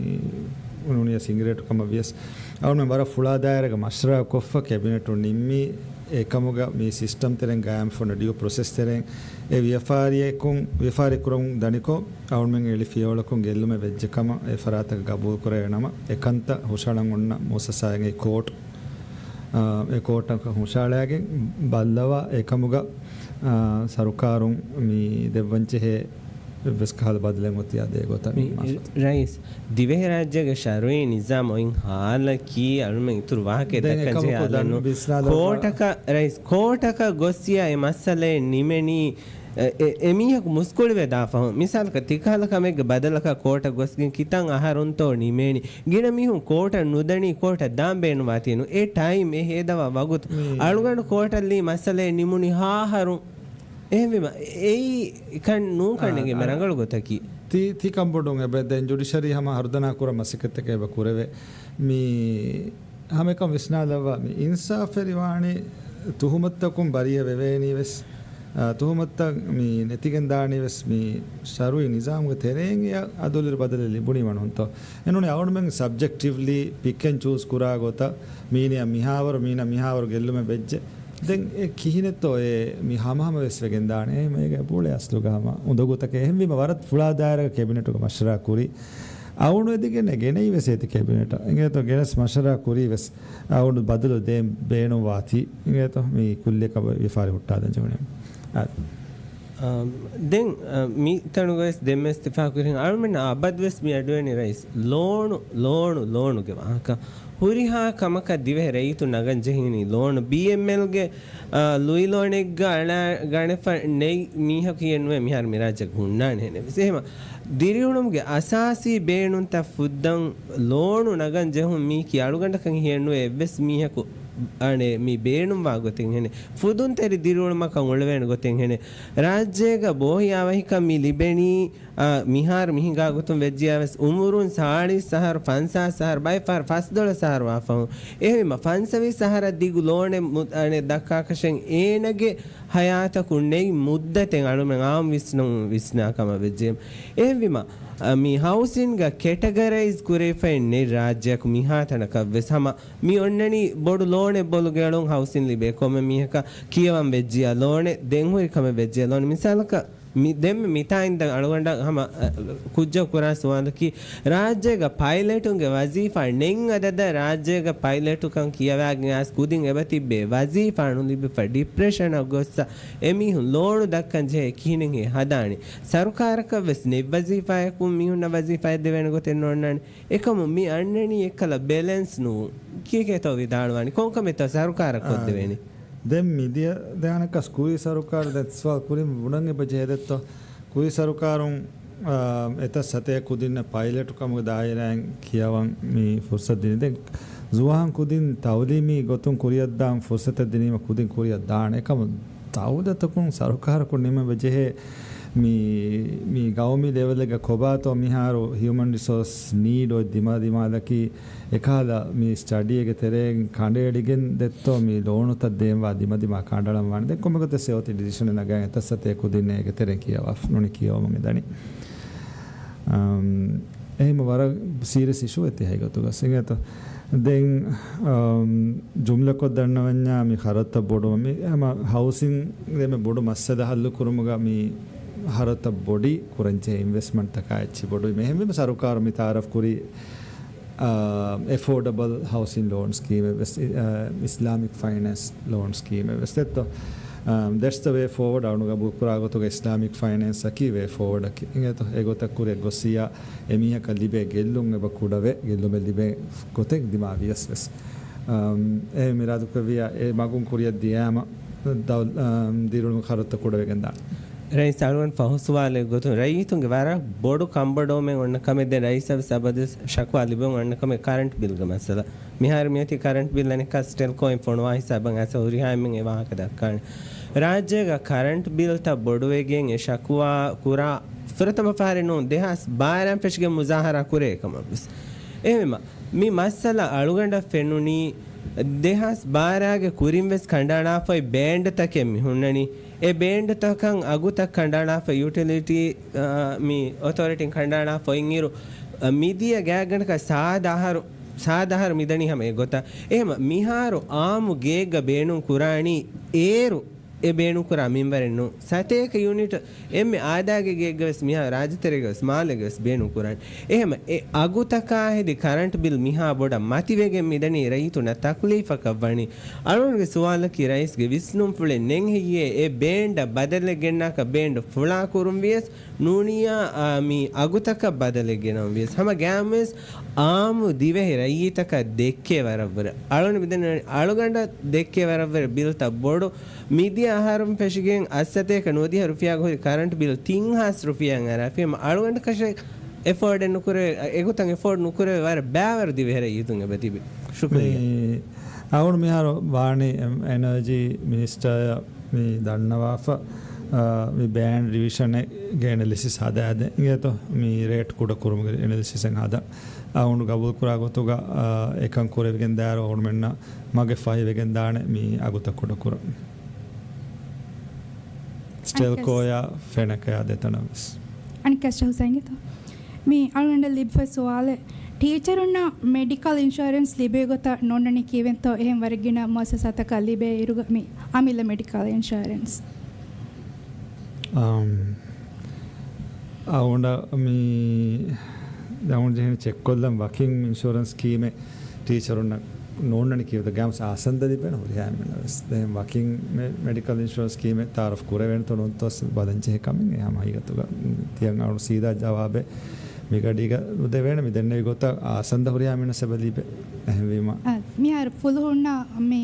උනුනිය සිංගරේට කම වියස් අවුන් මෙන් වර ෆුලා දායරක මශ්රා කොෆ කැබිනට් නිම්මි ඒකමුග මේ සිස්ටම් තෙරෙන් ගෑම් ෆොන ඩියෝ ප්‍රොසෙස් තෙරෙන් ඒ ව්‍යාපාරි කුරුම් දනිකෝ අවුන් මෙන් එලි ෆියෝලකොන් ගෙල්ලුම වෙජ්ජකම ඒ ෆරාතක ගබූල් කරේනම ඒකන්ත හොෂාලන් ඔන්න මොසසායගේ කෝට් ඒ කෝට්ක හොෂාලයාගෙන් බල්ලවා ඒකමුග සරුකාරුන් මේ දෙවංචේ වෙස්කහල බදලෙන් ඔතිය දේ ගොතනි ರೈಸ್ ದಿವೆ ರಾಜ್ಯಗೆ ಶರುಯಿ ನಿಜಾಮ್ ಒಯಿಂ ಹಾಲ ಕಿ ಅಳುಮೆ ಇತುರು ವಾಹಕೆ ದಕ್ಕಂಜೆ ಹಾಲನ್ನು ಕೋಟಕ ಗೊಸ್ಸಿಯ ಎ ಮಸಲೆ ನಿಮೆನಿ ಎಮಿಯಕು ಮುಸ್ಕೊಳಿವೆ ದಾಫಹು ಮಿಸಾಲ್ಕ ತಿಕಾಲಕಮೆಗೆ ಬದಲಕ ಕೋಟ ಗೊಸ್ಗಿನ್ ಕಿತಂ ಆಹಾರುಂತೋ ನಿಮೇನಿ ಗಿಣ ಮಿಹು ಕೋಟ ನುದಣಿ ಕೋಟ ದಾಂಬೇನು ಮಾತಿಯನು ಎ ಟೈಮ್ ಎ ಹೇದವ ವಗುತ್ ಅಳುಗಂಡು ಕೋಟಲ್ಲಿ ಮಸಲೆ ನಿಮುನಿ ಹಾಹರು එහෙම ඒයි එකන් නූ කණගේ මරංගල ගොතකි ති කම්බොඩුන් එබෙදෙන් ජුඩිෂරි හම හර්දනා කුර මසිකතක එබ කුරවේ මී හැමකම් විස්නාලව මී ඉන්සාෆරිවාණි තුහුමත්තකුම් බරිය වෙවේනි වෙස් තුහුමත්ත මී නැතිගෙන් දාණි වෙස් මී ශරුයි නිසාම්ගේ තෙරෙන් අදොලර බදල ලිබුණි වණොන්තෝ එනුනේ අවුන් මෙන් සබ්ජෙක්ටිව්ලි පික් ඇන් චූස් කුරා ගොත මීනිය මිහාවර ගෙල්ලුම බෙජ්ජ දැන් ඒ කිහිනෙතෝ ඒ මි හමම වෙස් වෙගෙන් දානේ මේක පොලේ අස්ලු ගාම උදගොතක එහෙම්විම වරත් ෆුලාදායරක කැබිනට්ක මෂරා කුරි අවුණු එදිගෙන ගෙනයි වෙසේති කැබිනට ඉංගේතෝ ගෙනස් මෂරා කුරි වෙස් අවුණු බදලු දෙම් බේනෝ වාති ඉංගේතෝ මේ කුල්ලේ කබ විෆාරි හුට්ටා දජවනේ දැන් මි තනුගස් දෙමස් තිෆා කුරින් අල්මන අබද්වස් මි අඩුවනි රයිස් ලෝණු ගේ වාහක ಹುರಿಹಾ ಕಮಕ ದಿವೆ ರೈತು ನಗನ್ ಜಹಿನಿ ಲೋನ್ BML ಗೆ ಲುಯಿ ಲೋನೆಗ್ ಗಣಫ ನೈ ಮೀಹ ಕಿಯನ್ವೆ ಮಿಹಾರ್ ಮಿರಾಜ ಗುಣ್ಣಾನ್ ಹೆನೆ ಸೇಮ ದಿರಿಯುಣುಮ್ಗೆ ಅಸಾಸಿ ಬೇಣುಂತ ಫುದ್ದಂ ಲೋನು ನಗನ್ ಜಹು ಮೀ ಕಿ ಅಳುಗಂಡ ಕಂ ಹಿಯನ್ವೆ ಎವ್ವೆಸ್ ಮೀಹಕು ಅಣೆ ಮೀ ಬೇಣುಂ ವಾ ಗೊತೆಂ ಹೆನೆ ಫುದುನ್ ತೆರಿ ದಿರಿಯುಣುಮ ಕಂ ಒಳವೇಣ ಗೊತೆಂ ಹೆನೆ ರಾಜ್ಯಗ ಬೋಹಿ ಆವಹಿಕ ಮಿ ಲಿಬೆನಿ මිහාර මිහිගා ගුතුම් වෙජ්ජියාවස් උමුරුන් සාඩි සහර ෆන්සා සහර බයි ෆාර ෆස්දොල සහර වාෆම් එහෙම ෆන්සවි සහර දිගු ලෝනේ අනේ දක්කාකෂෙන් ඒනගේ හයාත කුන්නේ මුද්දතෙන් අනුමෙන් ආම් විස්නාකම වෙජ්ජෙම් එහෙම මි හවුසින් ග කැටගරයිස් කුරේෆෙන්නේ රාජ්‍යක මිහාතනක වෙසම මි ඔන්නනි බොඩු ලෝනේ බොලු ගලොන් හවුසින් ලිබේ කොම මිහක කියවම් වෙජ්ජියා ලෝනේ දෙන් හොරි කම වෙජ්ජියා ලෝනේ මිසලක දෙම මිතායින්ද අනුගණ්ඩ හම කුජ්ජ කුරා සුවන්දකි රාජ්‍යග පයිලටුන්ගේ වසීෆා නෙන් අදද රාජ්‍යග පයිලටුකන් කියවාගෙන ආස් කුදින් එබතිබ්බේ වසීෆා නුලිබ්බ ඩිප්‍රෙෂන් ඔගොස්ස එමිහු ලෝණු දක්කන් ජේ කිහිනෙන් හදානි සරුකාරක වෙස් නෙබ් වසීෆායකුම් මිහුන්න වසීෆා දෙවෙන ගොතෙන් ඕන්නනි එකම මි අන්නනි එකල බැලන්ස් නු කීකේතෝ විදානවනි කොන්කමෙත සරුකාරක දෙවෙනි දැන් මිදිය දැනක ස්කුයි සරුකාර දැස්වල් කුරින් වුණන් එබජේදෙත්ත කුයි සරුකාරුන් එත සතේ කුදින්න පයිලට් කමක දායරයන් කියවන් මේ ෆුර්සත් දින දැන් zuhan kudin tawlimi gotun kuriyaddan fursata dinima kudin kuriyaddan ekam tawdatakun sarukar nima wajehe mi gawmi level ga kobato miharu human resource need o dima laki ekala mi study ge tereng kandedigen detto mi loanu ta demwa dima kandalam wan de komagate sevoti decision naga etasate kudin ge tereng kiyawa nuni kiyawa mge dani ehma wara serious issue ete haygotu gasingeto then jumla ko dannawanya mi kharata bodu mi ama housing me bodu masada hallu kurumuga mi harata body kuranche investment taka echi bodu me hemme sarukar mi taraf kuri affordable housing loan scheme islamic finance loan scheme vestetto that's the way forward anuga bukura to islamic finance aki way forward aki ingeto egota kure gosia emiha kalibe gellun eba kudave gellume libe gotek dimavias ves e miradu kaviya e magun kuriya diyama dirulu kharata kudave genda ರೈಸ್ ಅಳುವನ್ ಫಹುಸುವಾಲೆ ಗೊತ್ತು ರೈತುಂಗೆ ವಾರ ಬೋಡು ಕಂಬಡೋಮೆ ಒಣ್ಣ ಕಮೆದೆ rice ಅವ್ ಸಬದ ಶಕ್ವಾಲಿ ಬೆ ಒಣ್ಣ ಕಮೆ current bill ಗ ಮಸಲ ಮಿಹಾರ್ ಮಿಯತಿ current bill ಅನೆ ಕಸ್ಟೆಲ್ ಕೋಯಿನ್ phone ವಾಹಿ ಸಬಂಗ ಅಸ ಉರಿ ಹಾಮಿಂಗ್ ಎ ವಾಹಕ ದಕ್ಕಣ ರಾಜ್ಯಗ ಕರೆಂಟ್ ಬಿಲ್ ತ ಬೊಡುವೆಗೆಂ ಎ ಶಕ್ವಾ ಕುರಾ ಫುರತಮ ಫಾರೆನು ದೇಹಾಸ್ ಬಾರಾಂ ಫೆಶ್ಗೆ ಮುಜಾಹರಾ ಕುರೆ ಕಮಬಿಸ್ ಎಮೆಮ ಮಿ ಮಸಲ ಅಳುಗಂಡ ಫೆನುನಿ ದೇಹಾಸ್ ಬಾರಾಗೆ ಕುರಿಂವೆಸ್ ಖಂಡಾಣಾ ಫೈ ಬ್ಯಾಂಡ್ ತಕೆ ಮಿ ಹುಣ್ಣನಿ e band takan aguta kandana fa utility mi authority kandana fa ingiru midiya gaganaka sadahar midani hame gota ehma miharu aamu geega beenun kurani eru e beenu kura minwarennu sateka unit emme aadaage geeggas miha rajiteregas maalegas beenu kuran ehma e agutaka hedi current bill miha boda mativegen midani raituna taklifa kavani alunge suwala ki rais ge visnum fule nen hiye e benda badale gennaka bend fula kurum vies nuniya mi agutaka badale genam vies hama games aamu dive raitaka dekke waravara alun midani aluganda dekke waravara bill ta bodu midi ආහාරම් පැෂිගෙන් අස්සතේ කනෝදී රුපියා ගොයි current bill 3000 රුපියන් අරෆෙම අලුගන්ට කෂ එෆෝඩ් නුකර එගොතන් එෆෝඩ් නුකර වර බෑවර දිවෙහෙර යුතුන් බතිබි ශුක්‍රියා අවුන් මිහාර වාණි එනර්ජි මිනිස්ටර් මේ දන්නවාෆ මේ බෑන් රිවිෂන් ගේන ලිසිස් හදාද ඉගේතෝ මේ රේට් කුඩ කුරුම එනර්ජිසන් හදා අවුන් ගබුල් කුරා ගොතුගා එකන් කුරෙගෙන් දාර අවුන් මෙන්න මගේ ෆයි වෙගෙන් දාන මේ අගුත කුඩ කුර Stelkoya Fenakaya Detanovs. Anikashta Hussainito. Me alunda libfa suale teacher unna medical insurance libe gota nonnani kivento ehem warigina muassasataka libe iruga me amila medical insurance. Avunda me down jehne check kollam working insurance scheme teacher unna nonnani kivda gams asanda dipena hori hamena then working medical insurance scheme taraf kureven to nontos badanche kamin ehama higatuga tiyan aun sida jawabe megadiga udevena me denne gota asanda hori hamena sebalibe ehwima me ar full honna me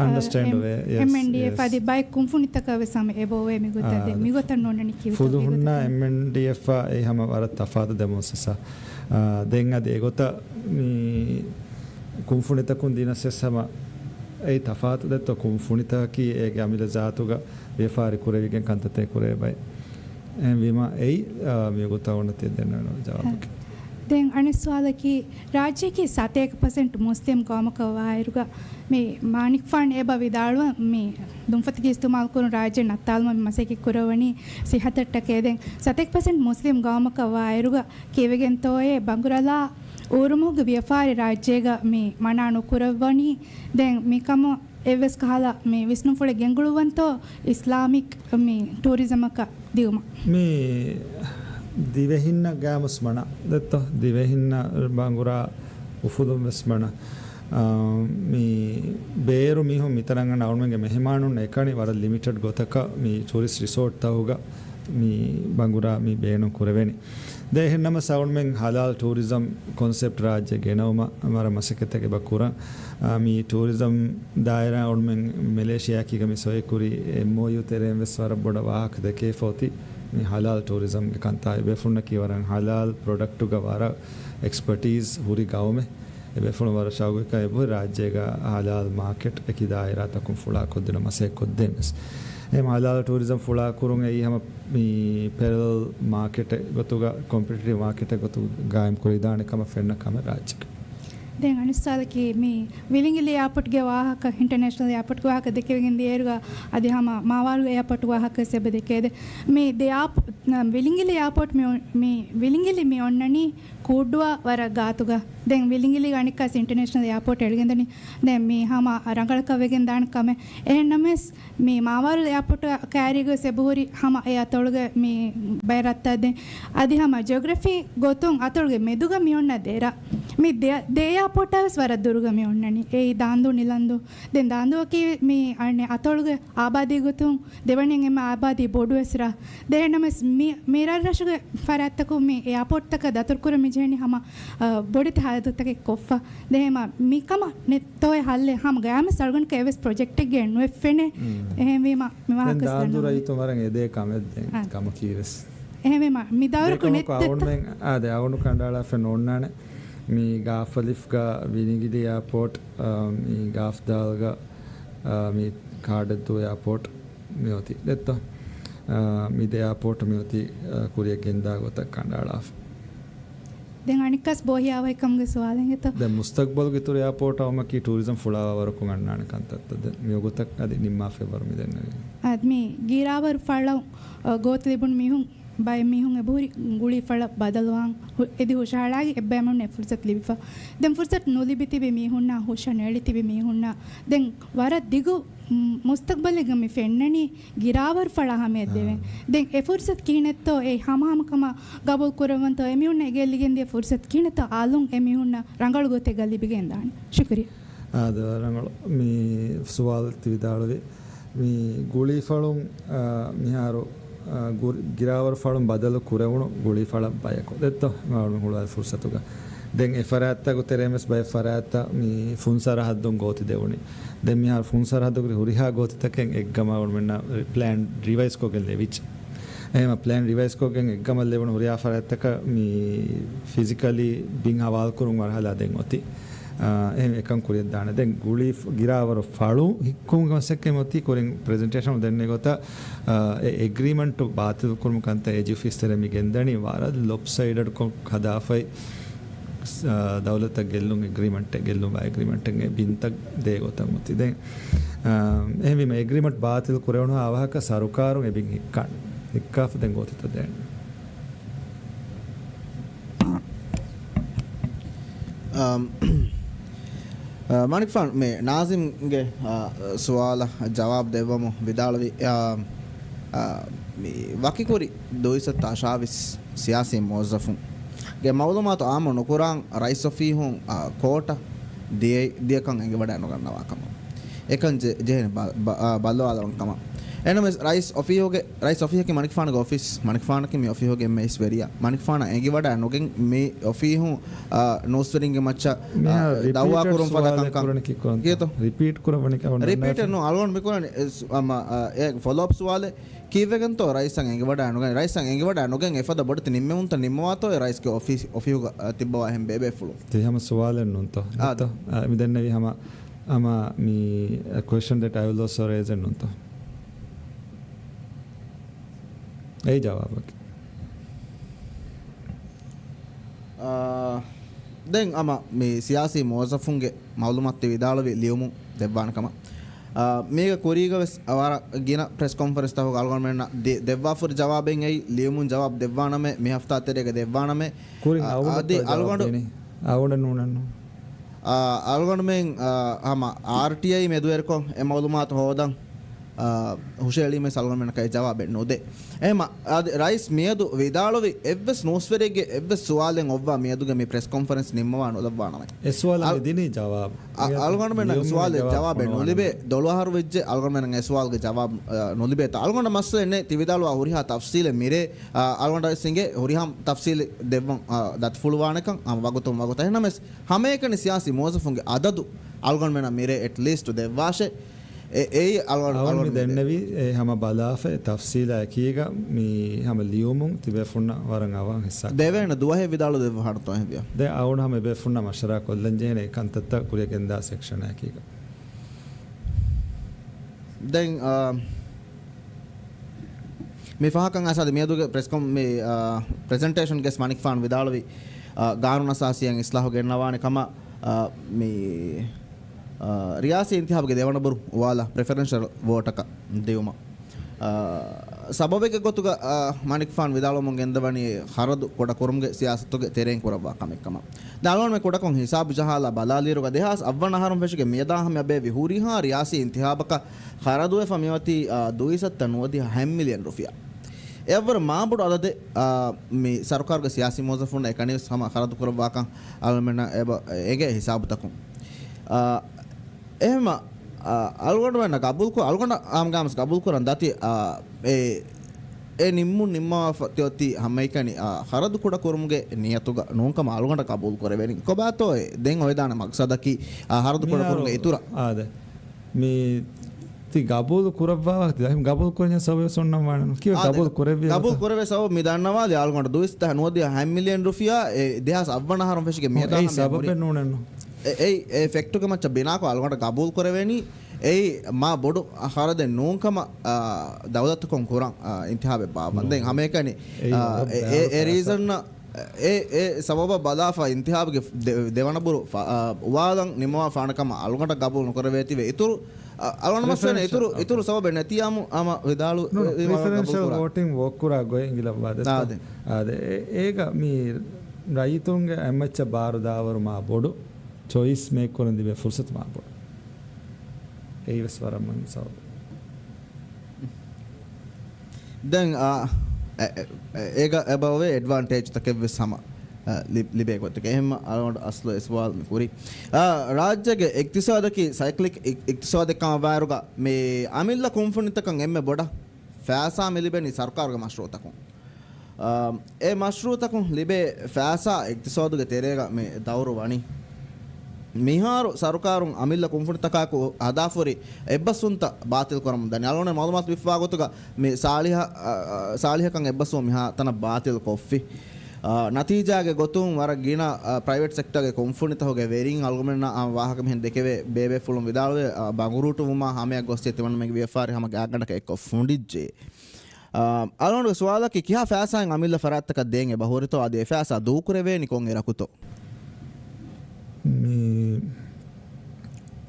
understand we yes MNDF adi bike kumfunitaka we same ebove me gota de me gota nonnani kivda full honna MNDF ehama war tafata demosasa den ade gota me kumfunita kun dinasesama ei tafatu detto kumfunita ki ege amila zaatuga vefari kurevigen kantate kurebai en vima ei me gota onate denna jawab den aniswalaki rajya ki 7% muslim qawmaka wairuga me manik fund eba vidalwa me dumfati ki istemal kurun rajya natalma maseki kurawani sihatatta den 7% muslim qawmaka wairuga kevegen toye bangurala ಊರುಮುಗ ವ್ಯಾಪಾರಿ ರಾಜ್ಯಗ May ಮನಾನು ಕುರವನಿ then ಮಿಕಮ ಎವೆಸ್ ಕಹಲ May ವಿಷ್ಣುಫುಳೆ ಗೆಂಗುಳುವಂತೋ Islamic May ಟೂರಿಸಮಕ ದಿವಮ May ದಿವೆಹಿನ್ನ ಗ್ಯಾಮಸ್ ಮಣ ದತ್ತ ದಿವೆಹಿನ್ನ ಬಂಗುರಾ ಉಫುದುಂ ವೆಸ್ಮಣ me ಬೇರು ಮೀಹು ಮಿತರಂಗ ಅವನಿಗೆ ಮೆಹಮಾನುನ್ ಎಕಣಿ ವರ limited ಗೊತಕ ಮೀ tourist resort ತಹುಗ ಮೀ ಬಂಗುರಾ ಮೀ ಬೇನು ಕುರವೆನಿ දෙහෙන්නම සවුන්මෙන් හලාල් ටූරිසම් කොන්සෙප්ට් රාජ්‍ය ගෙනවම අමර මසකතක බකුරන් මේ ටූරිසම් දායරා ඔන්මෙන් මලේසියා කිගමි සොයකුරි MOU තෙරෙන් වෙස්වර බොඩ වාහක දෙකේ ෆෝති මේ හලාල් ටූරිසම් එකන්තයි බෙෆුන්න කිවරන් හලාල් ප්‍රොඩක්ට් ගවර එක්ස්පර්ටීස් හුරි ගවමේ එබෙෆුන වර ශාගක එබ රාජ්‍යග හලාල් මාකට් එකි දායරා තකුම් ෆුලා කොද්දන මසේ කොද්දෙමස් එම හලාල් ටූරිසම් ෆුලා කුරුන් එයි හැම මේ පෙරල් මාකට් ගතුග කොම්පිටිටිව් මාකට් ගතු ගායම් කුරි දානකම ෆෙන්න කම රාජ්‍යක දැන් අනිස්සාලකේ මේ විලිංගිලි එයාපෝට්ගේ වාහක ඉන්ටර්නැෂනල් එයාපෝට් වාහක දෙකෙන් දියරුගා අද හැම මාවාලු එයාපෝට් වාහක සෙබ දෙකේද මේ දෙයාප විලිංගිලි එයාපෝට් මේ විලිංගිලි මේ ඔන්නනි කෝඩ්ඩුව වර ගාතුග දැන් විලිංගිලි ගණිකස් ඉන්ටර්නැෂනල් එයාපෝට් එල්ගෙන්දනි දැන් මේ හැම රංගලක වෙගෙන් දාන කම එහෙන්නමස් මේ මාවාලු එයාපෝට් කෑරිග සෙබුරි හැම එයාතොලග මේ බයරත්ත දැන් අද හැම ජියෝග්‍රැෆි ගොතුන් අතොලග මෙදුග මියොන්න දෙරා මේ දෙයා පොටස් වර දුර්ගමේ ඔන්නනි ඒ දාන්දු නිලන්දු දැන් දාන්දුවකි මේ අනේ අතොලග ආබාදී ගොතුන් දෙවණෙන් එම ආබාදී බොඩු එසරා දෙනමස් මේරා රශුග ෆරත්තකු මේ එයාපෝට් තක දතුර්කුර මිජේනි හම බොඩිත හදතක කොෆා දෙහෙම මිකම නෙතෝය හල්ලේ හම ගෑම සල්ගන් කේවස් ප්‍රොජෙක්ට් එක ගෙන්නු එෆනේ එහෙම වීම මෙවාහක දාන්දු රයිතු මරන් එදේ කමෙත් දැන් කම කීරස් එහෙම මිදවරකු නෙත් අවුන්ෙන් ආද අවුණු කණ්ඩාලා ෆෙන් ඕන්නානේ මේ ගාෆලිෆ්ගා විනිගිලි එයාපෝට් මේ ගාෆ්දාල්ගා මේ කාඩතු එයාපෝට් මියොති දෙත්ත මිද එයාපෝට් මියොති කුරිය ගෙන්දා ගොත කණ්ඩාලා දැන් අනිකස් බෝහියාව එකම්ගේ සවාලෙන් එත දැන් මුස්තක්බල් ගෙතුර එයාපෝට් අවම කී ටූරිසම් ෆුලාව වරකු ගන්නාන කන්තත්තද මියොගොතක් අද නිම්මා ෆෙබර් මිදන්නේ අද්මි ගීරාවර් ෆලව ගෝත තිබුන් මිහුන් බයි මිහුන් එබුරි ගුලි ෆල බදලවාන් එදි හොෂාලාගේ එබ්බෑමන් නේ ෆුර්සත් ලිබිෆා දැන් ෆුර්සත් නොලිබිති බෙ මිහුන්නා හොෂා නෙලිති බෙ මිහුන්නා දැන් වර දිගු මුස්තක්බලෙ ගමි ෆෙන්නනි ගිරාවර් ෆල හැමෙ දෙවෙන් දැන් ඒ ෆුර්සත් කිනෙත්තෝ ඒ හමහමකම ගබල් කරවන්තෝ එමිහුන්න එගෙල්ලිගෙන් දී ෆුර්සත් කිනෙත්තෝ ආලුන් එමිහුන්න රංගල ගොතේ ගල්ලිබිගෙන් දාන ශුක්‍රියා ආද රංගල මේ සුවාල් තිවිදාලවේ මේ ගුලි ෆලුන් මිහාරෝ ಗಿರಾವರ್ ಫಾಳಂ ಬದಲು ಕುರೆವಣು ಗುಳಿ ಫಾಳ ಬಯಕೋ ದೆತ್ತೋ ಮಾಡು ಹುಳ ಫುರ್ಸತುಗ ದೆನ್ ಎಫರಾತ್ತ ಗೊತೆರೆಮಸ್ ಬಯ ಫರಾತ್ತ ಮಿ ಫುನ್ಸರ ಹದ್ದೊಂ ಗೋತಿ ದೇವಣಿ ದೆನ್ ಮಿ ಹಾರ್ ಫುನ್ಸರ ಹದ್ದೊಗ್ರಿ ಹುರಿಹಾ ಗೋತಿ ತಕೆನ್ ಎಗ್ಗಮ ಮೆನ್ನ ಪ್ಲಾನ್ ರಿವೈಸ್ ಕೋಗೆಲ್ ಲೆವಿಚ್ එහෙම ප්ලෑන් රිවයිස් කෝගෙන් එක්ගමල් ලෙවන හොරියා ෆරත්තක මේ ෆිසිකලි බින් හවාල් කරුන් වරහලා දෙන් ඔති එහෙම එකම් කුරිය දාන දැන් ගුලි ගිරාවර ෆාළු හික්කුම් ගමසක මොති කොරින් ප්‍රෙසන්ටේෂන් දෙන්නේ ගොත එග්‍රීමන්ට් බාතිල් කරුම් කන්ත එජිෆිස් තරමි ගෙන්දනි වාරද ලොප්සයිඩඩ් කො හදාෆයි දවලත ගෙල්ලුම් එග්‍රීමන්ට් ගෙල්ලුම් එග්‍රීමන්ට් ගේ බින්තක් දේ ගොත මොති දැන් එහෙම මේ එග්‍රීමන්ට් බාතිල් කරවන ආවහක සරුකාරු එබින් හික්කන් එක්කාෆ දැන් ගොතත දැන් मानिक फ़ान में नाजिम के सवाल जवाब देवमो विदालवी वाकी कोरी 2023 सियासी मौज़फ़ों के मालूमात आम नुकुरां राइस ऑफी हों कोटा दिए कंग एंगे बड़ा नुकरना वाकम एकन जेहन बालो वाला उनका एनम राइस ऑफी हो गए राइस ऑफी है कि मानिक फ़ान का ऑफिस मानिक फ़ान के मैं ऑफी हो गए मैं इस वेरिया मानिक फ़ान एंगे बड़ा नुकरंग मैं ऑफी हूँ नोस्टरिंग के मच्चा दावा करूँ पता कंग ये तो रिपीट करो बने क्या रिपीट नो आलवन में कौन एक फॉलो अप सवाल कीवेगन तो राइस संग एंगे बड़ा नुकरंग राइस संग एंगे बड़ा नुकरंग एफा द बड़े निम्मे उन तो निम्मवा तो राइस के ऑफिस ऑफी होगा तिब्बा हम बेबे फ्लो ते हम सवाल है नून तो मिदन ने भी हम मी question that I will also raise नून तो यही जवाब है दें अमा मे सियासी मौज़फ़ों के मालूमात विदालवे लियोमु देवान कमा मेगा कोरीगा वस अवारा गिना प्रेस कॉन्फ्रेंस ता हो गालगन में ना देवा फुर जवाबें गई लियोमु जवाब देवाना में मे हफ्ता तेरे के देवाना में कोरिंग आवुंड नूनन अलगन में हम आरटीआई में दुएर को ए मालूमात होदं ಹುಷೇಳಿ ಮೇ ಸಲ್ಗಮನ ಕೈ ಜವಾಬೆ ನೋದೆ ಎಮ ಅದ ರೈಸ್ ಮಿಯದು ವಿದಾಳವಿ ಎವ್ವೆಸ್ ನೋಸ್ವೆರೆಗೆ ಎವ್ವೆಸ್ ಸುವಾಲೆನ್ ಒವ್ವ ಮಿಯದುಗೆ ಮಿ ಪ್ರೆಸ್ ಕಾನ್ಫರೆನ್ಸ್ ನಿಮ್ಮವಾನ ಒದವಾನ ಎ ಸುವಾಲ ದಿನಿ ಜವಾಬ್ ಅಲ್ಗೊಂಡ ಮೆ ಸುವಾಲೆ ಜವಾಬೆ ನೋಲಿಬೆ ದೊಳಹಾರು ವೆಜ್ಜೆ ಅಲ್ಗೊಂಡ ಮೆ ಎ ಸುವಾಲ್ಗೆ ಜವಾಬ್ ನೋಲಿಬೆ ತ ಅಲ್ಗೊಂಡ ಮಸ್ಸ ಎನೆ ತಿವಿದಾಳು ಹುರಿಹಾ ತಫ್ಸೀಲ್ ಮಿರೆ ಅಲ್ಗೊಂಡ ಸಿಂಗೆ ಹುರಿಹಾ ತಫ್ಸೀಲ್ ದೆವ್ವಂ ದತ್ ಫುಲ್ವಾನಕಂ ವಗುತಂ ವಗುತ ಎನಮೆಸ್ ಹಮೇಕನಿ ಸಿಯಾಸಿ ಮೋಸಫುಂಗೆ ಅದದು අල්ගොන් මෙන මිරේ at least දෙවාශේ ඒ අල්ගොන් දෙන්නවි හැම බලාෆේ තෆ්සීල ඇකීග මී හැම ලියුමුන් තිබෙෆුන්න වරන් අවන් හිස්සා දෙවෙන දුවහේ විදාලු දෙව හඩතෝ හැබිය දේ අවුන හැම බෙෆුන්න මෂරා කොල්ලන් ජේන ඒකන්තත්ත කුලිය ගෙන්දා සෙක්ෂන් ඇකීග දැන් මේ ෆහකන් අසද මියදුගේ ප්‍රෙස් කොම් මේ ප්‍රෙසන්ටේෂන් ගෙස් මනික් ෆාන් විදාලුවි ගාරුණ සාසියන් ඉස්ලාහු ගෙන්නවානේ කම මේ ರಿಯಾಸಿ ಇಂತಿಹಾಬ್ಗೆ ದೇವಣಬರು ವಾಲ ಪ್ರಿಫರೆನ್ಷಿಯಲ್ ವೋಟಕ ದೇವಮ ಸಬಬೆಗೆ ಗೊತ್ತುಗ ಮಾಣಿಕ್ ಫಾನ್ ವಿದಾಳೋಮಂಗೆ ಎಂದವಣಿ ಹರದು ಕೊಡ ಕೊರಂಗೆ ಸಿಯಾಸತ್ತುಗೆ ತೆರೆಂ ಕೊರವ ಕಮೆಕ್ಕಮ ದಾಳೋಣ ಕೊಡಕೊಂ ಹಿಸಾಬ್ ಜಹಾಲ ಬಲಾಲಿರುಗ ದೇಹಾಸ್ ಅವ್ವಣ ಹರಂ ಫೆಶಿಗೆ ಮೇದಾಹಂ ಯಬೆ ವಿಹೂರಿಹಾ ರಿಯಾಸಿ ಇಂತಿಹಾಬಕ ಹರದುವೆ ಫಮಿಯತಿ 290 ಮಿಲಿಯನ್ ರುಫಿಯಾ ಎವರ್ ಮಾಬುಡು ಅಲ್ಲದೆ ಮಿ ಸರ್ಕಾರಗ ಸಿಯಾಸಿ ಮೋಜಫುಂಡ ಎಕಣಿ ಸಮ ಹರದು ಕೊರವಾಕ ಅಲ್ಮೆನ ಎಬ ಎಗೆ ಹಿಸಾಬ್ ತಕು එහෙම අල්ගොඩ වෙන ගබුල්කු අල්ගොඩ ආම්ගාමස් ගබුල්කුරන් දති ඒ නිම්මු නිම්මා ෆතියොති හැමයිකනි හරදු කුඩ කුරුමුගේ නියතුග නෝන්කම අල්ගොඩ කබුල් කරවෙනි කොබාතෝ දෙන් ඔය දාන මක්සදකි හරදු කුඩ කුරුමුගේ ඉතුර ආද මේ ති ගබුල් කුරවවා දහිම ගබුල් කුරnya සවය සොන්නම් වණනු කිව ගබුල් කුරවේ ගබුල් කුරවේ සව මිදන්නවා ද අල්ගොඩ 290 මිලියන් රුපියා ඒ දෙහස් අවවනහරම් ෆෙෂිගේ මියදාන සබබෙන් නෝනන්නු ඒ ෆෙක්ටුක මච්ච බිනාකෝ අල්ගොඩ ගබුල් කරවෙනි ඒ මා බොඩු හරද නෝන්කම දවදත්තුකොන් කුරන් ඉන්තිහාබේ බාබන්දෙන් හැමේකනි ඒ රීසන් ඒ සබබ බදාෆා ඉන්තිහාබගේ දෙවනබුරු වාදන් නිමවා ෆානකම අල්ගොඩ ගබුල් නොකරවේති වේ ඉතුරු අල්ගොඩ මස්සන ඉතුරු සබබ නැතියමු ආම විදාලු රිෆරෙන්ෂල් වෝටින් වොක්කුරා ගොයෙන් ගිලා වාදත ආද ඒක මේ රයිතුන්ගේ එම්මච්ච බාරදාවරු මා බොඩු choice make කරන දිවේ ෆුර්සත් මාපො ඒවස් වරමන් සව දැන් ඒක එබවේ ඇඩ්වාන්ටේජ් තකෙව්ව සම ලිබේ කොටක එහෙම අරවඩ අස්ල ස්වාල් කුරි රාජ්‍යගේ ඉක්තිසාදකි සයික්ලික් ඉක්තිසාදකම වයරුග මේ අමිල්ල කුම්ෆුනිතකන් එම්මෙ බොඩ ෆෑසා මිලිබෙනි සර්කාරග මශ්රූතකන් ඒ මශ්රූතකන් ලිබේ ෆෑසා ඉක්තිසාදුගේ තෙරේග මේ දවරු වණි මිහාරු සරුකාරුන් අමිල්ල කුම්ෆුනිතකාකු හදාෆුරි එබ්බසුන්ත බාතිල් කරමු දනි අලෝනේ මාලුමාත් විෆාගතුක මේ සාලිහකන් එබ්බසෝ මිහා තන බාතිල් කොෆි නතිජාගේ ගොතුන් වර ගින ප්‍රයිවට් සෙක්ටර්ගේ කුම්ෆුනිත හොගේ වෙරින් අල්ගමන වාහක මෙහෙන් දෙකේ බේබේ ෆුලුම් විදාලේ බංගුරුට වුමා හැමයක් ගොස්සේ තිවන්න මේක විෆාරි හැම ගාගණක එක්ක ෆුන්ඩිජ්ජේ අලෝනේ සුවාලකි කියා ෆෑසාන් අමිල්ල ෆරාත්තක දෙන් බහෝරිතෝ ආදී ෆෑසා දූකුරේ නිකොන් එරකුතෝ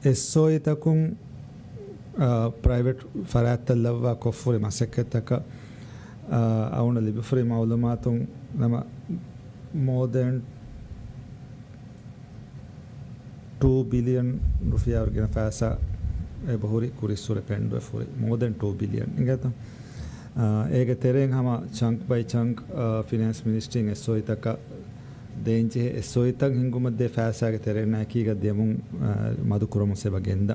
එස්සෝයිතකුන් ප්‍රයිවට් ෆරාත්තල්ලවවා කොෆ්ෆුරි මසෙක්කතක අවුන ලිබිෆුරි මවුලමාතුන් නම more than 2 billion රුෆියා වර්ගන ෆෑසා බහුරි කුරිස්සුර පෙන්ඩුව ෆුරි more than 2 billion ඉගත ඒක තෙරෙන් හම චංක් බයි චංක් ෆිනන්ස් මිනිස්ට්‍රියෙන් එස්සෝයිතක ದೇಂಚೆ ಸೋಯಿತಂ ಹಿಂಗುಮದ್ದೆ ಫෑಸಾಗೆ ತೆರೆನ ಕೀಗ ದೇಮುಂ ಮದು ಕುರಮು ಸೆಬಗೆಂದ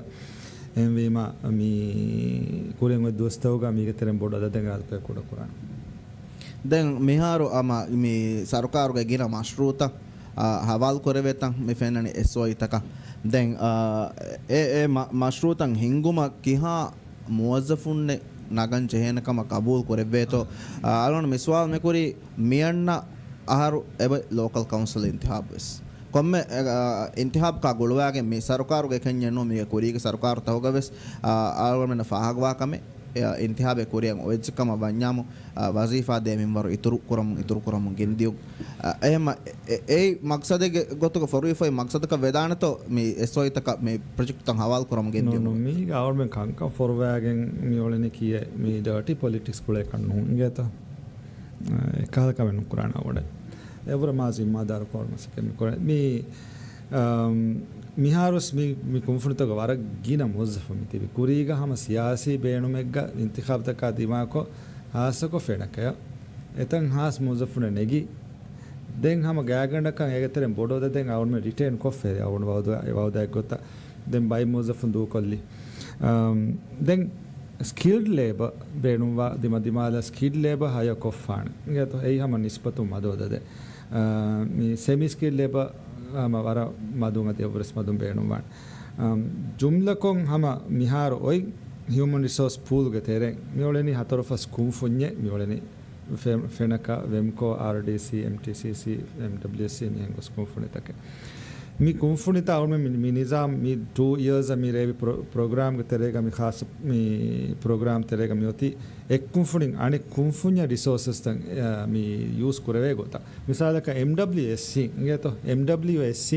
ಎಂವಿಮ ಮೀ ಕುರೆಂ ದೋಸ್ತವಗ ಮೀಗೆ ತೆರೆಂ ಬೋಡ ದದೆಂಗ ಅದಕ್ಕೆ ಕೂಡ ಕುರಾನ್ ದೆನ್ ಮಿಹಾರು ಅಮ ಮೀ ಸರ್ಕಾರಗೆ ಗಿನ ಮಶ್ರೂತ ಹವಾಲ್ ಕೊರೆವೆತಂ ಮಿ ಫೆನನಿ ಸೋಯಿತಕ ದೆನ್ ಎ ಮಶ್ರೂತಂ ಹಿಂಗುಮ ಕಿಹಾ ಮುವಜ್ಜಫುನ್ನೆ ನಗನ್ ಜೆಹನಕಮ ಕಬೂಲ್ ಕೊರೆವೆತೋ ಅಲೋನ ಮಿಸ್ವಾಲ್ ಮೆಕುರಿ ಮಿಯಣ್ಣ ಆಹಾರು ಎಬ ಲೋಕಲ್ ಕೌನ್ಸಿಲ್ ಇಂತಿಹಾಬ್ಸ್ ಕೊಮ್ಮೆ ಇಂತಿಹಾಬ್ ಕಾ ಗುಳುವಾಗೆ ಮಿ ಸರ್ಕಾರಗೆ ಕೆನ್ಯನೋ ಮಿ ಕುರಿಗೆ ಸರ್ಕಾರ ತಹೋಗವೆಸ್ ಆಲ್ವಮೆನ ಫಾಹಗವಾ ಕಮೆ ಇಂತಿಹಾಬೆ ಕುರಿಯಂ ಒಜ್ಕಮ ವನ್ಯಾಮು ವಜೀಫಾ ದೇಮಿಂವರು ಇತುರು ಕುರಂ ಗಿಂದಿಯು ಎಹಮ ಏ ಮಕ್ಸದೆಗೆ ಗೊತ್ತುಗ ಫರುಯಿಫೈ ಮಕ್ಸದಕ ವೇದಾನತೋ ಮಿ ಎಸೋಯಿತಕ ಮಿ ಪ್ರಾಜೆಕ್ಟ್ ತಂ ಹವಾಲ್ ಕುರಂ ಗಿಂದಿಯು ನೋ ಮಿ ಗವರ್ನಮೆಂಟ್ ಕಂಕ ಫಾರ್ವಾಗೆನ್ ಮಿ ಒಳನೆ ಕಿಯೆ ಮಿ ಡರ್ಟಿ ಪೊಲಿಟಿಕ್ಸ್ ಕುಳೆ ಕಣ್ಣು ಇಂಗೇತ ಕಾಲಕವೆನು ಕುರಾನ ಒಡೆ ಎವರ ಮಾಜಿ ಮಾದಾರ ಕೋರ್ಮಸಕೆ ಮಿ මිහාරුස් මේ කුම්ෆුනිතක වර ගින මොස්සෆ මිතිවි කුරීග හම සියාසී බේනුමෙග්ග ඉන්තිඛාබතක දිමාකෝ ආසකෝ ෆෙනකය එතන් හාස් මොස්සෆුන නෙගි දෙන් හම ගෑගණ්ඩකන් ඒගතරෙන් බොඩෝද දෙන් අවුන්ම රිටේන් කොෆේ අවුන් වවදයක් ගොත්ත දෙන් බයි මොස්සෆුන් දූ කොල්ලි දෙන් skilled labor බේනුවා දිමදිමාල skilled labor හය කොෆාන ගත ඒ හම නිස්පතු මදෝදද මේ semi skilled labor වර මදුන් අධ්‍යවරස් මදුන් බේනුවාන් ජුම්ලකොන් හම මිහාර ඔයි human resource pool ගතේරෙන් මියොලෙනි හතරොෆස් කුම්ෆුඤ්ඤේ මියොලෙනි ෆෙනක වෙම්කෝ RDC MTCC MWC මියංගොස් කුම්ෆුනිතක mi කුම්ෆුනිත අවුන් mi නිසාම් mi 2 years mi රේවි program ගතරේග mi ખાસ mi program තරේග mi ඔති එක් කුම්ෆුනින් අනෙක් කුම්ෆුඤ්ඤ resources තන් mi use කරවේ ගොත මිසාලක MWSC ගේතෝ MWSC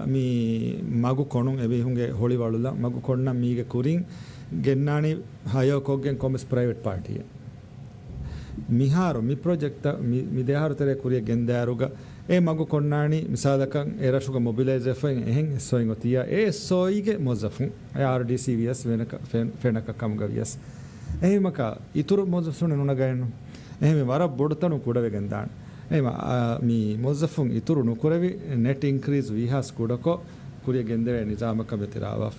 mi magu konun ebe hunge holi walula magu konna mige kurin gennani hayo koggen commerce private party miharo mi project mi deharo tere kuriya gendaruga e magu konnani misalakan erashuga mobilize fen ehen soin otia e soige mozafun RDCVS venaka fenaka kamga vies ehimaka ituru mozafun nunagainu ehime wara bodtanu kudave gendana එහෙම මේ මොzzafun ඉතුරු නුකරවි net increase විහස් කුඩකො කුරිය ගෙන්දේ නිසාමක බෙතරාව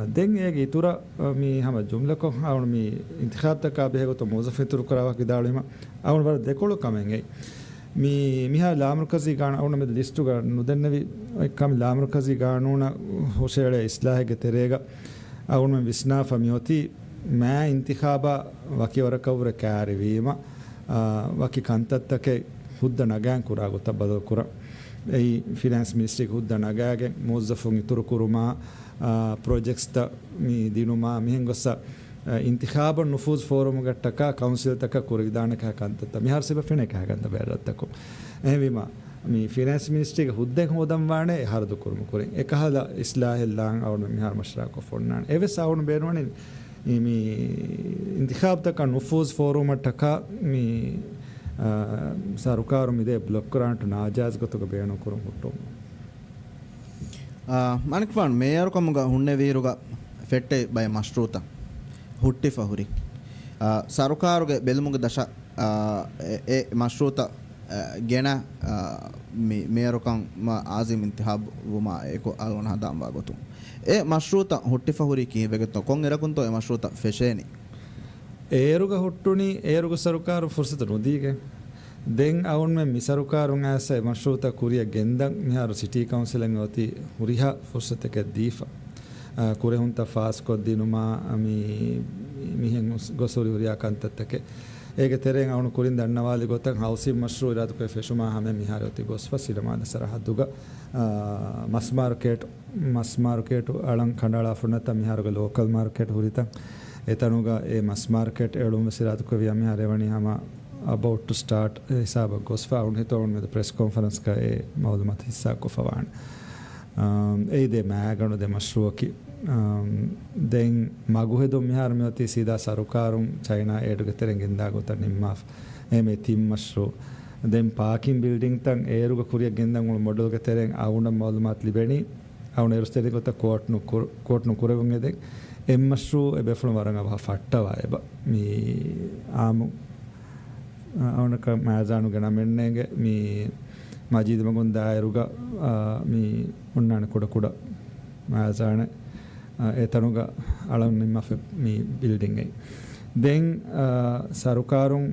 දෙන් ඒගේ ඉතුරු මේ හැම ජුම්ලකො ආවන මේ ඉන්තිඛාබ් තක බෙහෙගොත මොzzaf ඉතුරු කරාවක් ඉදාලෙම ආවන වර දෙකොළ කමෙන්ගේ මේ මිහා ලාමර්කසි ගාන ආවන මෙද ලිස්ට් ගා නුදන්නවි එක්කම ලාමර්කසි ගානෝන හොෂේලේ ඉස්ලාහගේ තෙරේග ආවන මෙ විස්නාෆ මියොති මෑ ඉන්තිඛාබ වකිවරකවර කාරිවීම වකි කන්තත්තකේ ಹುದ್ದ ನಗಾಂ ಕುರಾಗುತ್ತ ಬದಲು ಕುರ ಈ ಫಿನಾನ್ಸ್ ಮಿನಿಸ್ಟ್ರಿಗೆ ಹುದ್ದ ನಗಾಗೆ ಮೊzzafun ಇತುರು ಕುರುಮಾ ಪ್ರಾಜೆಕ್ಟ್ಸ್ ತ ಮಿ ದಿನುಮಾ ಮಿಹೆಂಗೊಸ ಇಂತಿಖಾಬ ನುಫೂಜ್ ಫೋರಮ್ ಗಟ್ಟಕ ಕೌನ್ಸಿಲ್ ತಕ ಕುರಿದಾನಕ ಕಂತತ್ತ ಮಿಹಾರ್ ಸಿಬ ಫೆನೆಕ ಹಾಗಂತ ಬೇರತ್ತಕು ಎವಿಮಾ ಮಿ ಫಿನಾನ್ಸ್ ಮಿನಿಸ್ಟ್ರಿಗೆ ಹುದ್ದೆ ಹೋದಂ ವಾಣೆ ಹರದು ಕುರುಮ ಕುರಿ ಏಕಹಲ ಇಸ್ಲಾಹಿಲ್ಲಾಂ ಅವನ ಮಿಹಾರ್ ಮಶ್ರಾಕ ಫೊನ್ನಾನ್ ಎವೆಸ್ ಅವನ ಬೇರವಣೆ ಮಿ ಇಂತಿಖಾಬ್ ತಕ ನುಫೂಜ್ ಫೋರಮ್ ಟಕ ಮಿ සරුකාරු මිදේ බ්ලොක් කරාන්ට නාජාස්ගතක බේනු කරුම් ಹುಟ್ಟು මනික්ෆාන් මේයරු කමුග ಹುಣ್ಣೆ ವೀರುಗ ಫೆಟ್ಟೆ ಬೈ ಮಶ್ರೂತ ಹುಟ್ಟಿ ಫಹುರಿ ಸರುಕಾರುಗೆ ಬೆಲ್ಮುಗ ದಶ ಎ ಮಶ್ರೂತ ಗೆಣ ಮೇಯರು ಕಂ ಆಜಿಮ್ ಇಂತಿಹಾಬ್ ವುಮಾ ಏಕೋ ಅಲ್ವನ ಹದಾಂ ಬಾಗತು ಎ ಮಶ್ರೂತ ಹುಟ್ಟಿ ಫಹುರಿ ಕಿ ಬೆಗತ ಕೊಂ ಎರಕುಂತೋ ಎ ಮಶ್ರೂತ ಫೆಶೇನಿ ඒරුග ಹುಟ್ಟುನಿ ಏರುಗ ಸರುಕಾರು ಫುರ್ಸತ ನುದೀಗೆ ದೆನ್ ಅವನ್ ಮೆ ಮಿಸರುಕಾರುಂ ಆಸೆ ಮಶ್ರೂತ ಕುರಿಯ ಗೆಂದಂ ಮಿಹಾರು ಸಿಟಿ ಕೌನ್ಸಿಲ್ ಒತಿ ಹುರಿಹ ಫುರ್ಸತಕ್ಕೆ ದೀಫ ಕುರೆ ಹುಂತ ಫಾಸ್ ಕೊದ್ದಿನುಮಾ ಮಿ ಮಿಹೆನ್ ಗೊಸೂರಿ ಹುರಿಯ ಕಂತತ್ತಕ್ಕೆ ಏಗೆ ತೆರೆಂ ಅವನು ಕುರಿಂದ ಅಣ್ಣವಾಲಿ ಗೊತ್ತಂಗ್ ಹೌಸಿಂಗ್ ಮಶ್ರೂ ಇರಾದಕ್ಕೆ ಫೆಶುಮಾ ಹಮೆ ಮಿಹಾರು ಒತಿ ಗೊಸ್ಫ ಸಿಡಮಾದ ಸರಹದ್ದುಗ ಮಸ್ ಮಾರ್ಕೆಟ್ ಅಳಂ ಖಂಡಾಳ ಫುನ್ನತ ಮಿಹಾರುಗ ಲೋಕಲ್ ಮಾರ್ಕೆಟ್ ಹುರಿತ එතනුග ඒ මස් මාර්කට් එළුම සිරාතුක වියම හරවණි හම about to start හිසාබ ගොස්ෆා උන් හිතෝන් මෙද ප්‍රෙස් කොන්ෆරන්ස් කා ඒ මවුලමත් හිස්සා කොෆවාන් ඒ දේ මෑගණු දෙ මශ්රුවකි දෙන් මගු හෙදොම් මිහාර මෙති සීදා සරුකාරුම් චයිනා ඒඩුග තෙරෙන් ගෙන්දා ගොත නිම්මාෆ් එමෙ තිම් මශ්රු දෙන් පාකින් බිල්ඩින් තන් ඒරුග කුරිය ගෙන්දන් උල් මොඩල්ග තෙරෙන් අවුන මවුලමත් ලිබෙනි අවුන එරුස්තෙරි ගොත කෝට් නු කුරවුන් එදෙක් එම්මශ්රු එබෙෆුළු වරංග බහ ෆට්ටවා එබ මී ආමු අවනක මෑජානු ගන මෙන්නේගේ මී මජීද මගුන් දායරුග මී උන්නාන කුඩ මෑජාන එතනුග අලම් නිම්ම මී බිල්ඩින් එක දෙන් සරුකාරුන්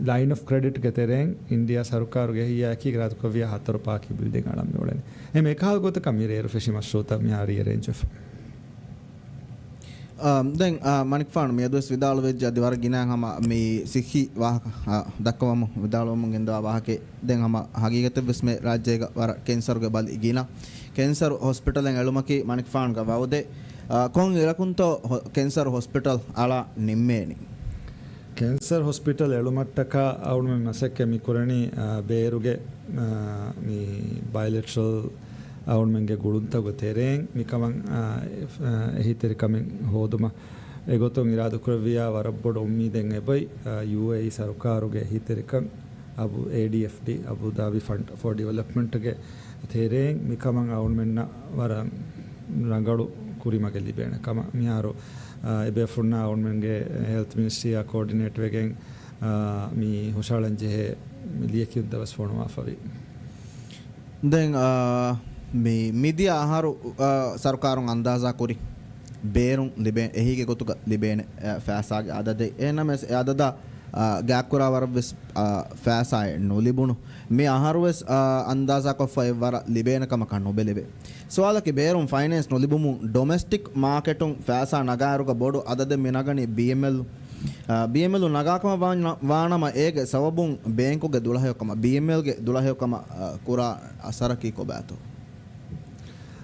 ලයින් ඔෆ් ක්‍රෙඩිට් ගෙතරෙන් ඉන්දියා සරුකාරුගේ හියාකි ග්‍රාතුකවිය හතර පාකි බිල්ඩින් අලම් මෙවලනේ එමෙ එකහල් ගොත කමිරේරු ෆෙෂි මශ්රූත මියාරි රේන්ජ් ඔෆ් දැන් මනික්ෆාන් මේ දවස් විදාල වෙජ්ජ අදිවර ගිනා හම මේ සිහි වාහක දක්වම විදාලවම ගෙන්දා වාහකේ දැන් හම හගීගත බස්මේ රාජ්‍යයක වර කැන්සර්ගේ බල ගිනා කැන්සර් හොස්පිටලෙන් එළුමකි මනික්ෆාන් ගවවදේ කොන් ඉරකුන්තෝ කැන්සර් හොස්පිටල් අලා නිම්මේනි ಕ್ಯಾನ್ಸರ್ ಹಾಸ್ಪಿಟಲ್ ಎಳುಮಟ್ಟಕ ಅವನು ಮಸಕ್ಕೆ ಮಿ ಕುರಣಿ ಬೇರುಗೆ ಮಿ ಬಯೋಲೆಟ್ರಲ್ ಅವನು ಮಂಗೆ ಗುಳುಂತ ಗೊತ್ತೇರೇಂಗ್ ಮಿ ಕಮಂಗ್ ಎಹಿತೆರಿ ಕಮಿಂಗ್ ಹೋದುಮ ಎಗೊತ್ತೊಂಗ್ ಇರಾದು ಕುರವಿಯ ವರಬ್ಬೊಡು ಉಮ್ಮೀದೆಂಗ್ ಎಬೈ UAE ಸರ್ಕಾರುಗೆ ಎಹಿತೆರಿ ಕಂ Abu ADFD Abu Dhabi fund for ಡೆವಲಪ್ಮೆಂಟ್ಗೆ තේරෙන් මිකමන් අවුන් මෙන්න වර රංගඩු කුරිමගේ ලිබේන කම මියාරු එබේ ෆුන්නා අවුන් මෙන්ගේ හෙල්ත් මිනිස්ට්‍රිය කෝඩිනේටර් එකෙන් මී හුෂාලංජේ මිලියකින් දවස් ෆෝනවා ෆවි දැන් මේ මිදිය ආහාරු සරකාරුන් අන්දාසා කුරි බේරුම් ලිබේ එහිගේ ගොතුක ලිබේන ෆෑසාගේ අදද එනම අදද ගෑක්කුරා වරවෙස් ෆෑසාය නොලිබුණු මේ ආහාරුවෙස් අන්දාසා කොෆයි වර ලිබේනකම කන්නු බෙලෙබේ සවාලකි බේරුම් ෆයිනෑන්ස් නොලිබුමු ඩොමෙස්ටික් මාකෙටුන් ෆෑසා නගාරුක බොඩු අදද මෙනගනි BML නගාකම වානම ඒගේ සවබුන් බේංකුගේ දුලහයොකම BMLගේ දුලහයොකම කුරා අසරකී කොබෑතු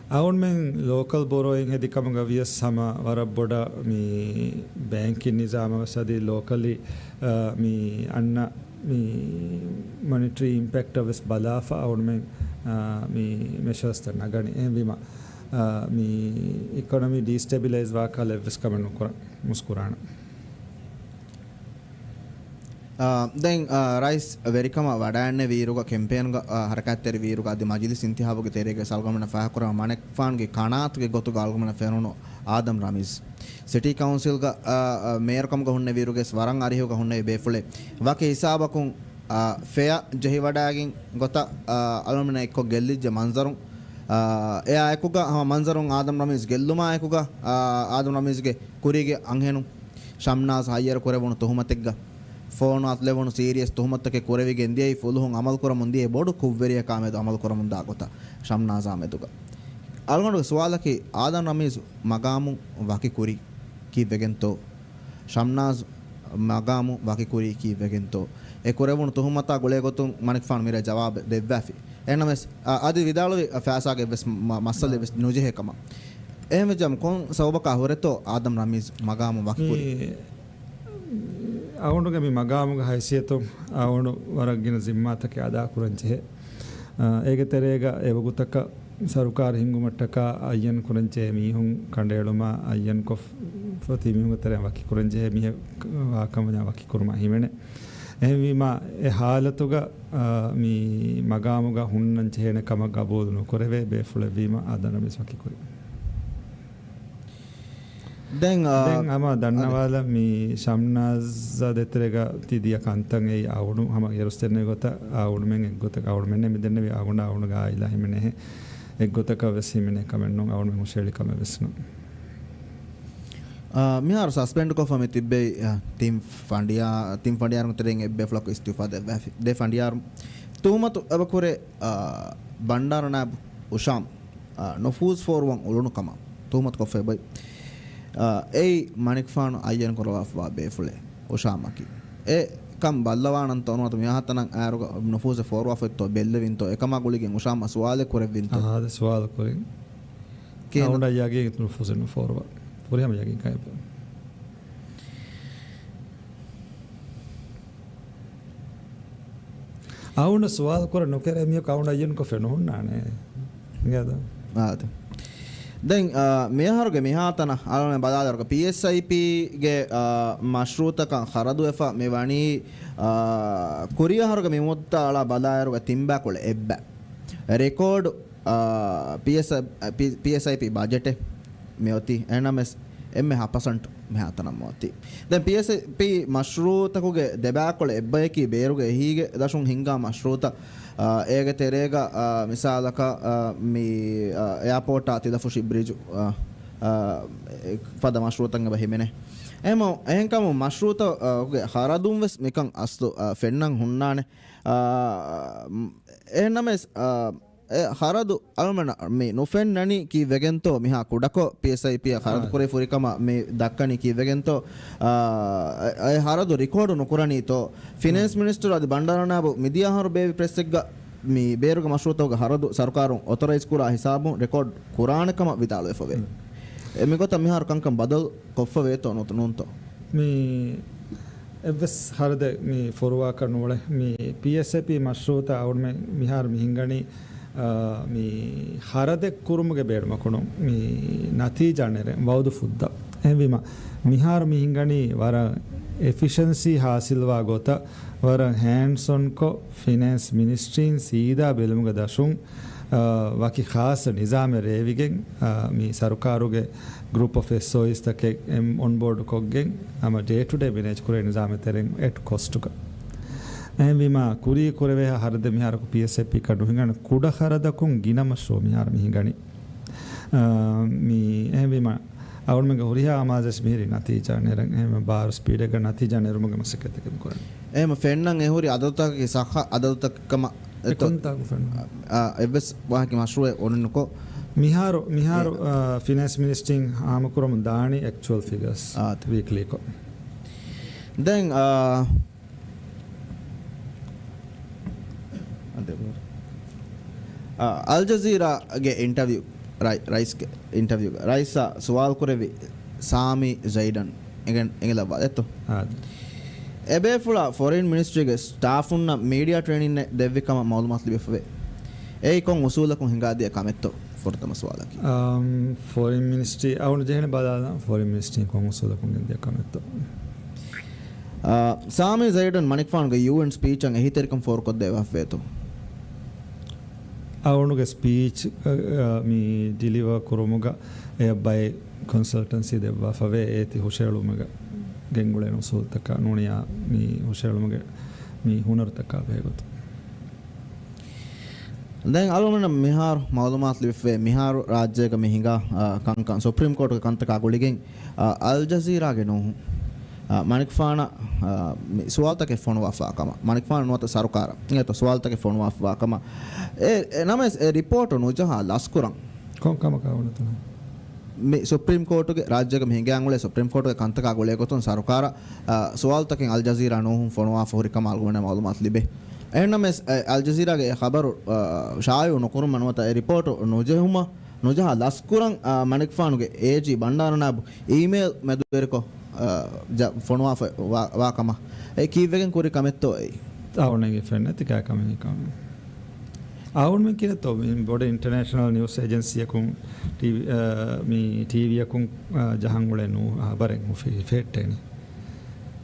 අවුන් මෙන් ලෝකල් බොරෝයින් හෙදිකම ගවියස් සම වර බොඩ මේ බැංකින් නිසාම සදී ලෝකලි මේ අන්න මේ මොනිටරි ඉම්පැක්ට් වෙස් බලාෆා අවුන් මෙන් මේ මෙෂර්ස් තන නගනි එම්විම මේ ඉකොනොමි ඩිස්ටැබිලයිස් වාකල වෙස් කමනු කර මුස්කුරාන දැන් රයිස් වෙරිකම වඩාන්නේ වීරුක කැම්පේන් හරකත්තර වීරුක අධි මජිලිස් ඉන්තිහාවගේ තේරේගේ සල්ගමන ෆාකරම මනෙක් ෆාන්ගේ කනාතුගේ ගොතු ගල්ගමන ෆෙරුණු ආදම් රමීස් සිටි කවුන්සිල් ಗ ಮೇಯರ್ಕಮ್ ಗ ಹುನ್ನೆ ವೀರುಗೆ ಸ್ವರಂಗ್ ಅರಿಹುಗ ಹುನ್ನೆ ಬೇಫುಳೆ ವಕೆ ಹಿಸಾಬಕುಂ ಫೆಯ ಜಹಿ ವಡಾಗಿನ್ ಗೊತ್ತ ಅಲಮನೆ ಎಕ್ಕೊ ಗೆಲ್ಲಿಜ್ಜ ಮಂಜರುಂ ಎ ಆಯಕುಗ ಮಂಜರುಂ ಆದಮ್ ರಮೀಸ್ ಗೆಲ್ಲುಮ ಆಯಕುಗ ಆದಮ್ ರಮೀಸ್ಗೆ ಕುರಿಗೆ ಅಂಹೆನು ಶಮ್ನಾಸ್ ಹಯ್ಯರ್ ಕೊರೆವಣು ತುಹುಮತೆಗ್ಗ ಫೋನ್ ಅತ್ಲೆವಣು ಸೀರಿಯಸ್ ತುಹುಮತ್ತಕ್ಕೆ ಕೊರೆವಿಗೆ ಎಂದಿಯೈ ಫುಲ್ಹುಂ ಅಮಲ್ ಕೊರ ಮುಂದಿಯೇ ಬೋಡು ಕುವ್ವೆರಿಯ ಕಾಮೆದು ಅಮಲ್ ಕೊರ ಮುಂದ ಆಗೋತ ಶಮ್ನಾಸ್ ಆಮೆದುಗ ಅಲ್ಗೊಂಡು ಸುವಾಲಕಿ ಆದಮ್ ರಮೀಸ್ ಮಗಾಮು ವಕಿ ಕುರಿ ಕೀವೆಗೆಂತೋ ಶಮ್ನಾಸ್ ಮಗಾಮು ವಕಿ ಕುರಿ ಕೀವೆಗೆಂತೋ ಎ ಕೊರೆವಣು ತುಹುಮತ್ತ ಗುಳೆ ಗೊತ್ತು ಮನಿಕ್ ಫಾನ್ ಮಿರೆ ಜವಾಬ್ ದೆವ್ವಾಫಿ ಎನ್ನಮೆಸ್ ಅದು ವಿದಾಳು ಫ್ಯಾಸಾಗೆ ಬೆಸ್ ಮಸ್ಸಲೆ ಬೆಸ್ ನುಜೆ ಕಮ එහෙම ජම් කොන් සවබක හොරතෝ ආදම් රමීස් මගාමු වක්කුරි අවුණුගේ මේ මගාමුගේ හයිසියතෝ අවුණු වරක්ගෙන සිම්මාතකේ අදා කුරංචේ ඒක තෙරේග එවගුතක සරුකාර හිංගුමට්ටක අයන් කුරංචේ මීහුන් කණ්ඩේළුම අයන් කොෆ් ෆති මීහුන් තරේ වකි කුරංචේ මිහ වාකමන වකි කුරුම හිමනේ එහෙම ඒ හාලතුග මේ මගාමුග හුන්නන් චේන කම ගබෝදුන කරවේ බේෆුල වීම ආදම් රමීස් වකි කුරි දැන් අම දන්නවාල මේ ශම්නාස් දෙතරේග තිදිය කන්තන් ඒ අවුණු හම යරුස්තෙන්නේ ගොත අවුණු මෙන් එක්ගොත අවුණු මෙන්න මෙදෙන්න වේ අවුණු ගායිලා හිමනේ එක්ගොතක වෙසිමනේ කමෙන්නු අවුණු මෙන් ෂෙලි කම වෙස්නු මිහාර සස්පෙන්ඩ් කොෆම තිබ්බේ ටීම් ෆන්ඩියාරු තරෙන් එබ්බේ ෆ්ලොක් ඉස්තිෆා දෙ ෆන්ඩියාරු තුමතු අබකුරේ බණ්ඩාරනාබ් උෂාම් නොෆූස් ෆෝර්වන් උළුණු කම තුමත් කොෆේ බයි ඒ මනික් ෆානු අයන් කරවවා බේෆුලේ උෂාමකි ඒ කම් බල්ලවානන් තොනවත මියහතන ආරුග නෆූස ෆෝර්වාෆෙත්තෝ බෙල්ලවින්තෝ එකම ගුලිගෙන් උෂාම සවාලේ කරෙවින්තෝ ආද සවාල කරෙන් කේනොඩ යගේ නෆූස ෆෝර්වා පුරියම යගේ කයිප අවුන සවාල කර නොකර මිය කවුන්ඩ අයන් කොෆේ නොහුන්නානේ නේද ආද දැන් මෙහාරුගේ මෙහාතන අලම බදාදරක PSIP ගේ මශ්රූතක හරදු එෆා මෙවණි කොරියාහරුගේ මෙමුත්ත අල බදායරුගේ තිම්බාකොල එබ්බ රෙකෝඩ් PSIP බජට් මෙoti එනමස් එම්ම 1% මෙහාතන මොති දැන් PSIP මශ්රූතකුගේ දෙබාකොල එබ්බයකි බේරුගේ හීගේ දශුන් හිංගා මශ්රූත ඒග තෙරේග මිසාලක මේ එයාපෝට් අතිදෆු ශිබ්‍රිජු ෆද මශ්රූතංග බහිමනේ එම එහෙන්කම මශ්රූත හරදුම් වෙස් මිකන් අස්තු ෆෙන්නන් හුන්නානේ එහෙනමස් හරදු අල්මන මේ නොෆෙන් නනි කී වෙගෙන්තෝ මිහා කුඩකෝ PSIP හරදු කුරේ ෆුරිකම මේ දක්කනි කී වෙගෙන්තෝ අය හරදු රිකෝඩ් නොකරණීතෝ ෆිනෑන්ස් මිනිස්ටර් අද බණ්ඩාරනාබ මිදියාහරු බේවි ප්‍රෙස් එක්ග මේ බේරුග මශ්රූතෝග හරදු සරකාරුන් ඔතොරයිස් කුරා හිසාබු රිකෝඩ් කුරානකම විතාලෝ එෆවේ එමිගොත මිහාරු කංකම් බදල් කොෆ වේතෝ නොතුනුන්තෝ මේ එවස් හරද මේ ෆොරවා කරනවල මේ PSIP මශ්රූත අවුන් මේ මිහාරු මිහිංගණි මේ හරදෙක් කුරුමගේ බේඩමකුණු මේ නතිජානෙර වෞදු ෆුද්ද එවිම මිහාර මිහිංගණි වර එෆිෂන්සි හාසිල්වා ගොත වර හෑන්ඩ්ස් ඔන් කො ෆිනෑන්ස් මිනිස්ට්‍රීන් සීදා බෙලමුග දශුන් ವಾಕಿ ಖಾಸ್ ನಿಜಾಮ ರೇವಿಗೆ ಮೀ ಸರ್ಕಾರುಗೆ ಗ್ರೂಪ್ ಆಫ್ SOEs ತಕ್ಕೆ ಆನ್ ಬೋರ್ಡ್ ಕೊಗ್ಗೆ ಅಮ ಡೇ ಟು ಡೇ ಮ್ಯಾನೇಜ್ ಕುರೆ ನಿಜಾಮ ತೆರೆಂ ಎಟ್ ಕಾಸ್ಟುಗ ವಿಮಾ ಕುರಿ ಕೊರವೆ ಹರದ ಮಿಹಾರಕು PSAP ಕಡು ಹಿಂಗಣ ಕುಡ ಹರದಕುಂ ಗಿನಮ ಶೋ ಮಿಹಾರ ಮಿಹಿಂಗಣಿ ಮೀ ವಿಮಾ ಅವಳ ಮಗೆ ಹುರಿಯ ಆಮಾಜಸ್ ಮಿಹಿರಿ ನತೀಜಾ ನೆರಂ ಬಾರ್ ಸ್ಪೀಡ್ ಗ ನತೀಜಾ ನೆರುಮಗ ಮಸಕತೆ ಕೊರನ್ එහෙම ෆෙන්නන් එහුරි අදතකගේ සහ අදතකම එකොන්තාගු ෆෙන්න එවස් වාහකි මශරුවේ ඔන්නකො මිහාරු ෆිනන්ස් මිනිස්ටරින් ආමකුරම දානි ඇක්චුවල් ෆිගර්ස් වීක්ලි කො දැන් අල් ජසීරාගේ ඉන්ටර්වියු රයිස්ගේ ඉන්ටර්වියු රයිසා සුවාල් කුරෙවි සාමි ಝೈಡನ್ ಎಂಗೆಲ ಎತ್ತು ಎಬೇಫುಳ ಫಾರಿನ್ ಮಿನಿಸ್ಟ್ರಿಗೆ ಸ್ಟಾಫ್ ಉನ್ನ ಮೀಡಿಯಾ ಟ್ರೈನಿಂಗ್ ದೆವ್ವಿಕಮ ಮಾಲೂಮಾತ್ ಲಿಬೆಫವೆ ಏಕೊಂ ಉಸೂಲಕಂ ಹಿಂಗಾದಿಯ ಕಮೆತ್ತೋ ಫೊರ್ತಮ ಸವಾಲಕಿ ಫಾರಿನ್ ಮಿನಿಸ್ಟ್ರಿ ಅವನು ಜೇನೆ ಬಾದಾದ ಫಾರಿನ್ ಮಿನಿಸ್ಟ್ರಿ ಕೊಂ ಉಸೂಲಕಂ ಹಿಂಗಾದಿಯ ಕಮೆತ್ತೋ ಸಾಮಿ ಝೈಡನ್ ಮಣಿಕ್ಫಾನ್ಗೆ UN ಸ್ಪೀಚ್ ಅಂಗ ಹಿತರಿಕಂ ಫೋರ್ ಕೊದ್ದೆ ವಫೇತು ಅವನುಗೆ ಸ್ಪೀಚ್ ಮೀ ಡಿಲಿವರ್ ಕುರುಮುಗ ಎ ಬೈ ಕನ್ಸಲ್ಟೆನ್ಸಿ ದೆವ್ವ ಫವೆ ಏತಿ ಹುಷೇಳುಮಗ ಗೆಂಗುಳೇನು ಸೋಲ್ತಕ್ಕ ನುಣಿಯ ಮೀ ಹುಷೇಳುಮಗೆ ಮೀ ಹುನರ್ತಕ್ಕ ಬೇಗೊತ್ತು දැන් අලුමන මිහාරු මවලුමාත් ලිෆේ මිහාරු රාජ්‍යයක මිහිඟා කංකන් සුප්‍රීම් කෝර්ට් කන්තක ගොලිගෙන් අල් ජසීරාගේ නොහු මනික්ෆාන සුවාල්තක ෆොන් වෆාකම මනික්ෆාන නොත සරුකාර ඒත සුවාල්තක ෆොන් වෆාකම ඒ නම රිපෝට් නුජහ ලස්කුරන් කොන්කම කවුනත මේ සුප්‍රීම් කෝර්ට්ගේ රාජ්‍යයක මිහිඟාන් වල සුප්‍රීම් කෝර්ට්ගේ කන්තක ගොලේ ගොතන් සරුකාර සුවාල්තකෙන් අල් ජසීරා නොහු ෆොන් වෆා හොරිකම අල්ගොන මවලුමාත් ලිබේ එන්නම අල් ජසීරාගේ ખબරු ෂායු නොකරු මනවත රිපෝට් නොජෙහුම නොජහ ලස්කුරන් මනික්ෆානුගේ ඒජි බණ්ඩාරනාබු ඊමේල් මෙදුවෙරකෝ ෆොන් වෆාකම ඒ කීවෙගෙන් කුරි කමෙත්තෝ ඒ ಅವನಿಗೆ ಫ್ರೆಂಡ್ ಅತಿ ಕಾ ಕಮೆ ಕಮ ಅವನ್ ಮೆ ಕಿನ ತೋ ಬೋಡೆ ಇಂಟರ್ನ್ಯಾಷನಲ್ ನ್ಯೂಸ್ ಏಜೆನ್ಸಿ ಯಕುಂ ಟಿವಿ ಯಕುಂ ಜಹಂಗುಳೆನು ಬರೆಂ ಮುಫಿ ಫೆಟ್ಟೆನಿ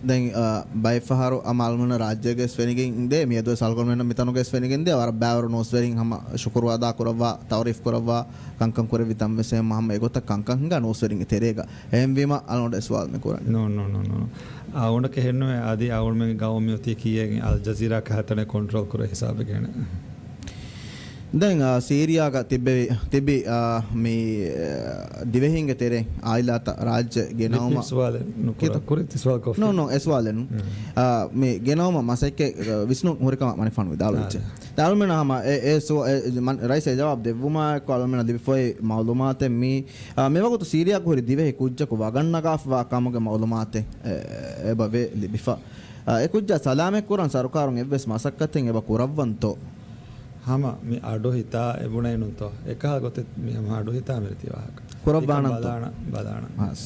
දැන් බයි ෆහරු අමල්මන රාජ්‍යයේ ස්වෙනිගෙන් ඉඳේ මියදෝ සල්කොල්මෙන් මිතනුගේ ස්වෙනිගෙන් ඉඳේ වර බෑවර නොස් වෙරින් හම ශුක්‍රවාදා කරවා තවරිෆ් කරවා කංකම් කර විතම් වෙසේ මහම ඒගොත කංකම් හංගා නොස් වෙරින් තෙරේග එහෙම් වීම අලොන්ඩ ස්වාල් මේ කරන්නේ නෝ අවුණ කෙහෙන්නේ ආදී අවුණ මේ ගවමියෝති කීයෙන් අල් ජසීරා කහතනේ කන්ට්‍රෝල් කර හිසාබ ගන්න දැන් සීරියාග තිබ්බේ මේ දිවෙහිංගේ තෙරේ ආයිලාත රාජ්‍ය ගෙනවම ස්වාල නුකර කුරිත ස්වාල් කොෆ නෝ එස්වාලෙන් මේ ගෙනවම මසෙක්කේ විෂ්ණු හොරිකම මනිෆාන් විදාලුච්ච දාල්මනහම ඒ රයිස් ජවාබ් දෙවුමා කොල්මන දිබිෆොයි මාලුමාතේ මේ වගතු සීරියාග හොරි දිවෙහි කුජ්ජක වගන්නගාෆවා කමගේ මාලුමාතේ ඒ බවේ ලිබිෆා ඒ කුජ්ජ සලාමේ කුරන් සරකාරුන් එවස් මසක්කතෙන් එබ කුරවන්තෝ ಹಮ ಮಿ ಅಡು ಹಿತಾ ಎಬುಣೈನುಂತೋ ಏಕ ಗೊತ್ತೆ ಮಿ ಹಮ ಅಡು ಹಿತಾ ಮೆರಿತಿ ವಾಹಕ ಕೊರಬಾಣ ಬದಾಣ ಹಾಸ್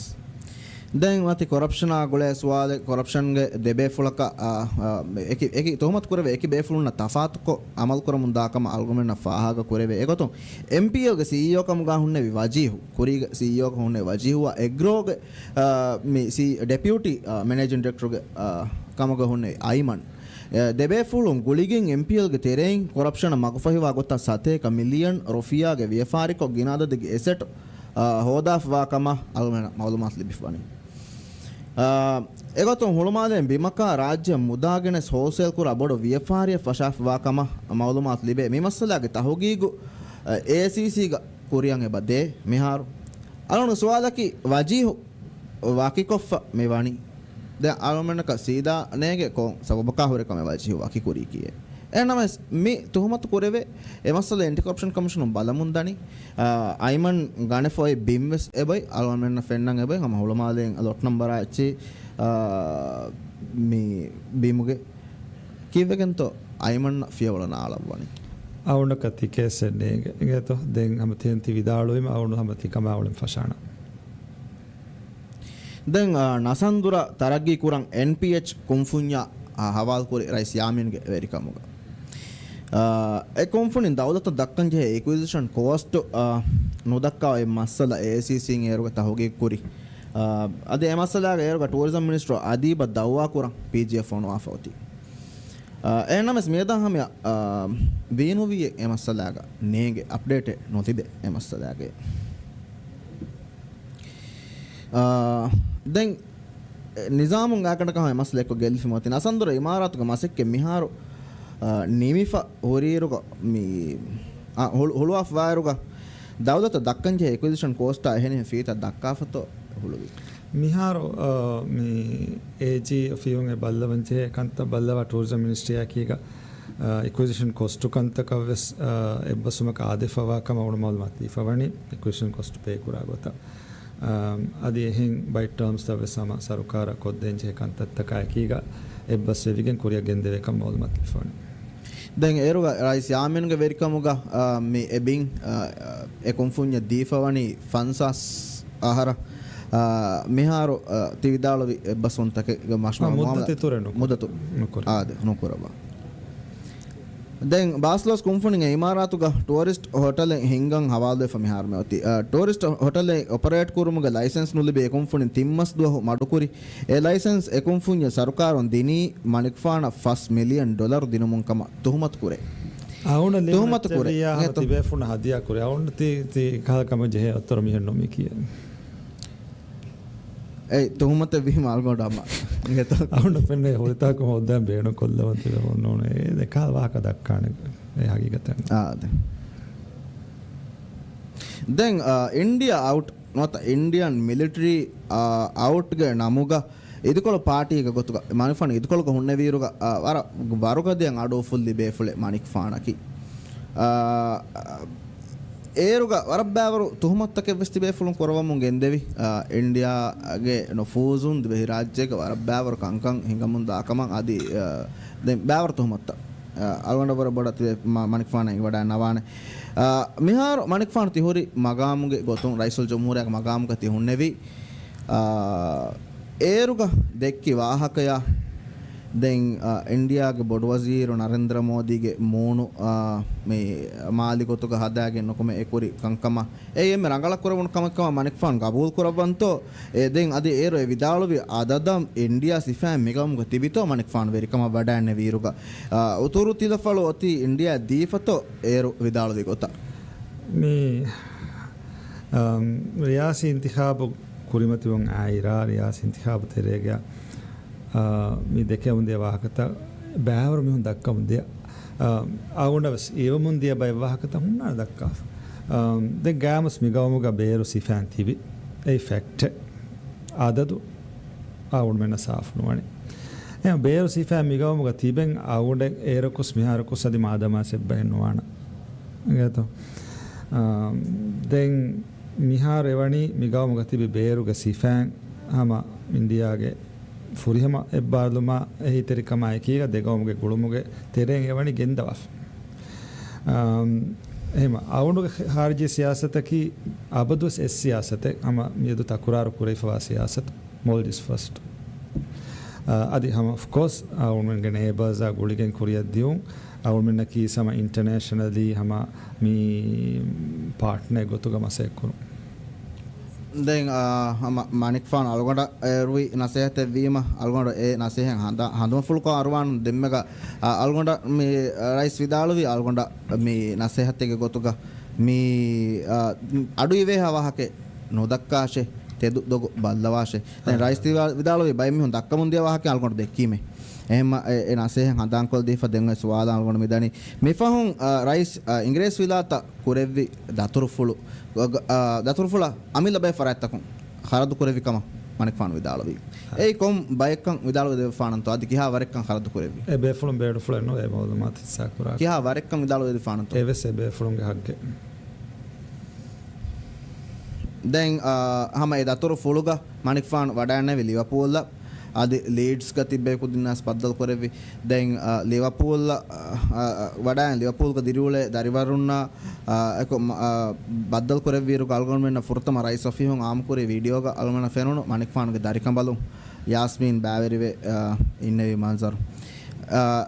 දැන් මත කොරප්ෂන් ආගොලේ සුවාද කොරප්ෂන් ගේ දෙබේ ෆුලක ඒකි තොහමත් කරවේ ඒකි බේෆුලුන්න තෆාතුක අමල් කරමුන් දාකම අල්ගොමෙන්න ෆාහාග කරවේ ඒගොතොන් MPO ගේ CEO කම ගා හුන්නේ වජීහු කුරි CEO ක හුන්නේ වජීහුවා එග්‍රෝ ගේ මේ ඩෙපියුටි මැනේජින් ඩිරෙක්ටර් ගේ කම ගා හුන්නේ අයිමන් දෙබේ ෆුලුන් ගුලිගෙන් MPL ගේ තෙරෙන් කොරප්ෂන් මගෆහිවා ගොත සතේක මිලියන් රුෆියාගේ ව්‍යාපාරික ගිනාද දෙගේ එසෙට් හෝදාෆ් වාකම අල්මන මවලුමාත් ලිබිෆවනි එගොතුන් හුළුමාදෙන් බිමකා රාජ්‍ය මුදාගෙන හෝසෙල් කුර බොඩ ව්‍යාපාරිය ෆෂාෆ් වාකම මවලුමාත් ලිබේ මේ මස්සලාගේ තහුගීගු ACC ಗ ಕುರಿಯಂ ಎಬದೆ ಮಿಹಾರು ಅಲೋಣ ಸುವಾಲಕಿ ವಜೀಹು ವಾಕಿಕೊಫ ಮೇವಾಣಿ ದ ಅಲೋಮನಕ ಸೀದಾ ನೇಗೆ ಕೊ ಸಬಬಕ ಹೊರಕಮ ವಜೀಹು ವಾಕಿ ಕುರಿ ಕಿಯೆ එනමස් මේ තුහමත් කරවේ එමස්සල ඇන්ටි කරප්ෂන් කමිෂන් බලමුන්දනි අයිමන් ගණෆොයි බිම්වස් එබයි අලවන්න ෆෙන්නන් එබයි හම හොලමාලෙන් ලොට් නම්බර ඇච්චි මේ බීමුගේ කීවකන්තෝ අයිමන් ෆියවලන ආලවනි අවුණ කති කේසෙන්නේ ඒගතෝ දෙන් අමතෙන්ති විදාලුවම අවුණු හමති කමාවලෙන් ෆෂාන දැන් නසන්දුර තරග්ගී කුරන් NPH කුම්ෆුඤ්ඤා හවාල් කුරි රයිස් යාමින්ගේ වෙරිකමුග ඒ කොම්ෆුනින් දවලත දක්කන් ජේ එක්විසිෂන් කොස්ට් නොදක්කා ඒ මස්සල ACC ඒරුග තහුගේ කුරි අද ඒ මස්සලාගේ ඒරුග ටූරිසම් මිනිස්ටර් අදීබ දවවා කුරන් PGF ඔනවා ෆෝති එහෙනම් මේදා හැම වේනෝවියේ එමස්සලාග නේගේ අප්ඩේට් නොතිද එමස්සලාගේ දැන් නිසාමුන් ආකණක හැම මස්ලෙක ගෙල්ෆි මොතින අසන්දර ඉමාරාතුක මසෙක්ක මිහාරු නිමිෆා හොරීරුක මී හොළුවාෆ් වයරුක දවදත දක්කන්ජේ එක්විසිෂන් කෝස්ටා එහෙනේ ෆීත දක්කාෆතෝ හොළුවි මිහාරු මේ ඒජි ෆියුන් එ බල්ලවන්චේ කන්ත බල්ලව ටූරිසම් මිනිස්ට්‍රියා කීක එක්විසිෂන් කොස්ටු කන්තක වෙස් එබ්බසුමක ආදෙෆවා උණු මාලුමාත් ඉෆවණි එක්විසිෂන් කොස්ටු පේ කුරා ගොත අදි එහෙන් බයි ටර්ම්ස් තව සම සරුකාර කොද්දෙන්චේ කන්තත්තක කීක එබ්බස් වෙවිගෙන් කුරිය ගෙන්දෙවක මාලුමාත් ඉෆවණි දැන් ඒරුග රයිස් යාමෙන්ගේ වෙරිකමුග මේ එබින් එකුම්ෆුඤ්ඤ දීෆවණි ෆන්සස් ආහාර මිහාරු තිවිදාලවි එබ්බසොන්තක මෂ්මා මුදත තුරෙනු මුදතු ආද නොකරබා දැන් බාස්ලස් කුම්ෆුණිගේ ඉමාරාතුග ටූරිස්ට් හොටල් හින්ගන් හවාල්දෙ ෆමිහාර්මවති ටූරිස්ට් හොටල් ඔපරේට් කුරුමුග ලයිසෙන්ස් නුලිබේ එකුම්ෆුණින් තිම්මස් දුව මඩුකුරි ඒ ලයිසෙන්ස් එකුම්ෆුඤ්ඤ සරුකාරොන් දිනී මනික්ෆාන $5 මිලියන් දිනුමුන්කම තුහමත් කුරේ අවුන තුහමත් කුරේ තිබෙෆුන හදියා කුරේ අවුන ති කලකම ජෙහ අතර මිහෙන් නොමි කිය ඒ තුහමත විහිම අල්ගොඩම ගෙත අවුන පෙන්නේ හොරිතාක හොද්දන් බේන කොල්ලවන්ත ඕනේ දෙකල් වාක දක්කාන ඒ හගීගතන් ආද දැන් ඉන්දියා අවුට් නොත ඉන්දියන් මිලිටරි අවුට් ගේ නමුග ඉදකොල පාටියක ගොතුක මනිෆාන ඉදකොලක හුන්න වීරුග වර වරුකදයන් අඩෝ ෆුල්ලි බේෆුලේ මනික් ෆානකි ඒරුග වරබ්බෑවරු තුහමත්තක වෙස්ති බේෆුලුන් කොරවමුන් ගෙන්දෙවි ඉන්දියාගේ නොෆූසුන් දෙහි රාජ්‍යයක වරබ්බෑවරු කංකං හිඟමුන් දාකමන් අදි දැන් බෑවරු තුහමත්ත අල්වන්ඩවර බොඩත් මනික් ෆාන වඩා නවානේ මිහාර මනික් ෆාන තිහොරි මගාමුගේ ගොතුන් රයිසල් ජම්හූරියක මගාමුක තිහුන්නේවි ඒරුග දෙක්කි වාහකය දැන් ඉන්දියාගේ බොඩ වසීරු නරේන්ද්‍ර මෝදීගේ මූණු මේ මාලිගොතුක හදාගෙන නොකම ඒකුරි කංකම එයෙම රංගලක් කරවුණු කමකම මනික් ෆාන් ගබූල් කරවන්තෝ ඒ දැන් අද ඒරෝ විදාලවි අදදම් ඉන්දියා සිෆෑම් මෙගමුක තිබිතෝ මනික් ෆාන් වෙරිකම වඩන්නේ වීරුග උතුරු තිලෆල ඔති ඉන්දියා දීෆතෝ ඒරු විදාලවි ගොත මේ රියාසි ඉන්තිඛාබ කුරිමතිවන් ආයිරා රියාසි ඉන්තිඛාබ තෙරේගා මේ දෙකේ උන්දිය වාහකත බෑවර මිහුන් දක්කා උන්දිය ආගොණවස් ඒව මුන්දිය බය වාහකත හුන්නා දක්කා දැන් ගාමස් මිගවමුග බේරු සිෆාන් තිබි ඒ ෆැක්ට් ආදදු ආගොණ මෙන්න සාෆ් නොවනේ එයා බේරු සිෆාන් මිගවමුග තිබෙන් ආගොණ ඒරකුස් මිහාරකුස් අදි මාදමා සෙබ්බෙන් නොවන ගේතෝ දැන් මිහාර එවණි මිගවමුග තිබි බේරුග සිෆාන් හම ඉන්දියාගේ ෆුරිහම එබ්බාලුම එහිතරිකම අයකීග දෙගවමුගේ ගුළුමුගේ තෙරෙන් එවැනි ගෙන්දවස් එහෙම අවුණුගේ හාර්ජී සියාසතකි අබදුස් එස් සියාසත අම මියදු තකුරාරු කුරයිෆවා සියාසත මොල්ඩිස් ෆස්ට් අදි හම of course අවුණුගේ නේබර්ස් ගුලිගෙන් කුරියක් දියුන් අවුණුන්න කී සම ඉන්ටර්නැෂනලි හම මී පාර්ට්නර් ගොතුග මසෙක්කුණු දැන් මනික් ෆාන් අල්ගොඩ රුයි නසයත වීම අල්ගොඩ ඒ නසයෙන් හඳුම ෆුල්කෝ අරවාන් දෙම්මක අල්ගොඩ මේ රයිස් විදාලුවි අල්ගොඩ මේ නසයත් එක ගොතුක මේ අඩු ඉවේ හවහකේ නොදක්කාශේ තෙදු දොග බල්ලවාශේ දැන් රයිස් විදාලුවි බයි මිහුන් දක්කමුන් දිය වහකේ අල්ගොඩ දෙක්කීමේ එහෙම ඒ නසයෙන් හඳාන්කොල් දීෆ දෙන්න සුවාලා අල්ගොඩ මෙදනි මෙෆහුන් රයිස් ඉංග්‍රීසි විලාත කුරෙව්වි දතුරු ෆුළු දතුරුෆුල අමිල බය ෆරාත්තකම් හරදු කුරෙවිකම මනික් ෆාන් විදාලවි ඒ කොම් බයකම් විදාලව දෙව ෆානන්තෝ අදි කිහා වරෙක්කම් හරදු කුරෙවි ඒ බේෆුලම් බේඩ ෆුල නෝ ඒ මොද මාත් සාකුරා කිහා වරෙක්කම් විදාලව දෙව ෆානන්තෝ ඒ වෙස් ඒ බේෆුලම් ගේ හග්ගේ දැන් හම ඒ දතුරු ෆුලුග මනික් ෆාන් වඩාන්නේ ලිවර්පූල් අදි ලීඩ්ස් ගතිබ්බේ කුදිනාස් පද්දල් කරෙවි දැන් ලිවර්පූල් වඩාන් ලිවර්පූල් දිරිවලේ දරිවරුන්න එක බද්දල් කරෙවිරු ගල්ගොන් මෙන්න ෆුර්තම රයිස් ඔෆිහුන් ආම් කුරේ වීඩියෝ ග අල්මන ෆෙනුන මනික් ෆාන්ගේ දරිකම් බලු යාස්මින් බෑවරිවේ ඉන්නවි මන්සර්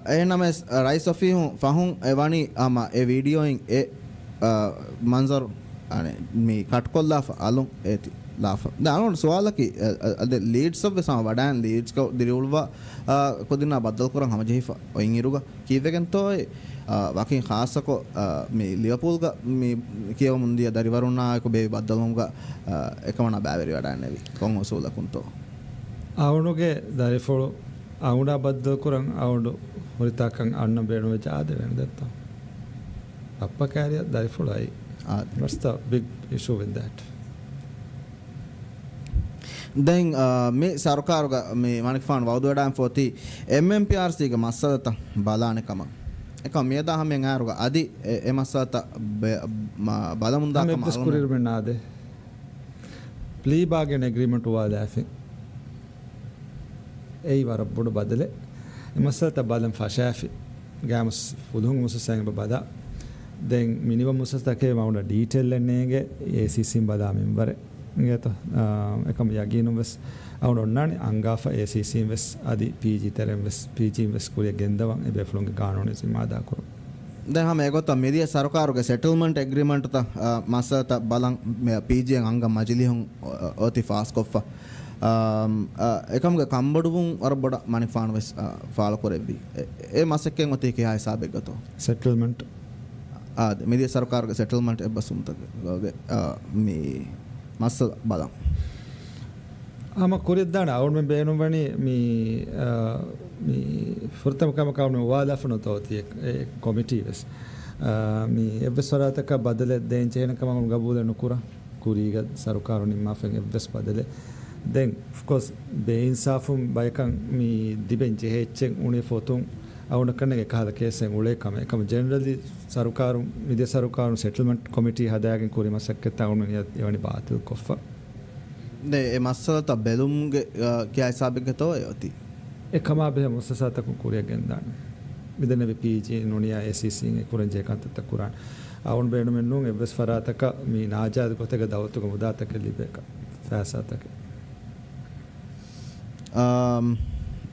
එහෙනම රයිස් ඔෆිහුන් ෆහුන් එවනි ආම ඒ වීඩියෝයින් ඒ මන්සර් අනේ මේ කට් කොල්ලා අලුන් ඒති ලාෆ දානොන් සුවාලකි අද ලීඩ්ස් ඔබ සම වඩාන් ලීඩ්ස් කව දිරිඋල්වා කොදිනා බද්දල් කරන් හම ජෙහිෆා ඔයින් ඉරුගා කීවෙකන් තෝයි වකින් ખાસકો මේ ලිවර්පූල්ගා මේ කියව මුන්දිය දරිවරුණායක බේ බද්දලුම්ගා එකමන බෑවරි වඩාන් නෙවි කොන් ඔසෝලකුන්තෝ ಅವನಿಗೆ ದರಿಫೋಳು ಅವನ ಬದ್ದ ಕುರಂ ಅವನು ಹುರಿತಾಕಂಗೆ ಅಣ್ಣ ಬೇಡುವ ಜಾದೆ ವೆಂದತ್ತ ಅಪ್ಪ ಕ್ಯಾರಿಯ ದರಿಫೋಳು I what's the big issue with that දැන් මේ සරකාරුග මේ මණික්ෆාන් වවුදවඩාන් ෆෝති MMPRC ගේ මස්සලත බලානකම එක මේ දහමෙන් ආරුග අදි ඒ මස්සලත බලමුන්දාකම हम डिस्कुरीर में ना दे प्ली बागेन एग्रीमेंट हुआ दाफे ei war bodu badale masata balam fashafi gamus fulhung musasang bada den minimum musasta ke mauna detail nege ACC bada member ngeta ekam yaginu wes awno nani angafa ACC wes adi PG terem wes PG wes kuriya gendawan ebe fulunge kanone simada kuru දැන් හැම ඒකත් මෙදිය සරකාරුගේ settlement agreement ත මසත බලන් PG අංග මජලිහුන් ඔති ෆාස් කොෆා එකම්ගේ කම්බඩුවුන් අර බඩ මනිෆාන් වෙස් ෆාල කොරෙබ්බි ඒ මසෙක්කෙන් ඔතේ කියා හිසාබෙක් ගතෝ settlement මෙදිය සරකාරුගේ settlement එබ්බසුම්තගේ මේ මස්ස බලන් ama kuridana awun men beenum wani mi furtam kama kawne wala fano tawti committee wes mi evves warataka badale den chena kama gabule nukura kuriga sarukaru nimma fen evves badale then of course be insafum baykan mi dibenje hechen une fotum awun kannege kala kesen ule kama generally sarukaru mide sarukaru settlement committee hadagen kuri masakketa awun yani baatil koffa ne e massalata belumge kiya hisabekke gatoy oti ekama be musasata ku kuriya gendan midene be PG noniya ACC e kuranje kantata kuran awun beenu men nun evs farataka mi najad kotega dawtuga mudataka libeka fasataka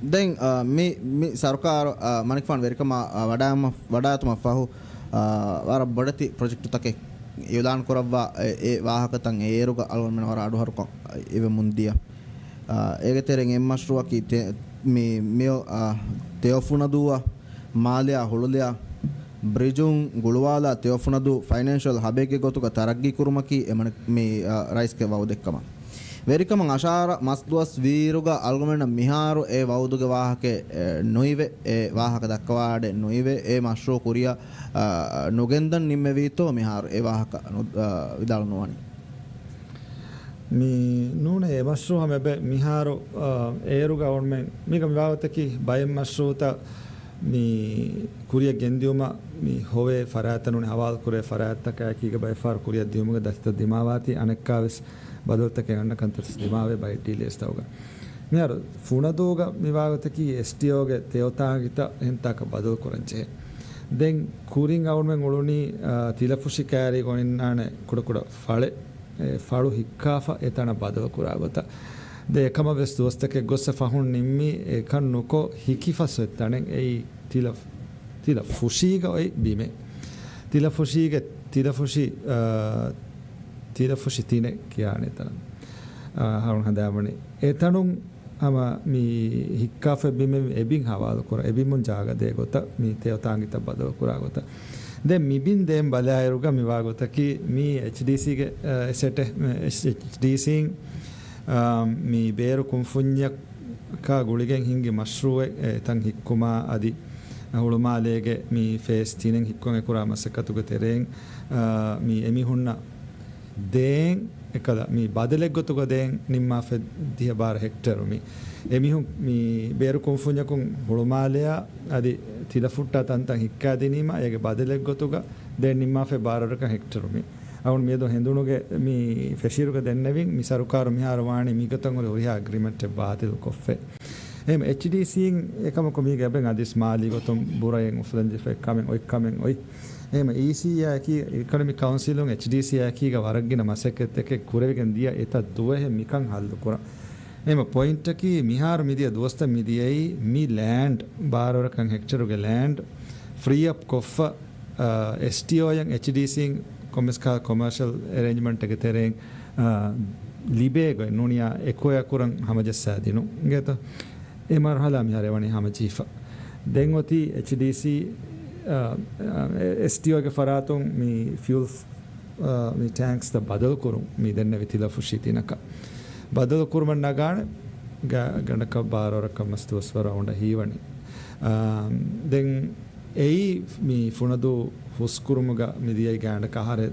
දැන් මේ සරකාර මණික්ෆාන් වෙරිකම වඩාතුම ෆහු වර බඩති project තකේ යොදාන් කරවවා ඒ වාහකතන් ඒරුග අලවන්න වර අඩු හරුක එව මුන්දිය ඒක තෙරෙන් එම් මෂ්රුවකි මේ තෙයොෆුනදුව මාලයා හුළුලයා බ්‍රිජුන් ගුළුවාලා තෙයොෆුනදු financial හබේගේ ගොතුක තරග්ගී කුරුමකි එමන මේ රයිස්ගේ වව දෙක්කම වෙරිකම අශාර මස්දුවස් වීරුග අල්ගමන මිහාරු ඒ වවුදුගේ වාහකේ නොයිවේ ඒ වාහක දක්වාඩේ නොයිවේ ඒ මෂ්රෝ කුරියා නොගෙන්දන් නිම්මෙවීතෝ මිහාරු ඒ වාහක විදාලනවනි mi nune e mashru hame be miharu eru government mi kam wawataki bayem mashruta mi kuriya gendiuma mi hove faratanune hawal kure farataka kiga bay far kuriya diumuga dasta dimawati anekkaves badoltake ganna kantas dimave bay delays tawga mi aru funadoga mi wawataki STO ge teotagita hentaka badol koranche den kuring government uluni tilafushi kari goninnane kuda fale falu hikkafa etana badava kuragota de ekama ves dostake gosse fahun nimmi ekan nuko hikifas vettanen ei tila fushiga oi bime tila fushi tine kiyane tan harun hadamani etanun ama mi hikkafa bime ebin hawal kura ebimun jaga de gota mi teotangita badava kuragota then mibin dem balayruga mi wagotaki mi HDC ge sete HDC mi beru kumfunya ka guligen hingi mashruwe tan hikkuma adi hulumalege mi face tinen hikkon ekura masakatu ge tereng mi emi hunna den ekada mi badalek gotuga den nimma fe 10 hektar mi emihun mi beru kumfunya kun hulumalaya adi tilafutta tantan hikka denima ege badalek gotuga den nimma fe 12 hektar mi awun medo hendunuge mi feshiruga dennevin mi sarukaru mi harwani mi gotan ore oriha agreement e baatil koffe em HDC ekama ko mi gaben adis mali gotum burayen uflanje fe kamen oi em ECI ki economic council on HDC ki ga waragina maseket ek kurevegen dia eta duwe mikan hallu kora em point ki mihar midiya dosta midiyai mi land 12 hectare ge land free up koffa STO yang HDC commercial arrangement ge tereng libego nunia ekoya kuran hamajassadinu ngeta e marhala mi harewani hamajifa dengoti HDC STO ge faratun mi fuel mi tanks da badal kurum mi denna vitila fushitinaka badal kurman nagane ganaka baroraka mastuswara onda hiwani den ei mi funadu huskurumuga midiyai ganda kahare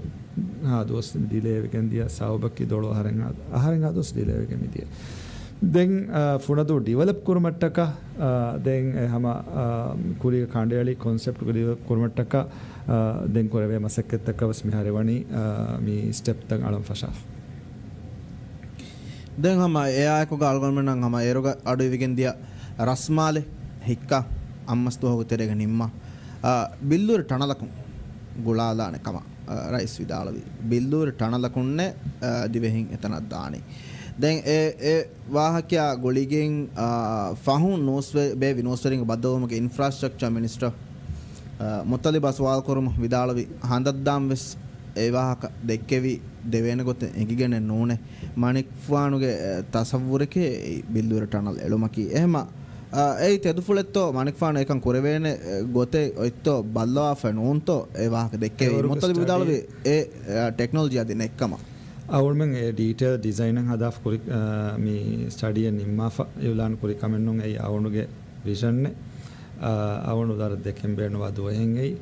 ha dos dileve gendia saubaki dolo haren dos dileve midiye den funadu develop kurmattaka den hama kuri kandeli concept kuri kurmattaka den korave masakketaka was mi harewani mi step tan alam fashaf den hama AI ko algorithm nan hama eroga adu vigendia rasmale hikka ammastu hogu terega nimma billur tanalakum gulalaane kama rice vidalavi billur tanalakunne divehin etanad daani den e wahakya goligen fahun noswe be vinoswering badawumge infrastructure minister muttaliba swal kurum vidalavi handaddam ves e wahaka dekkevi devena gote engigene nune manik fuanuge tasavvureke billur tanal elumaki ehma ei tedufuletto manik faana ekan kurevene gote oitto ballawa fanunto e wahaka dekkevi muttaliba vidalavi e technology adine ekkama අවුල්මෙන් A detail design එක හදාፍ කුරි මේ study එක නිම්මාෆා එවලාන් කුරි කමෙන්නුන් ඒ අවුණුගේ vision නේ අවුණු දර දෙකෙන් බේනවා දුවෙන් ඒ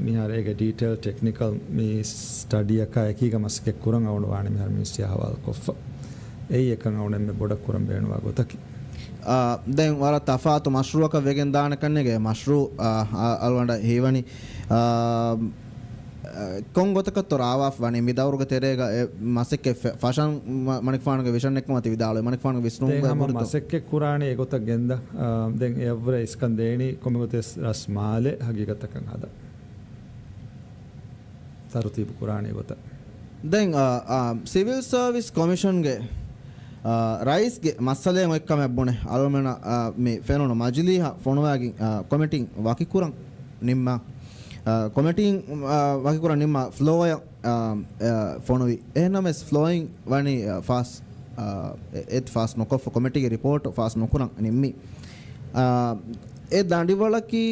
මිහාර ඒක detail technical මේ study එක එකීක මස්කේ කුරන් අවුණු වානේ මිහාර මිනිස්ට්‍රිය හවල් කොෆ ඒ එකන් අවුණෙන් මේ බොඩක් කුරන් බේනවා ගොතකි දැන් වර තෆාතු මෂ්රූක වෙගෙන් දාන කන්නේගේ මෂ්රූ අල්වඬ හේවනි kongotak torawaf wani midawruga terega masekke fashion manik fanuge vision ekma ti vidalo manik fanuge visnu ga burto masekke kurani egota genda den evre iskandeni komegotes rasmale hagigatakan hada tarutib kurani egota den civil service commission ge rice ge masale ekkam ebbone almena me fenono majliha fonowagi committee wakikuran nimma committee wakikuran nimma flow fonovi ehnames flowing wani fast et fast nokof committee ge report fast nokuran nimmi e dandiwalaki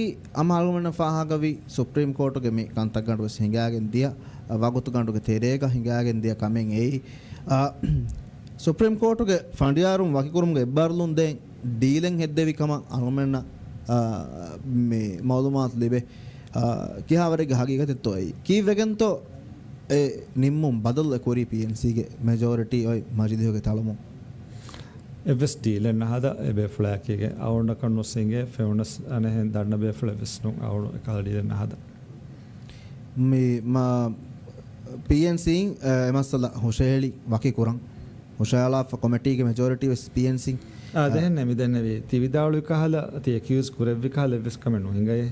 amalumena fahagavi supreme court ge me kantak gandu hingagen dia wagutu gandu ge terega hingagen dia kamen ei supreme court ge fandiyarum wakikurum ge ebbarlun den dealen heddevi kama alumena me malumat libe kihawarege hagigate toy kivegento e nimmum badal kori PNC ge majority oy majidhoge talamu evs dealen nahada ebe flake ge awunda kannu singe fairness ane danna be fle vesnu awunu kaldi den nahada me ma PNC emasala hosheli wakikuran hoshala committee ge majority was PNC adenne midenne vi tividalu kahala ti accuse kurevvi kahala ves kamenu hingai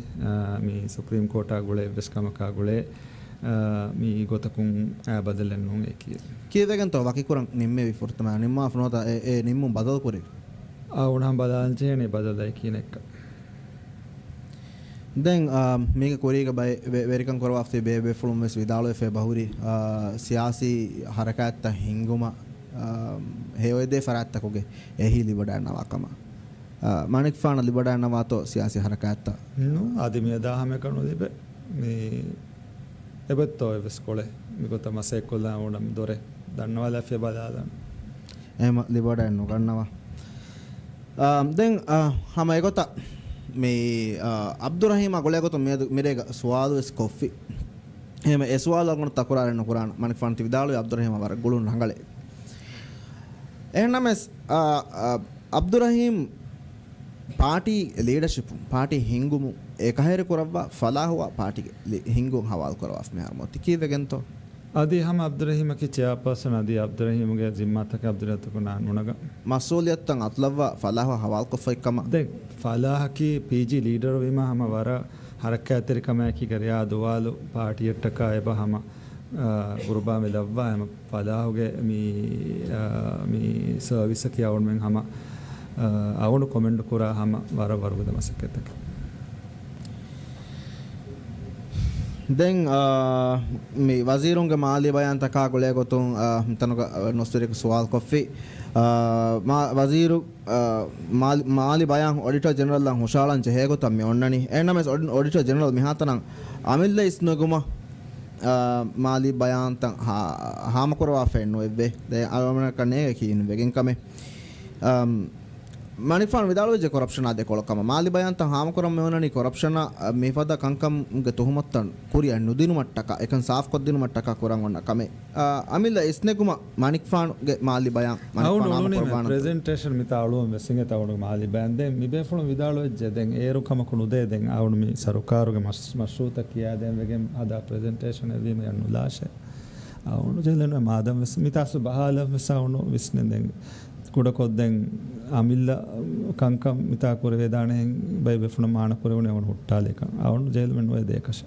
mi supreme court agule ves kamaka agule mi gotakun badalennu eki kiyevegen to wakikuran nimme vi furtama nimma afnota e nimmu badal kuri awunham badalchene badalai kinekka den mege koriga bay verikan korwafte be fulum ves vidalo fe bahuri siyasi harakat hinguma heoide farattakuge ehi libadana kama manik faana libadana wato siyasi harakatta no adimiya dahame kanu dibe me ebetto eves kole migota masekolla onam dore dannawala fe badala ema libadana gannawa den hama egota me abdurrahim agole goto merega sualu es coffee ema e sualu agona takurare no qur'an manik faana ti vidalu abdurrahim war gulun hangale ehnames abdurrahim party leadership party hingumu ekahare korawwa falahuwa party hingum hawal korawaf me harmoti kivegento adi ham abdurrahim ki chairperson adi abdurrahim ge zimmataka abdurrahim ko nanunaga masuliyatan atlawwa falahu hawal ko faykama de falah ki PG leader wima hama wara harakat kama ki gariya duwalu party ettaka eba hama गुरुबा में लव्वा है फाला हो गए मी service की out में हम out comment करा हम वारा वार गुदा मसके तक දැන් මේ වසීරුන්ගේ Mali බයන් තකා ගොලේ ගොතුන් තනක නොස්තරික සුවාල් coffee වසීරු Mali බයන් auditor general ලන් හොෂාලන් J ගොතම් මේ ඔන්නනි එනම ඔඩිටර් ජෙනරල් මිහතනන් අමිල්ල ඉස්නගුම මාලි බයන් තන් හාම කරවා ෆෙන්නු එබ්බේ දැන් අලමන කනේ කීනු වෙගෙන් කමේ මනිෆාන් විදාලෝජ කොරප්ෂන් ආදේ කොලකම මාලි බයන්ත හාම කරම මෙවනනි කොරප්ෂන් මේ පද කංකම් ගේ තුහමත්තන් කුරිය නුදිනු මට්ටක එකන් සාෆ් කොද්දිනු මට්ටක කරන් වන්න කමේ අමිල්ල ඉස්නෙකුම මනික්ෆාන් ගේ මාලි බයන් මනිෆාන් ප්‍රෙසෙන්ටේෂන් මිතාලුව මෙසින්ගේ තවණු මාලි බයන් දැන් මිබේ ෆොන විදාලෝජ දැන් ඒරු කම කුණු දෙ දැන් ආවුණු මි සරුකාරුගේ මස්රූත කියා දැන් වෙගෙන් අදා ප්‍රෙසෙන්ටේෂන් එවීම යන්නු ලාෂේ ආවුණු ජෙලන මාදම් මිතාසු බහාල මෙසවුණු විස්නේ දැන් කුඩකොද්දෙන් අමිල්ල කංකම් මිතා කුර වේදානෙන් බයි බෙෆුන මාන කුරවනේ වුණ හුට්ටාලේක අවුන් ජේල් මෙන් ඔය දෙකෂ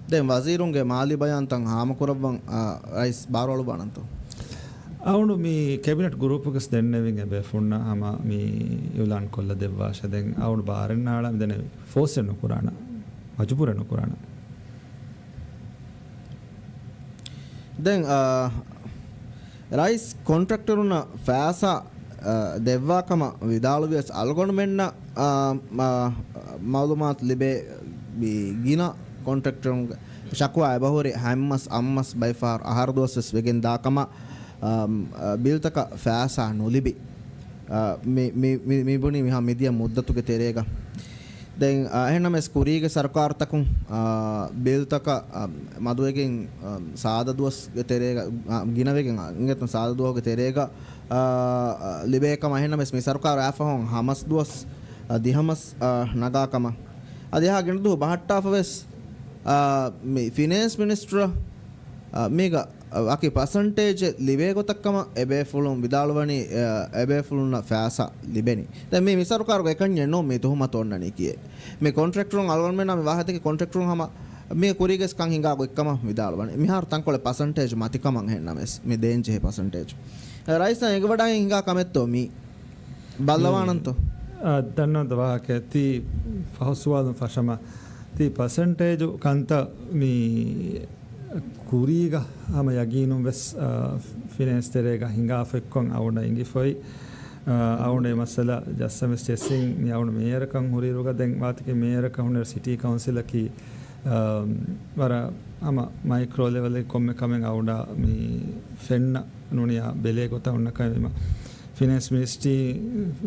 දැන් වසීරුන්ගේ මාලි බයන් තන් හාම කුරවන් රයිස් බාරවලු බණන්තෝ අවුණු මේ කැබිනට් ගෲප් එකස් දෙන්නෙවින් බෙෆුන හම මේ යුලන් කොල්ල දෙවවාෂ දැන් අවුණු බාරෙන් නාලා මෙදෙන ෆෝස් එන්න කුරාන මජබුරන කුරාන දැන් රයිස් කොන්ට්‍රක්ටරුන ෆෑසා දෙව්වාකම විදාලුවියස් අල්ගොන මෙන්න මවුදුමාත් ලිබේ ගින කොන්ට්‍රක්ටරුන් ශක්වා එබහුරි හැම්මස් අම්මස් බයිෆාර් අහරදෝසස් වෙගෙන් දාකම බිල්තක ෆෑසා නොලිබි මිබුණි මිහා මිදිය මුද්දතුගේ තෙරේග දැන් එහෙනම් ස්කුරීගේ සරකාර්තකුන් බිල්තක මදුවකින් සාදදුවස් තෙරේග ගිනවකින් ඉංගතන් සාදදුවගේ තෙරේග ලිබේකම එහෙනම් මේ සරකාර ආෆහොන් හමස් දුවස් දිහමස් නගාකම අධ්‍යා ගෙනදු බහට්ටාෆවස් මේ ෆිනෑන්ස් මිනිස්ටර් මේක අකි පර්සන්ටේජ් ලිබේ ගොතක්කම එබේ ෆුලුම් විදාලවනි එබේ ෆුලුන ෆෑසා ලිබෙනි දැන් මේ සරකාරක එකන්නේ නෝ මේ තුහමත ඔන්නනි කියේ මේ කොන්ට්‍රැක්ටරුන් අල්ගොන් මෙන්න මේ වාහතේ කොන්ට්‍රැක්ටරුන් හම මේ කුරිගස් කන් හිඟා එක්කම විදාලවනි මිහාර තංකොල පර්සන්ටේජ් මතිකමන් හෙන්නමස් මේ දේන්ජේ පර්සන්ටේජ් රයිසන් එක වඩා හිඟා කමෙත්තෝ මි බල්ලවානන්තෝ දන්නවද වාහකේ ති ෆහසුවාදන් ෆෂම ති පර්සන්ටේජ් කන්ත මේ කුරීග හම යගීනුම් වෙස් ෆිනන්ස් තෙරේග හිඟාෆෙක්කොන් අවුන ඉංගිෆොයි අවුන මසල ජස්සම ස්ටෙසින් යවුන මේරකන් හුරීරුග දැන් වාතික මේරක හුනර් සිටි කවුන්සිල් කි වර අම මයික්‍රෝ ලෙවල් කොම්ම කමෙන් අවුඩා මේ ෆෙන්න නුනියා බෙලේ ගොත උන්න කයිම finance ministry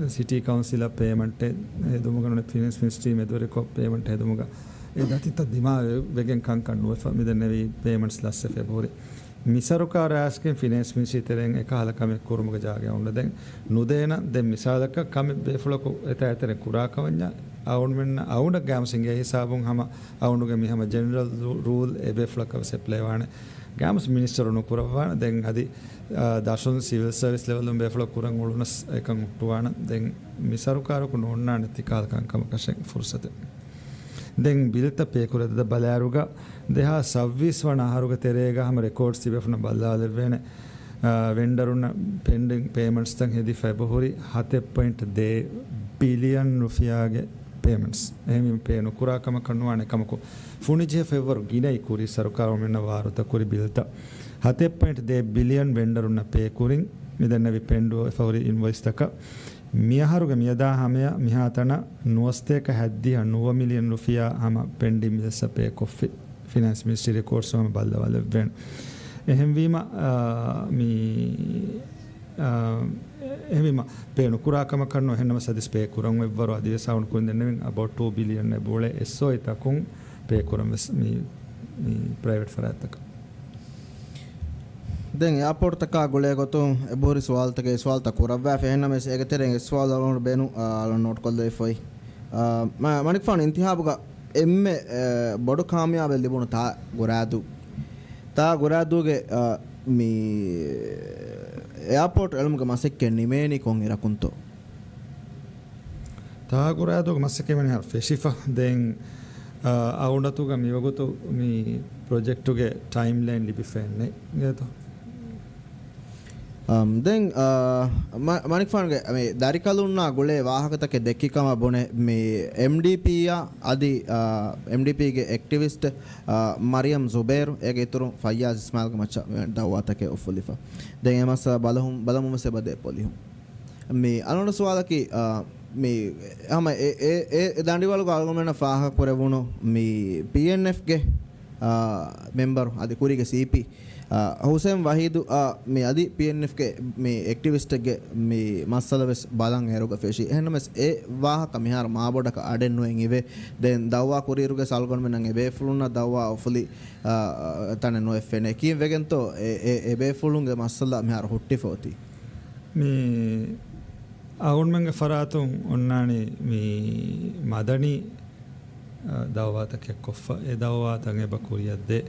city council payment එදුමුගන ෆිනන්ස් මිනිස්ට්‍රි මෙදොරේ කො පේමන්ට් එදුමුග එදතිත දිමා වෙගෙන් කංකන් නුව මිදනෙවි පේමන්ට්ස් ලස්ස ෆෙබ්‍රුවරි මිසරුකාර ආස්කෙන් ෆිනන්ස් මිනිස්ට්‍රි තෙරෙන් එකහල කම කුරුමුග ජාගේ උන්න දැන් නුදේන දැන් මිසාලක කම බේෆලක එත ඇතර කුරා කවඤ්ඤා අවුන් මෙන්න අවුන ගෑම්සින්ගේ හිසාබුන් හම අවුනුගේ මිහම ජෙනරල් රූල් එබේෆලක සෙප්ලේ වාන ගෑම්ස් මිනිස්ටර් උණු කුරවාන දැන් අදි දර්ශන සිවිල් සර්විස් ලෙවල් උන් බේෆලක කුරන් උළුනස් එකන් උට්ටුවාන දැන් මිසරුකාරක නොන්නා නැති කාලකම් කම කෂෙන් ෆුර්සත දැන් බිලත පේකුරද බලෑරුග දෙහා සව්විස් වන ආහාරුග තෙරේග හම රෙකෝඩ්ස් තිබෙන බල්ලාලෙවෙන වෙන්ඩරුන පෙන්ඩිං පේමන්ට්ස් තන් හෙදි ෆෙබ්‍රුවරි 7.2 බිලියන් රුපියාගේ පේමන්ට්ස් එහෙම පේනු කුරාකම කන්නුවාන කමකෝ ෆුනිජේ ෆෙබ්‍රුවරි ගිනයි කුරි සරකාර මෙන්න වාරුත කුරි බිලත 7.2 බිලියන් වෙන්ඩරුන පේ කුරින් මෙදන්නවි පෙන්ඩුව ෆෙබ්‍රුවරි ඉන්වොයිස් තක මියහරුග මියදා හමය මිහාතන නුවස්තේක හැද්දිය 9 මිලියන් රුපියා හම පෙන්ඩි මිදස පේ කොෆි ෆිනන්ස් මිනිස්ට්‍රි රෙකෝඩ්ස් වම බල්ලවල වෙන එහෙම වීම එහෙම පේනු කුරාකම කරන එහෙනම සදිස් පේ කුරන් වෙවර අධිය සවුන් කුන් දෙන්නෙන් about 2 බිලියන් බෝලේ එස්සෝ ඉතකුන් පේ කුරන් මේ ප්‍රයිවට් ෆරාතක දැන් එයාපෝට් තක ගොලේ ගොතුන් එබෝරි සවාල්තගේ සවාල්ත කුරවෑ ෆෙහෙන්නම ඒක තෙරෙන් සවාල් අලොන බේනු අලොන නෝට් කොල්ද එෆයි මනික් ෆාන් ඉන්තිහාබුග එම්මෙ බොඩු කාමියාබ ලිබුණු තා ගොරාදුගේ මේ එයාපෝට් එල්මුග මසෙක්කෙන් නිමේනි කොන් ඉරකුන්තෝ තා ගොරාදුගේ මසෙක්කෙමනි හර් ෆෙෂිෆා දැන් අවුනතුග මිවගොතු මේ ප්‍රොජෙක්ටුගේ ටයිම් ලයින් ලිබි ෆෙන්නේ නේද දැන් මනික් ෆාන්ගේ මේ දරිකලුන්නා ගොලේ වාහකතක දෙක්කිකම බොනේ මේ MDP අදි MDP ගේ ඇක්ටිවිස්ට් මරියම් සුබේර් ඒගේ ඉතුරු ෆයියාස් ඉස්මායිල් මච්චා දවවාතක ඔෆලිෆා දැන් එමස බලමුම සෙබදේ පොලිහු මේ අනොන සවාලකි මේ හැම ඒ දඬිවල ගල්ගොමන ෆාහක කරවුණු මේ PNF ගේ මෙම්බර් අදි කුරිගේ CP හුසේන් වහීදු මේ අදි PNF ගේ මේ ඇක්ටිවිස්ට් ගේ මේ මස්සලවස් බලන් එරුග ෆෙෂි එහෙනමස් ඒ වාහක මිහාර මාබොඩක අඩෙන්නුවෙන් ඉවේ දැන් දවවා කුරිරුගේ සල්ගොන් මෙන්නන් එබේ ෆුලුන්න දවවා ඔෆලි තන නො එෆෙනේ කීම් වෙගෙන්තෝ ඒ එබේ ෆුලුන්ගේ මස්සලා මිහාර හුට්ටි ෆෝති මේ අවුන්මංග ෆරාතුන් ඔන්නානේ මේ මදනි දවවාතක කොෆ ඒ දවවාතන් එබ කුරියද්දේ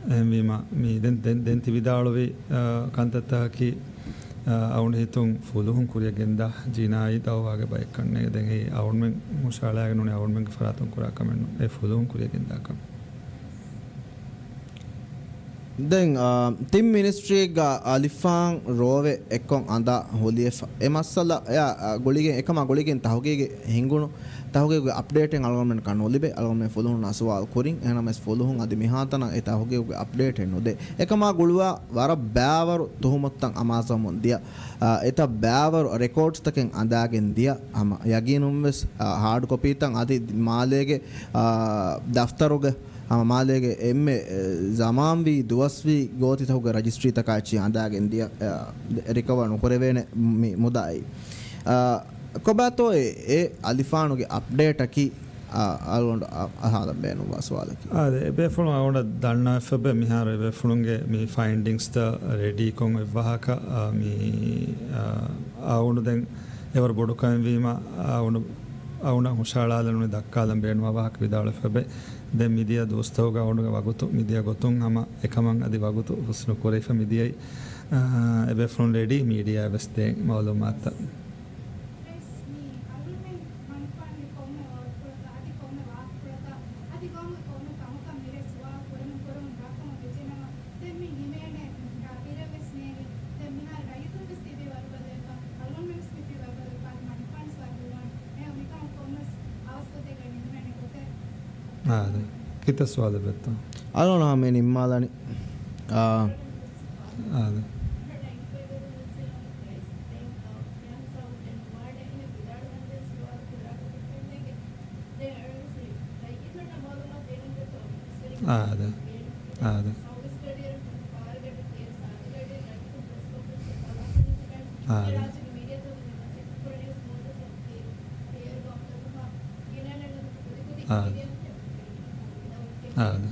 එම්වීම මේ දැන් තිවිදාලුවේ කන්තත්තකි අවුන් හිතුන් ෆුලුහුන් කුරියගෙන්ද ජීනායි දවවාගේ බයික් කන්නේ දැන් ඒ අවුන්මෙන් මුශාලාගෙන උනේ අවුන්මංග ෆරාතුන් කුරා කමෙන්නු ඒ ෆුලුහුන් කුරියගෙන්ද කම දැන් තිම් මිනිස්ට්‍රී ගා අලිෆාන් රෝවේ එක්කොන් අඳා හොලියෆ එමස්සලා එයා ගොලිගෙන් එකම ගොලිගෙන් තහුගේගේ හිඟුණු තහුගේගේ අප්ඩේට් අල්ගොමෙන් කන්න ඔලිබේ අල්ගොමෙන් ෆොලුහුන් අසවාල් කුරින් එනමස් ෆොලුහුන් අදි මිහාතන ඒ තහුගේගේ අප්ඩේට් එන්නොදේ එකම ගොලුවා වර බෑවරු තුහුමත්තන් අමාසමුන් දිය එත බෑවරු රෙකෝඩ්ස් තකෙන් අඳාගෙන් දිය අම යගිනුම්වස් හાર્ඩ් කොපී තන් අදි මාලේගේ දෆ්තරුගේ මාලේගේ එම්මේ ජමාම්වි දුවස්වි ගෝතිතහුගේ රජිස්ට්‍රී තකාචි අඳාගෙන් දිය රිකවර් නොකරවේන මුදායි කොබතෝ ඒ අලිෆානුගේ අප්ඩේට් කි අලොන්ඩ අහල බේනු වස්වාලකි අද බෙෆුණු අවුන්ඩ දන්නා ෆබ මිහාර බෙෆුණුගේ මේ ෆයින්ඩින්ග්ස් ත රෙඩි කොන් වහක මේ අවුන්ඩ දැන් එවර බොඩු කන්වීම අවුන හුෂාලාලනුනේ දක්කාලම් බේනුවා වහක විදාල ෆබ දැන් මිදියා දෝස්තෝග අවුන්ඩ වගුතු මිදියා ගොතුන් හම එකමන් අදි වගුතු හුස්නු කොරේෆ මිදියයි එබෙෆුණු රෙඩි මීඩියා වෙස්තේ මාලුමාත kita suada betul. Alon hame nimmalani. Ada. Ada. Ada. Ada.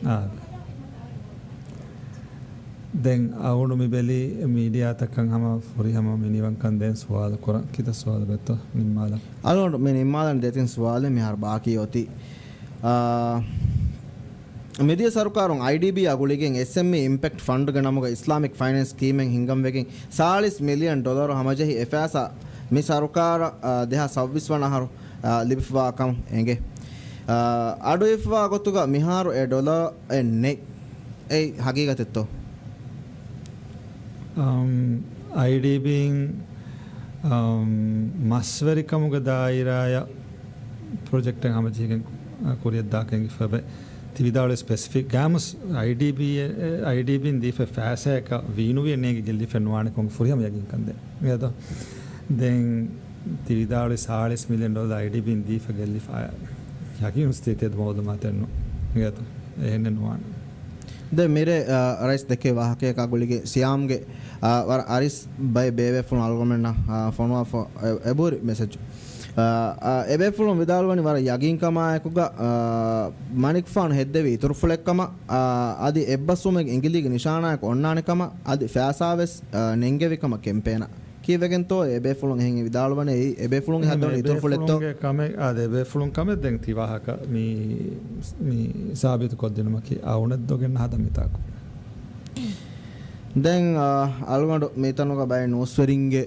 Ada. දැන් අවුණු මිබෙලි මීඩියා තකන් හම ෆොරි හම මිනිවන් කන් දැන් සවාල කොර කිත සවාල බෙත්ත නිම්මාල අලොන්ට මේ නිම්මාලන් දෙතින් සවාලේ මිහාර ಬಾಕಿ යොති මෙදිය සරකාරුන් IDB අගුලිගෙන් SME ඉම්පැක්ට් ෆන්ඩ් ගනමුග ඉස්ලාමික් ෆයිනෑන්ස් ස්කීමෙන් හිංගම් වෙකින් $40 මිලියන් හමජෙහි එෆාසා මේ සරකාර 2026 වනහරු ලිබිෆවාකම් එංගේ අඩුයිෆවා ගොතුග මිහාරු $1 එන්නේ ඒ හගීගතෙත්තෝ IDBing masverikamuga dairaya project එක හැමතිකෙන් කොරියත් දාකෙන් ඉෆබ තිවිදාල ස්පෙસિෆික් ගාමස් IDB ඉන්දී ෆෑසක වීනුවේ නේගේ ගිල්ලි ෆෙන්වානේ කොන් ෆුරියම යකින් කන්ද මෙයද දැන් තිවිදාල $40 මිලියන් IDB ඉන්දී ෆගෙල්ලි යකින් ස්ථිතියද මොකද මතන්න මෙයද එහෙන්න නෝන දැන් මෙරේ රයිස් දෙකේ වාහකයේ කගුලිගේ සියාම්ගේ war aris by bebe from algomena phone of ebor message ebe from vidalwani war yagin kama ekuga manik fan heddevi ituru fulekkama adi ebbasume engilige nishana ek onnane kama adi fasaves nengevikama kempena kivegento ebe fulun hen vidalwane ebe fulun hadon ituru fuletto kame ade ebe fulun kame den tiwahaka mi sabit koddinuma ki awunad dogen hadamitako දැන් අලුගඩ මේතනක බය නෝස්වරින්ගේ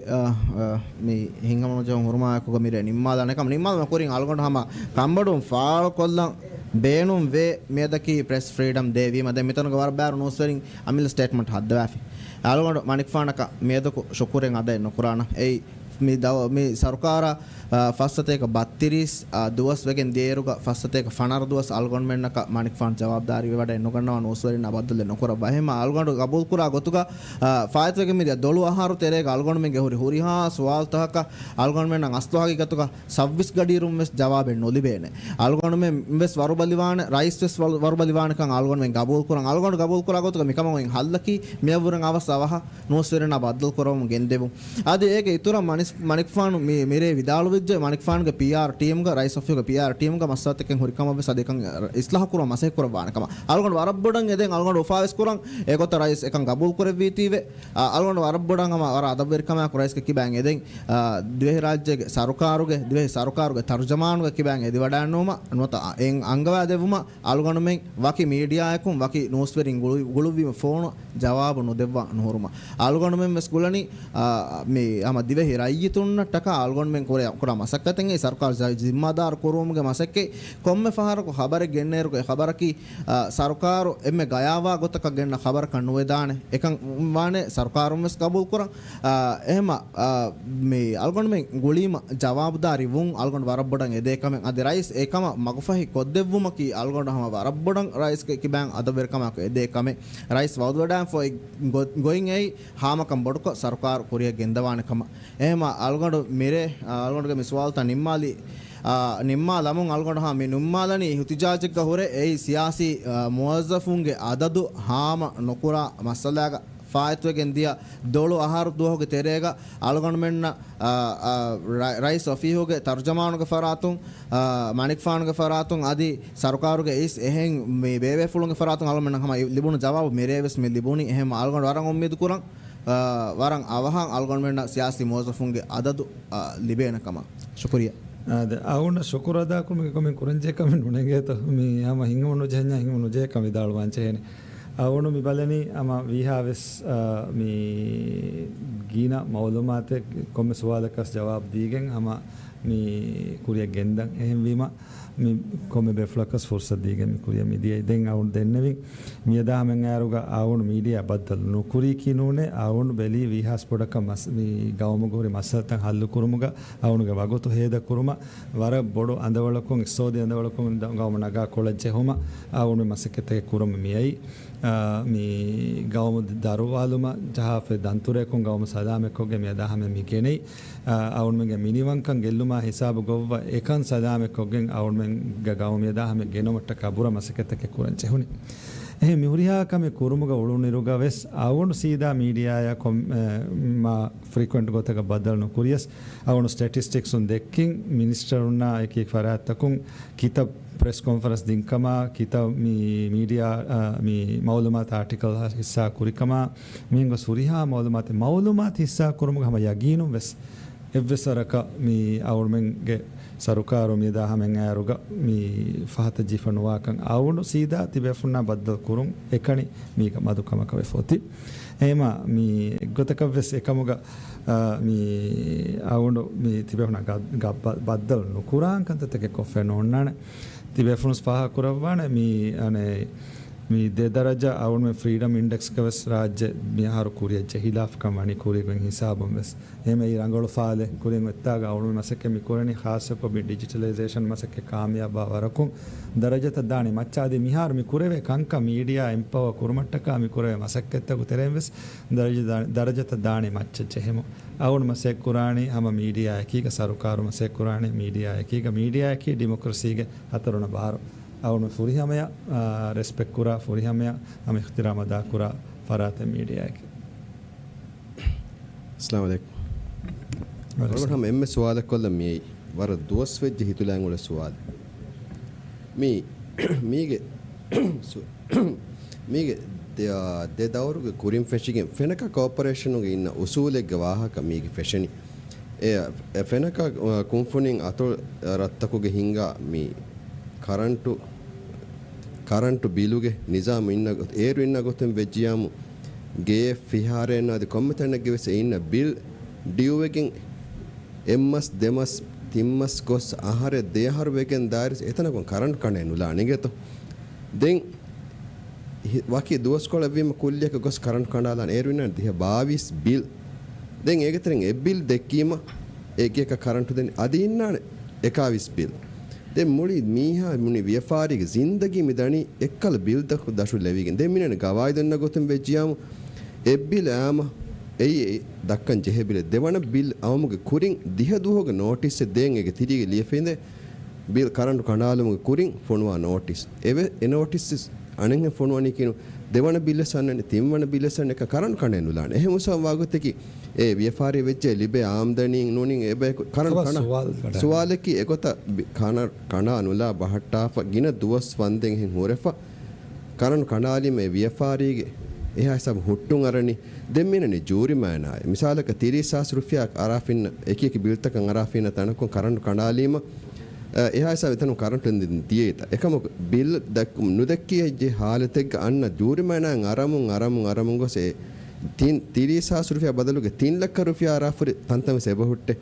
මේ හිංගමන John හුරුමායකුග මිර නිම්මාදනකම නිම්මාදන කොරින් අලුගඩ හම කම්බඩුම් ෆාල් කොල්ලන් බේනුම් වේ මේදකි press freedom දේවීම දැන් මෙතනක වර බෑර නෝස්වරින් අමිල statement හද්දවාෆි ආලගොඩ මණික් ෆානක මේදක ශුකුරෙන් අද නොකරාන ඒ මේ සරකාර ෆස්සතේක 32 දුවස් වගෙන් දේරුග ෆස්සතේක ෆනර දුවස් අල්ගොන් මෙන්නක මණික් ෆාන් ජවාබ්දාරි වඩ නොකරනවා නෝස්වරින් අබද්දල නොකර බහෙම අල්ගොඩ ගබුල් කුරා ගොතුක ෆායත් වගෙන් මිදිය දොළු ආහාර තෙරේක අල්ගොන් මෙන්ගේ හුරිහා සුවාල් තහක අල්ගොන් මෙන්න අස්තවාගේ ගතුක 26 ගඩීරුම් මෙස් ජවාබෙන් නොලිබේනේ අල්ගොන් මෙන් මෙස් වරුබලිවාන රයිස් වෙස් වරුබලිවාන කන් අල්ගොන් මෙන් ගබුල් කුරන් අල්ගොන් ගබුල් කුරා ගොතුක මිකම මෙන් හල්ලකි මෙවුරන් අවස්ථාවහ නෝස්වරින් අබද්දල් කරවමු ගෙන්දෙමු ආදී ඒක ඉතුරු මණික් ෆාන් මේ විදාලු මණික් ෆාන් ගේ PR ටීම් ගේ රයිස් ඔෆ් ගේ PR ටීම් ගේ මස්සත් එකෙන් හොරිකම වෙ සදේකන් ඉස්ලාහ කුර මසේ කුර බානකම අල්ගොන් වරබ්බඩන් එදෙන් අල්ගොන් ඔෆාස් කුරන් ඒකොත රයිස් එකන් ගබුල් කුර වීතිවේ අල්ගොන් වරබ්බඩන් අම වර අදබෙරිකම කුරයිස් ගේ කිබෑන් එදෙන් ද්වේහ රාජ්‍යගේ සරකාරුගේ තර්ජමානුගේ කිබෑන් එදි වඩන්නෝම නොත එන් අංගවා දෙවුම අල්ගොන් මෙන් වකි මීඩියා එකුම් වකි නෝස් වෙරින් ගුළුවීම ෆෝන ජවාබ නොදෙව්වා නොහුරුම අල්ගොන් මෙන් මෙස් ගුලනි මේ අම දිවේ රාජ්‍යතුන්න ටක අල්ගොන් මෙන් කුර මසක්කතෙන් ඒ සරකාර ಜಿಮ್ಮಾದಾರ್ ಕೊರೋಮ್ಗೆ ಮಸಕ್ಕೆ ಕೊಮ್ಮೆ ಫಹಾರಕು ಖಬರ ಗೆನ್ನೇರುಗೆ ಖಬರಕಿ ಸರ್ಕಾರು ಎಮ್ಮೆ ಗಯಾವಾ ಗೊತ್ತಕ ಗೆನ್ನ ಖಬರ ಕಣ್ಣುವೆದಾನೆ ಏಕಂ ವಾನೆ ಸರ್ಕಾರೊಮ್ಮೆ ಕಬೂಲ್ ಕುರ එහෙම මේ අල්ගොන් මේ ගොලීම ජවාබ්දාරි වුන් අල්ගොන් වරබ්බඩන් එදේකම අද රයිස් ඒකම මගෆහි කොද්දෙව්වම කි අල්ගොන් හම වරබ්බඩන් රයිස් කි බෑන් අද වෙරකම එදේකම rice වවදවඩන් for going A හාමකම් බඩක ਸਰකාර Korea ගෙන්දවානකම එහෙම අල්ගොන් මෙරේ අල්ගොන්ගේ මිස්වාල්ත නිම්මාලි නිම්මා ලමුන් අල්ගොන් හා මේ නුම්මාලනි හුතිජාජක හොරේ ඒ සියාසි මුවස්සෆුන්ගේ අදදු හාම නොකුරා මස්සලාග ಫಾಯತ್ವೆಗೆ ದಿಯ ದೋಳು ಆಹಾರ ದೋಹಗೆ ತೆರೆಗ ಅಲ್ಗೊಂಡು ಮೆನ್ನ ರೈಸ್ ಒಫಿಹೋಗೆ ತರ್ಜಮಾನುಗೆ ಫರಾತುಂ ಮಣಿಕ್ ಫಾನ್ಗೆ ಫರಾತುಂ ಅದಿ ಸರ್ಕಾರುಗೆ ಇಸ್ ಎಹೆಂ ಮೇ ಬೇವೆ ಫುಳುಗೆ ಫರಾತುಂ ಅಲ್ಗೊಂಡು ಮೆನ್ನ ಹಮ ಲಿಬುನು ಜವಾಬು ಮೇರೇವೆಸ್ ಮೆ ಲಿಬುನಿ ಎಹೆಂ ಅಲ್ಗೊಂಡು ವರಂ ಒಮ್ಮಿದು ಕುರಂ ವರಂ ಅವಹಂ ಅಲ್ಗೊಂಡು ಮೆನ್ನ ಸಿಯಾಸಿ ಮೋಜಫುಂಗೆ ಅದದು ಲಿಬೇನಕಮ ಶುಕ್ರಿಯಾ ಅದೇ ಅವನ ಶುಕ್ರದಾಕು ಮಿಗೆ ಕುರಂಜೆ ಕಮಿ ನುಣೆಗೆ ಮಿ ಹಮ ಹಿಂಗಮನು ಜೆಹ್ಞ ಹಿಂಗಮನು ಜೆ ಕಮಿ ದಾಳು ವಾಂಚೆನೆ ಅವನು ಮಿಬಲನಿ ಅಮ ವಿಹಾವೆಸ್ ಮೀ ಗೀನ ಮೌಲುಮಾತೆ ಕೊಮ್ಮೆ ಸುವಾಲಕಸ್ ಜವಾಬ್ ದೀಗೆಂ ಅಮ ಮೀ ಕುರಿಯ ಗೆಂದಂ ಎಹೆಂ ವೀಮ ಮಿ ಕೊಮ್ಮೆ ಬೆಫ್ಲಕಸ್ ಫುರ್ಸತ್ ದೀಗೆಂ ಮಿ ಕುರಿಯ ಮಿದಿಯ ದೆಂ ಅವನು ದೆನ್ನೆವಿ ಮಿಯದಾ ಮೆಂ ಯಾರುಗ ಅವನು ಮೀಡಿಯಾ ಬದ್ದಲ್ ನುಕುರಿ ಕಿನೂನೆ ಅವನು ಬೆಲಿ ವಿಹಾಸ್ ಪೊಡಕ ಮಸ್ ಮಿ ಗೌಮಗೋರಿ ಮಸಲ್ತಂ ಹಲ್ಲು ಕುರುಮುಗ ಅವನುಗೆ ವಗೊತು ಹೇದ ಕುರುಮ ವರ ಬೊಡು ಅಂದವಳಕೊಂ ಸೋದಿ ಅಂದವಳಕೊಂ ಗೌಮನಗ ಕೊಳಜ್ಜೆ ಹೋಮ ಅವನು ಮಸಕೆತೆ ಕುರುಮ ಮಿಯೈ ಮೀ ಗೌಮ ದರುವಾಲುಮ ಜಹಾಫೆ ದಂತುರೆಕೊಂ ಗೌಮ ಸದಾಮೆಕೊಗೆ ಮಿಯದಾಹಮೆ ಮಿಗೆನೈ ಅವನು ಮೆಗೆ ಮಿನಿವಂಕಂ ಗೆಲ್ಲುಮ ಹಿಸಾಬು ಗೊವ್ವ ಏಕನ್ ಸದಾಮೆಕೊಗೆಂ ಅವನು ಮೆಗೆ ಗೌಮ ಮಿಯದಾಹಮೆ ಗೆನೊಮಟ್ಟ ಕಬುರ ಮಸಕೆತಕ್ಕೆ ಕುರಂಚೆ ಹುನಿ එහෙ මිහුරියාකම කුරුමුග උළුනිරුග වෙස් අවුණු සීදා මීඩියාය මා ෆ්‍රීකවෙන්ට් ගොතක බදල්නු කුරියස් අවුණු ස්ටැටිස්ටික්ස් උන් දෙක්කින් මිනිස්ටරුන්නා එකෙක් ෆරාත්තකුන් කිතබ් ಪ್ರೆಸ್ ಕಾನ್ಫರೆನ್ಸ್ ದಿಂಕಮ ಕಿತ ಮೀಡಿಯಾ ಮೀ ಮೌಲುಮಾತ್ ಆರ್ಟಿಕಲ್ ಹಿಸ್ಸಾ ಕುರಿಕಮ ಮೀಂಗ ಸುರಿಹಾ ಮೌಲುಮಾತ್ ಹಿಸ್ಸಾ ಕುರುಮುಗ ಹಮ ಯಗೀನು ವೆಸ್ ಎವ್ವೆಸರಕ ಮೀ ಅವ್ರ ಮೆಂಗೆ ಸರುಕಾರು ಮೀದ ಹಮೆಂಗ ಯಾರುಗ ಮೀ ಫಹತ ಜಿಫನುವಾಕಂ ಅವನು ಸೀದಾ ತಿಬೆಫುನ್ನ ಬದ್ದ ಕುರುಂ ಎಕಣಿ ಮೀಗ ಮದುಕಮಕ ವೆಫೋತಿ ಹೇಮ ಮೀ ಗೊತಕ ವೆಸ್ ಎಕಮುಗ ಮೀ ಅವನು ಮೀ ತಿಬೆಫುನ ಬದ್ದಲ್ ನುಕುರಾಂಕಂತಕ್ಕೆ ಕೊಫೆ ನೋಣ್ಣಾನೆ තිබෙෆුන්ස් පහ කුරවවාන මී අනේ මී දෙදරජ අවුන් මේ ෆ්‍රීඩම් ඉන්ඩෙක්ස් කවස් රාජ්‍ය මිහාරු කුරිය ජහිලාෆ් කමනි කුරියෙන් හිසාබම් වෙස් එමේ රංගල ෆාලේ කුරියෙන් එත්තාග අවුන් මසක මි කුරණි ખાસ කො බි ඩිජිටලයිසේෂන් මසක කාමියාබ වරකුම් දරජත දානි මච්චාදී මිහාරු මි කුරවේ කංක මීඩියා එම්පව කුරුමට්ටක මි කුරවේ මසක එත්තකු තෙරෙන් වෙස් දරජත දානි මච්ච එහෙම අවුන් මසෙක් කුරාණි හැම මීඩියා එකීක සරුකාරු මසෙක් කුරාණි මීඩියා එකීක මීඩියා එකී ඩෙමොක්‍රසීගේ හතරුණ බාර ಅವನು ಫುರಿಹಮಯ ರೆಸ್ಪೆಕ್ಟ್ ಕುರ ಫುರಿಹಮಯ ಹಮ ಇಖ್ತಿರಾಮ ದಾ ಕುರ ಫರಾತ ಮೀಡಿಯಾಗೆ ಅಸ್ಸಲಾಮು ಅಲೈಕುಂ ವರಗ ಹಮ ಎಮ್ಮೆ ಸವಾಲ ಕೊಲ್ಲ ಮೀ ವರ ದೋಸ್ ವೆಜ್ಜೆ ಹಿತುಲಾಂಗ್ ಉಳ ಸವಾಲ ಮೀಗೆ ದೆ ದವರುಗೆ ಕುರಿಂ ಫೆಶಿಗೆ ಫೆನಕ ಕಾರ್ಪೊರೇಷನ್ಗೆ ಇನ್ನ ಉಸೂಲೆಗೆ ವಾಹಕ ಮೀಗೆ ಫೆಶನಿ ಎ ಫೆನಕ ಕುಂಫುನಿಂಗ್ ಅತೊ ರತ್ತಕುಗೆ ಹಿಂಗ ಮೀ ಕರೆಂಟು ಬಿಲುಗೆ ನಿಜಾಮ್ ಇನ್ನ ಏರು ಇನ್ನ ಗೊತ್ತಂ ವೆಜ್ಜಿಯಾಮು ಗೆ ಫಿಹಾರೇನ ಅದು ಕೊಮ್ಮತಣ್ಣಗೆ ವೆಸ ಇನ್ನ ಬಿಲ್ ಡ್ಯೂವೆಗಿಂಗ್ ಎಮ್ಮಸ್ ದೆಮಸ್ තිම්මස් ගොස් ආහාරය දේහාර වේගෙන් දාරිස් එතනකොන් කරන්ට් කණේ නුලා නිගෙත දෙන් වකි දුවස්කොළ වීම කුල්ලියක ගොස් කරන්ට් කණාලා ඒරුවින දිහ 22 බිල් දැන් ඒකතරෙන් ඒ බිල් දෙකීම ඒකේක කරන්ට් දෙන්නේ අදී ඉන්නානේ 21 බිල් දැන් මුලි මීහා මුනි ව්‍යාපාරික ජින්දගි මිදණි එක්කල බිල් දශු ලැබීගෙන දැන් මිනන ගවායි දෙන්න ගොතුම් වෙජ්ජියාම ඒ බිල් ආම ඒ දක්කන් ජෙහෙබිල දෙවන බිල් අවමුගේ කුරින් දිහ දුහක නෝටිස් දෙන් එක තිරිගේ ලියෆෙන්ද බිල් කරන්ට් කණාලමුගේ කුරින් ෆොනුවා නෝටිස් එවෙ ඒ නෝටිස් අනෙන් ෆොනුවනි කිනු දෙවන බිල් සන්නනේ තින්වන බිල් සන්න එක කරන්ට් කණේ නුලාන එහෙම උසම් වාගොතකි ඒ ව්‍යාපාරයේ වෙච්ච ලිබේ ආම්දනින් නොනින් ඒ බය කරන්ට් කණ සුවාලකි එකොත කණ නුලා බහට්ටාෆ ගින දුවස් වන්දෙන් හින් හොරෙෆා කරන්ට් කණාලි මේ ව්‍යාපාරීගේ එහා සබ හුට්ටුන් අරනි දෙම්මිනනි ජූරි මෑනාය මිසාලක 30000 රුපියක් අරාෆින්න එකක බිල්තකන් අරාෆින්න තනකොන් කරන්ට් කණාලීම එහා සබ එතන කරන්ට් දෙන්න දියේත එකම බිල් දක්කු නුදක්කිය ජෙ හාලතෙක් අන්න ජූරි මෑනාන් අරමුන් ගොසේ 30000 රුපිය බදලුගේ 3 ලක්ෂ රුපිය අරාෆුරි තන්තම සෙබහුට්ටේ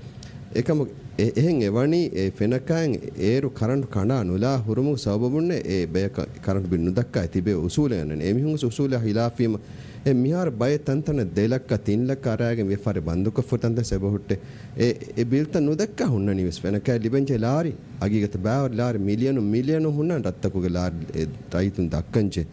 එකම එහෙන් එවණි ඒ ෆෙනකන් ඒරු කරන්ට් කණා නුලා හුරුමු සබබුන්නේ ඒ බය කරන්ට් බිල් නුදක්කයි තිබේ උසූලයන් ඒ මිහුන් උසූල හිලාෆීම ඒ මිහාර බය තන්තන 2 ලක්ෂ 3 ලක්ෂ අරාගෙන් වෙෆාරේ බන්දුක ෆොතන්ද සෙබහුට්ටේ ඒ බිල්ත නුදක්ක හුන්න නිවස් ෆෙනකයි ලිබෙන්ජේ ලාරි අගීගත බාවර් ලාරි මිලියන හුන්නන් රත්තකුගේ ලාරි රයිතුන් දක්කන්ජේ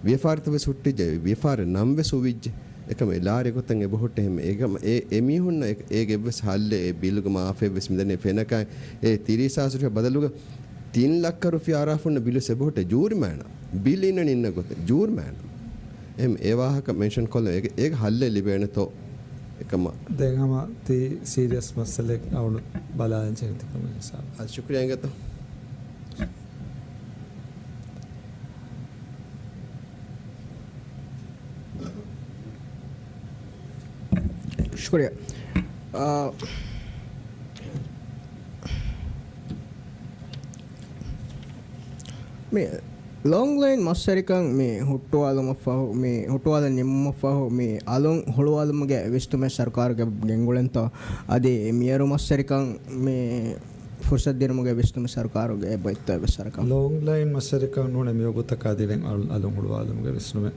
වෙෆාරතව සුට්ටිජේ වෙෆාරේ නම් වෙසුවිජ්ජේ එකම ලාරි ගොතන් එබහොට එහෙම ඒකම ඒ මිහුන්න ඒගේ වෙස් හල්ලේ ඒ බිල්ග මාෆේ වෙස් මිදනේ ෆෙනකයි ඒ 30000 රුපිය බදලුග 3 ලක්ෂ රුපිය ආරාෆුන්න බිල සෙබහොට ජූරි මෑන බිල් ඉන්න ගොත ජූරි මෑන එහෙම ඒ වාහක මෙන්ෂන් කොල්ල ඒක හල්ලේ ලිබෙන තෝ එකම දෙගම ති සීරියස් මස්සලෙක් අවුණු බලායන් චරිතකම නිසා අද ශුක්‍රියා ගත शुक्रिया මේ ලොං ලයින් මස්සරිකන් මේ හුට්ටුවාලම ෆහු මේ හුට්ටුවාල නිම්ම ෆහු මේ අලොන් හොළුවාලමගේ විස්තුම ਸਰකාරගේ ගෙංගුලෙන්ත අදී මියරු මස්සරිකන් මේ ෆුර්සත් දිනමුගේ විස්තුම ਸਰකාරගේ බයිත වෙසරකන් ලොං ලයින් මස්සරිකන් නෝනේ මේ ඔබත කාදිලෙන් අලොන් හොළුවාලමගේ විස්තුම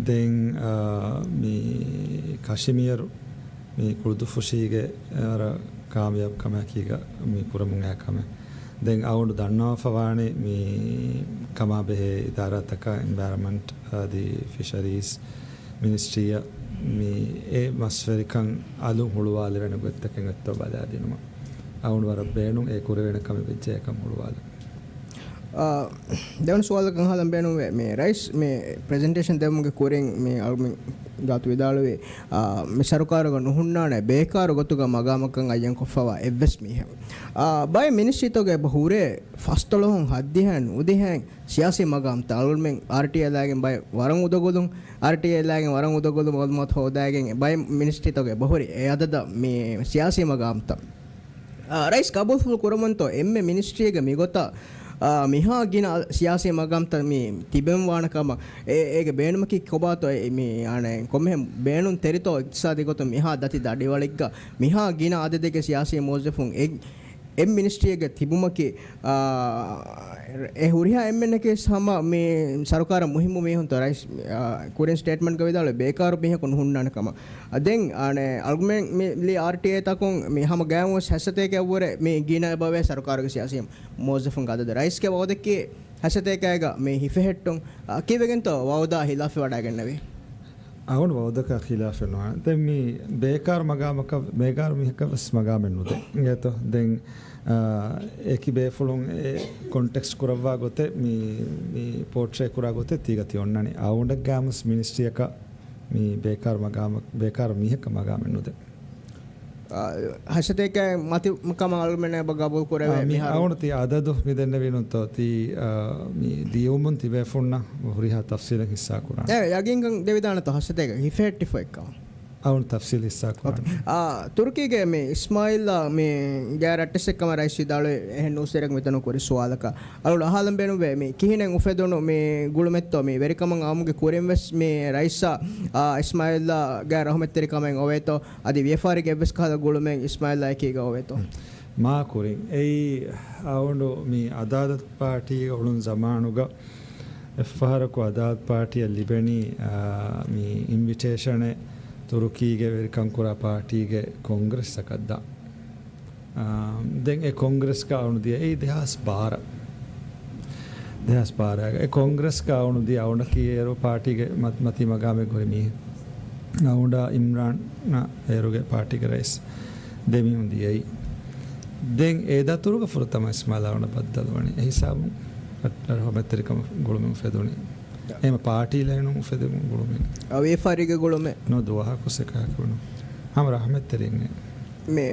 දැන් මේ කශ්මීර මේ කුරුදු ෆුෂීගේ අර කාමියබ් කමකීග මේ කුරමුන් ඇකම දැන් අවුණු දන්නවා ෆවානේ මේ කමා බෙහෙ ඉදාරතක එන්වයරන්මන්ට් දී ෆිෂරීස් මිනිස්ට්‍රිය මේ ඒ මස්වරිකන් අලු හුළුවාල වෙන ගොත්තකෙන් අත්ව බදා දිනුම අවුණු වර බේණු ඒ කුර වෙන කම වෙච්ච එකම හුළුවාල දෙවන සුවාලක හලම් බේණු මේ රයිස් මේ ප්‍රෙසන්ටේෂන් දෙමුගේ කුරෙන් මේ අලුමින් ගාතු විදාලුවේ මේ ਸਰකාරක නුහුන්නානේ බේකාර ගොතුක මගාමකන් අයන් කොෆවා එවස් මිහෙම බයි මිනිස්ට්‍රිතෝගේ බහුරේ ෆස්ටලොන් හද්දිහන් උදිහන් සියාසි මගාම් තල්මෙන් ආර්ටීඑ ලාගෙන් බයි වරන් උදගොදුන් ආර්ටීඑ ලාගෙන් වරන් උදගොදු මොල්මත් හොදාගෙන් බයි මිනිස්ට්‍රිතෝගේ බහුරි ඒ අදද මේ සියාසි මගාම්ත රයිස් කබුල් කුරමන්තෝ එම්මේ මිනිස්ට්‍රියගේ මිගොත මිහා ගින සියාසී මගම්ත මේ තිබෙම් වානකම ඒක බේනුමකි කොබාතෝ මේ ආනේ කොම්හෙ බේනුන් තෙරිතෝ ඉක්සාදී ගොත මිහා දති දඩිවලිග්ග මිහා ගින ආද දෙක සියාසී මොස්දෆුන් එම් මිනිස්ට්‍රියගේ තිබුමකි ඒ හුරියා එම්එන්ගේ සම මේ ਸਰකාර මුහිම මේ හොන් තරයිස් කුරෙන් ස්ටේට්මන්ට් ගවිදාල බේකාර බිහ කොන් හුන්නනකම අදෙන් ආනේ අල්ගුමෙන් මේ ලි ආර්ටීඑ තකොන් මේ හැම ගෑවොස් හැසතේ කවර මේ ගින බවේ ਸਰකාරගේ සියාසී මොස්දෆුන් ගදද රයිස් කේ වෝදකේ හැසතේ කයග මේ හිෆෙහෙට්ටොන් කිවෙගෙන්ත වවදා හිලාෆි වඩාගෙන නෙවේ අවුණු වෝදක හිලාෆෙනවා දැන් මේ බේකාර මගාමක බේකාර මිහකවස් මගාමෙන්නුද ඒතෝ දැන් ඒකි බේෆුලුන් කොන්ටෙක්ස්ට් කරවා ගොතේ මේ පෝට්‍රේ කරා ගොතේ තීගති ඔන්නනේ අවුණ්ඩ ගාමස් මිනිස්ට්‍රියක මේ බේකාර මගාමක බේකාර මිහක මගාමෙන්නුද හසතේක මති කමල්මනේ බගබල් කරවේ මේ අවුණු ති අදදු මිදෙන්න වෙනුතෝ ති මේ දියුමුන් තිබෙෆුන්න හුරිහා තෆ්සීල හිස්සා කුරාන යගින් දෙවිදාන තෝ හසතේක හිෆෙට්ටිෆයි එකම අවුන් තෆ්සීල් හිස්සා කුරාන තුර්කීගේ මේ ඉස්මායිල් මේ ගෑරට්ටස් එක්කම රයිස් විදාලේ එහෙන් උසරක් මෙතන කොරි සුවාලක අලුල අහලම් බෙනු මේ කිහිනෙන් උෆෙදොනු මේ ගුළුමෙත්තෝ මේ වෙරිකමන් ආමුගේ කුරෙන් වෙස් මේ රයිසා ඉස්මායිල් ගෑ රහමෙත් තෙරිකමෙන් ඔවේතෝ අදි විෆාරිගේ වෙස් කහද ගුළුමෙන් ඉස්මායිල් එකේක ඔවේතෝ ಮಾಕುರಿ ಐ ಅವನು ಮೀ ಅದಾದತ್ ಪಾರ್ಟಿಗೆ ಅವಳು ಜಮಾನುಗ ಎಫ್ಫಾರಕು ಅದಾದತ್ ಪಾರ್ಟಿಯ ಲಿಬೆಣಿ ಮೀ ಇನ್ವಿಟೇಷನೆ ತುರುಕಿಗೆ ವೆರಿಕಂಕುರ ಪಾರ್ಟಿಗೆ ಕಾಂಗ್ರೆಸ್ ಸಕದ್ದ ದೆನ್ ಎ ಕಾಂಗ್ರೆಸ್ಗೆ ಅವನು ದಿಯ ಐ ದೇಹಾಸ್ ಬಾರ ಎ ಕಾಂಗ್ರೆಸ್ಗೆ ಅವನು ದಿಯ ಅವನಕ್ಕೆ ಏರೋ ಪಾರ್ಟಿಗೆ ಮತಿ ಮಗಾಮೆ ಗೊರಿ ಮೀ ಅವನ ಇಮ್ರಾನ್ ಏರುಗೆ ಪಾರ್ಟಿಗೆ ರೈಸ್ දෙමි හොඳියයි දැන් ඒ දතුරුක ෆුරතම ඉස්මාලාවන බද්දල්වනි ඒ හිසාබු අර හොමෙතරිකම ගොළුම ෆෙදුනි එහෙම පාටි ලැනු ෆෙදුම ගොළුම අවේ ෆාරික ගොළුම නෝ දුවහ කුසක කවණු හම රහමෙතරින්නේ මේ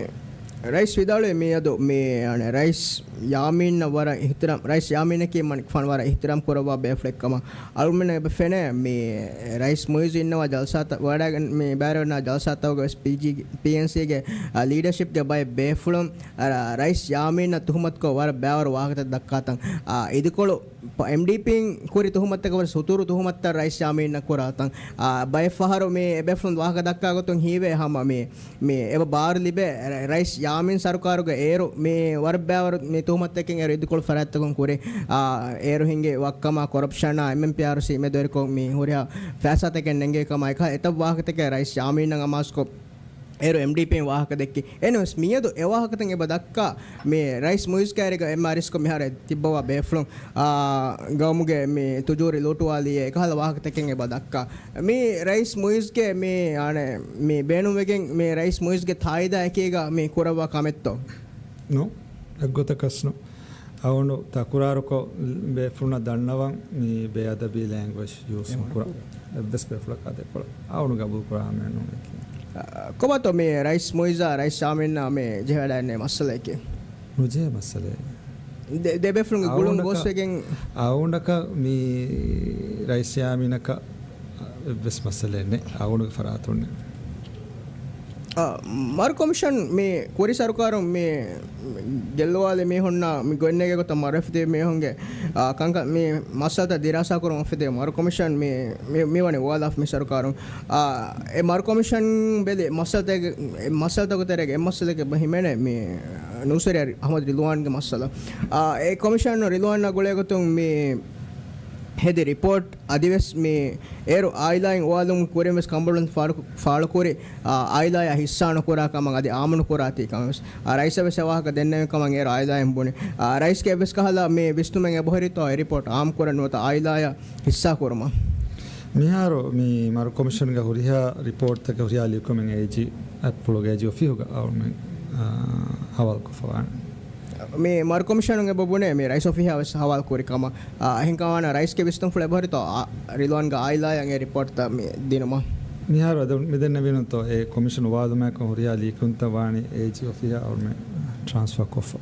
රයිස් විදාලේ මේ අද මේ අනේ රයිස් යාමින් වර ඉහතරම් රයිස් යාමින් කේ මනික් ෆන් වර ඉහතරම් කරවා බෑෆ්ලෙක්කම අල්මන බෙෆෙන මේ රයිස් මොයිස් ඉන්නවා ජල්සාත වඩා මේ බෑරවනා ජල්සාතවගේ පීජි පීඑන්සී ගේ ලීඩර්ෂිප් ගේ බයි බේෆුලම් රයිස් යාමින් තුහමත් කෝ වර බෑවර වාහකත දක්කාතන් ඉදකොළු MDPින් කුරි තුහමත් එක වර සුතුරු තුහමත් රයිස් යාමින් කරාතන් බයි ෆහර මේ බෑෆුලම් වාහක දක්කා ගොතුන් හීවේ හැම මේ එව බාර ලිබේ රයිස් යාමින් සරකාරුගේ ඒරු මේ වර බෑවර මේ tuhmat එකෙන් ඒරු ඉදකොළ ෆරාත්තකම් කුරේ ඒරු හින්ගේ වක්කම කරප්ෂන් MMPRC මේ දොරකො මේ හොරියා ෆෑසත් එකෙන් නෙන්ගේ කම එක එත වාහකතක රයිස් යාමින් නම් අමාස්කෝ ඒරු MDP වාහක දෙක්කි එනස් මියදු ඒ වාහකතෙන් එබ දක්කා මේ රයිස් මොයිස් කෑරික MRS කො මිහාර තිබ්බවා බේෆ්ලොන් ගමුගේ මේ තුජෝරි ලෝටුවාලිය එකහල වාහකතෙන් එබ දක්කා මේ රයිස් මොයිස් ගේ මේ ආනේ මේ බේනුම් එකෙන් මේ රයිස් මොයිස් ගේ තායිදා එකේග මේ කරවා කමෙත්තෝ නෝ එක්ගොතකස්නු ಅವನು ತಕುರಾರುಕೋ ಬೇಫುಣ ದಣ್ಣವಂ ಮೀ ಬೇಅದಬಿ ಲ್ಯಾಂಗ್ವೇಜ್ ಯೂಸ್ ಕುರ ಎಬ್ಬಸ್ ಬೇಫುಳ ಕದೆ ಕೊಳ ಅವನು ಗಬು ಕುರ ಆಮೇನು කොබතෝ මේ රයිස් මොයිසා රයිස් යාමින් මේ ජෙහඩන්නේ මස්සල එකේ මුජේ මස්සලේ දෙබෙෆුන් ගුළුම් ගොස් එකෙන් අවුණක මී රයිස් යාමිනක එಬ್ಬස් මස්සලේනේ අවුණක ෆරාතුන්නේ මර කොමිෂන් මේ කොරි සරකාරු මේ ගෙල්ලවාලේ මේ හොන්න මේ ගොන්නේගේ ගොත මරෆදේ මේ හොංගේ කංක මේ මස්සල්ත දිරාසා කරු මෆදේ මර කොමිෂන් මේ වනේ වල් ආෆ් මේ සරකාරු ඒ මර කොමිෂන් බෙදේ මස්සල්ත ගොතරගේ මස්සලගේ බහිමනේ මේ නුසරි අහමද් රිල්වාන්ගේ මස්සල ඒ කොමිෂන් රිල්වාන් ගොලේ ගොතුන් මේ हेदे रिपोर्ट अधिवेश में एरो आइलाइन वालुम कोरे में कंबलन फाड़ कोरे आइलाया हिस्सा न कोरा कमंग आदि आमन कोराती कमस राइस वे सेवा का देने कमंग एरो आइलाइन बोने राइस के बेस कहला में विष्णु में बहरी तो रिपोर्ट आम कोरन होता आइलाया हिस्सा कोरमा मिहारो मी मारो कमीशन का हुरिया रिपोर्ट तक हुरिया लिखो में एजी एप्लोगे जो फी होगा और में हवाल को फवान මේ මර කොමිෂනුගේ බබුනේ මේ රයිස් ඔෆිස් හවල් කුරිකම අහිංකවන රයිස් के විස්තම් ෆුල බහරිතෝ රිලොන් गा आइला යගේ රිපෝට් ත මේ දිනම මිහාර අද මෙදෙන්න වෙනතෝ ඒ කොමිෂන් වාදමක හොරියා ලිකුන්ත වාණි ඒජි ඔෆිස් और में ट्रांसफर कोफ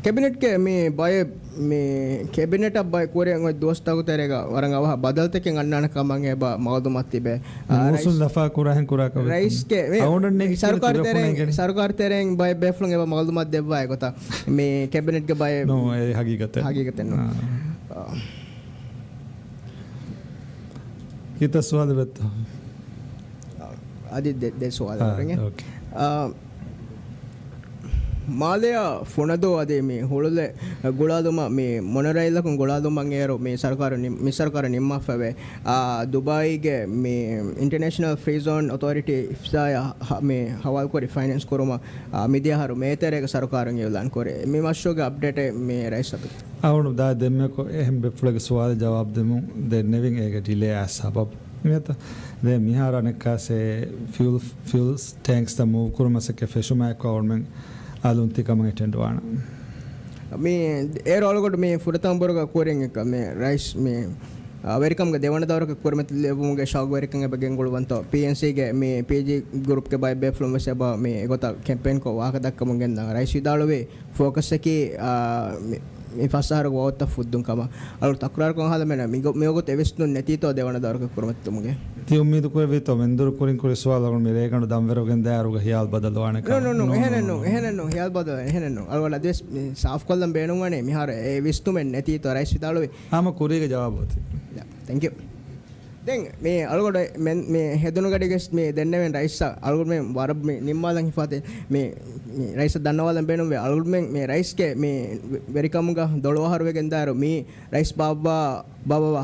कैबिनेट के මේ බය මේ कैबिनेट अब බය कोरे दोस्ता को तेरेगा वरंगा बदलते के अन्नान कमंगे बा मौदुमत तिबे मुसुल दफा कुराहन कुरा का राइस के सरकार तेरे बय बेफलंगे बा मौदुमत देबा है गोता මේ कैबिनेट के बय नो ए हकीकत नो कितना सवाल बताओ आदि दे सवाल करेंगे ಮಾಲೆಯ ಫುಣದೋ ಅದೇ ಮೇ ಹುಳುಲೆ ಗುಳಾದುಮ ಮೇ ಮೊನರೈಲಕು ಗುಳಾದುಮಂಗೇರು ಮೇ ಸರ್ಕಾರ ನಿಮ್ಮ ಫವೆ ದುಬೈಗೆ ಮೇ ಇಂಟರ್ನ್ಯಾಷನಲ್ ಫ್ರೀ ಝೋನ್ ಅಥಾರಿಟಿ ಇಫ್ಸಾಯ ಮೇ ಹವಾಲ್ ಕೊರಿ ಫೈನಾನ್ಸ್ ಕೊರುಮ ಮಿದಿಯಾರು ಮೇತೆರೆಗೆ ಸರ್ಕಾರ ಲಾನ್ ಕೊರೆ ಮೇ ಮಶೋಗೆ ಅಪ್ಡೇಟ್ ಮೇ ರೈಸತು ಅವನು ದಾ ದೆಮ್ಮೆಕೊ ಎಹಂ ಬೆಫ್ಲಗೆ ಸವಾಲ್ ಜವಾಬ್ ದೆಮು ದೆ ನೆವಿಂಗ್ ಏಗೆ ಡಿಲೇ ಆ ಸಬಬ್ ಮೇತ ದೆ ಮಿಹಾರನಕ್ಕಾಸೆ ಫ್ಯೂಲ್ಸ್ ಟ್ಯಾಂಕ್ಸ್ ದ ಮೂವ್ ಕುರುಮಸಕ್ಕೆ ಫೆಶುಮಾ ಗವರ್ನಮೆಂಟ್ आलुंतिकम अटेंड वाना मैं एयर ऑलगोट में फुरतांबर का कोरेंगे का मैं राइस में वेरिकम के देवनदार के कोर में लेबुंगे शॉक वेरिकम के बगेंगुल वंतो पीएनसी के मैं पीजी ग्रुप के बाय बेफ्लो में से बा मैं गोता कैंपेन को वाक दक कमंगे राइस विदालवे फोकस की මේ ෆස්සාර ගෝත ෆුද්දුන් කම අලු තක්රාර කොන් හද මෙන මියෝගොත එවිස්නු නැතිතෝ දෙවනදාරක කුරමත්තුමුගේ ති උම්මීද කුර විතෝ මෙන්දුර කුරින් කුරි සවාලගොන් මේ රේකණු දම්වරෝගෙන් දාරුග හියාල් බදලවාන ක නෝ එහෙනනෝ හියාල් බදල එහෙනනෝ අලවල දෙස් සාෆ් කොල්ලම් බේනුම් වනේ මිහාර ඒ විස්තු මෙන් නැතිතෝ රයිස් විදාලවේ ආම කුරිගේ ජවාබ හොති thank you දැන් මේ අලගොඩ මේ හෙදුණු ගඩිගෙස් මේ දෙන්නෙන් රයිස් අලගොඩ මේ වර මේ නිම්මාලන් හිපාතේ මේ මේ රයිස් දන්නවලම් බේනුම් වේ අලුත්මෙන් මේ රයිස් ගේ මේ වෙරිකමුග 12 හරුවගෙන් දාර මේ රයිස් ಬಾಬಾ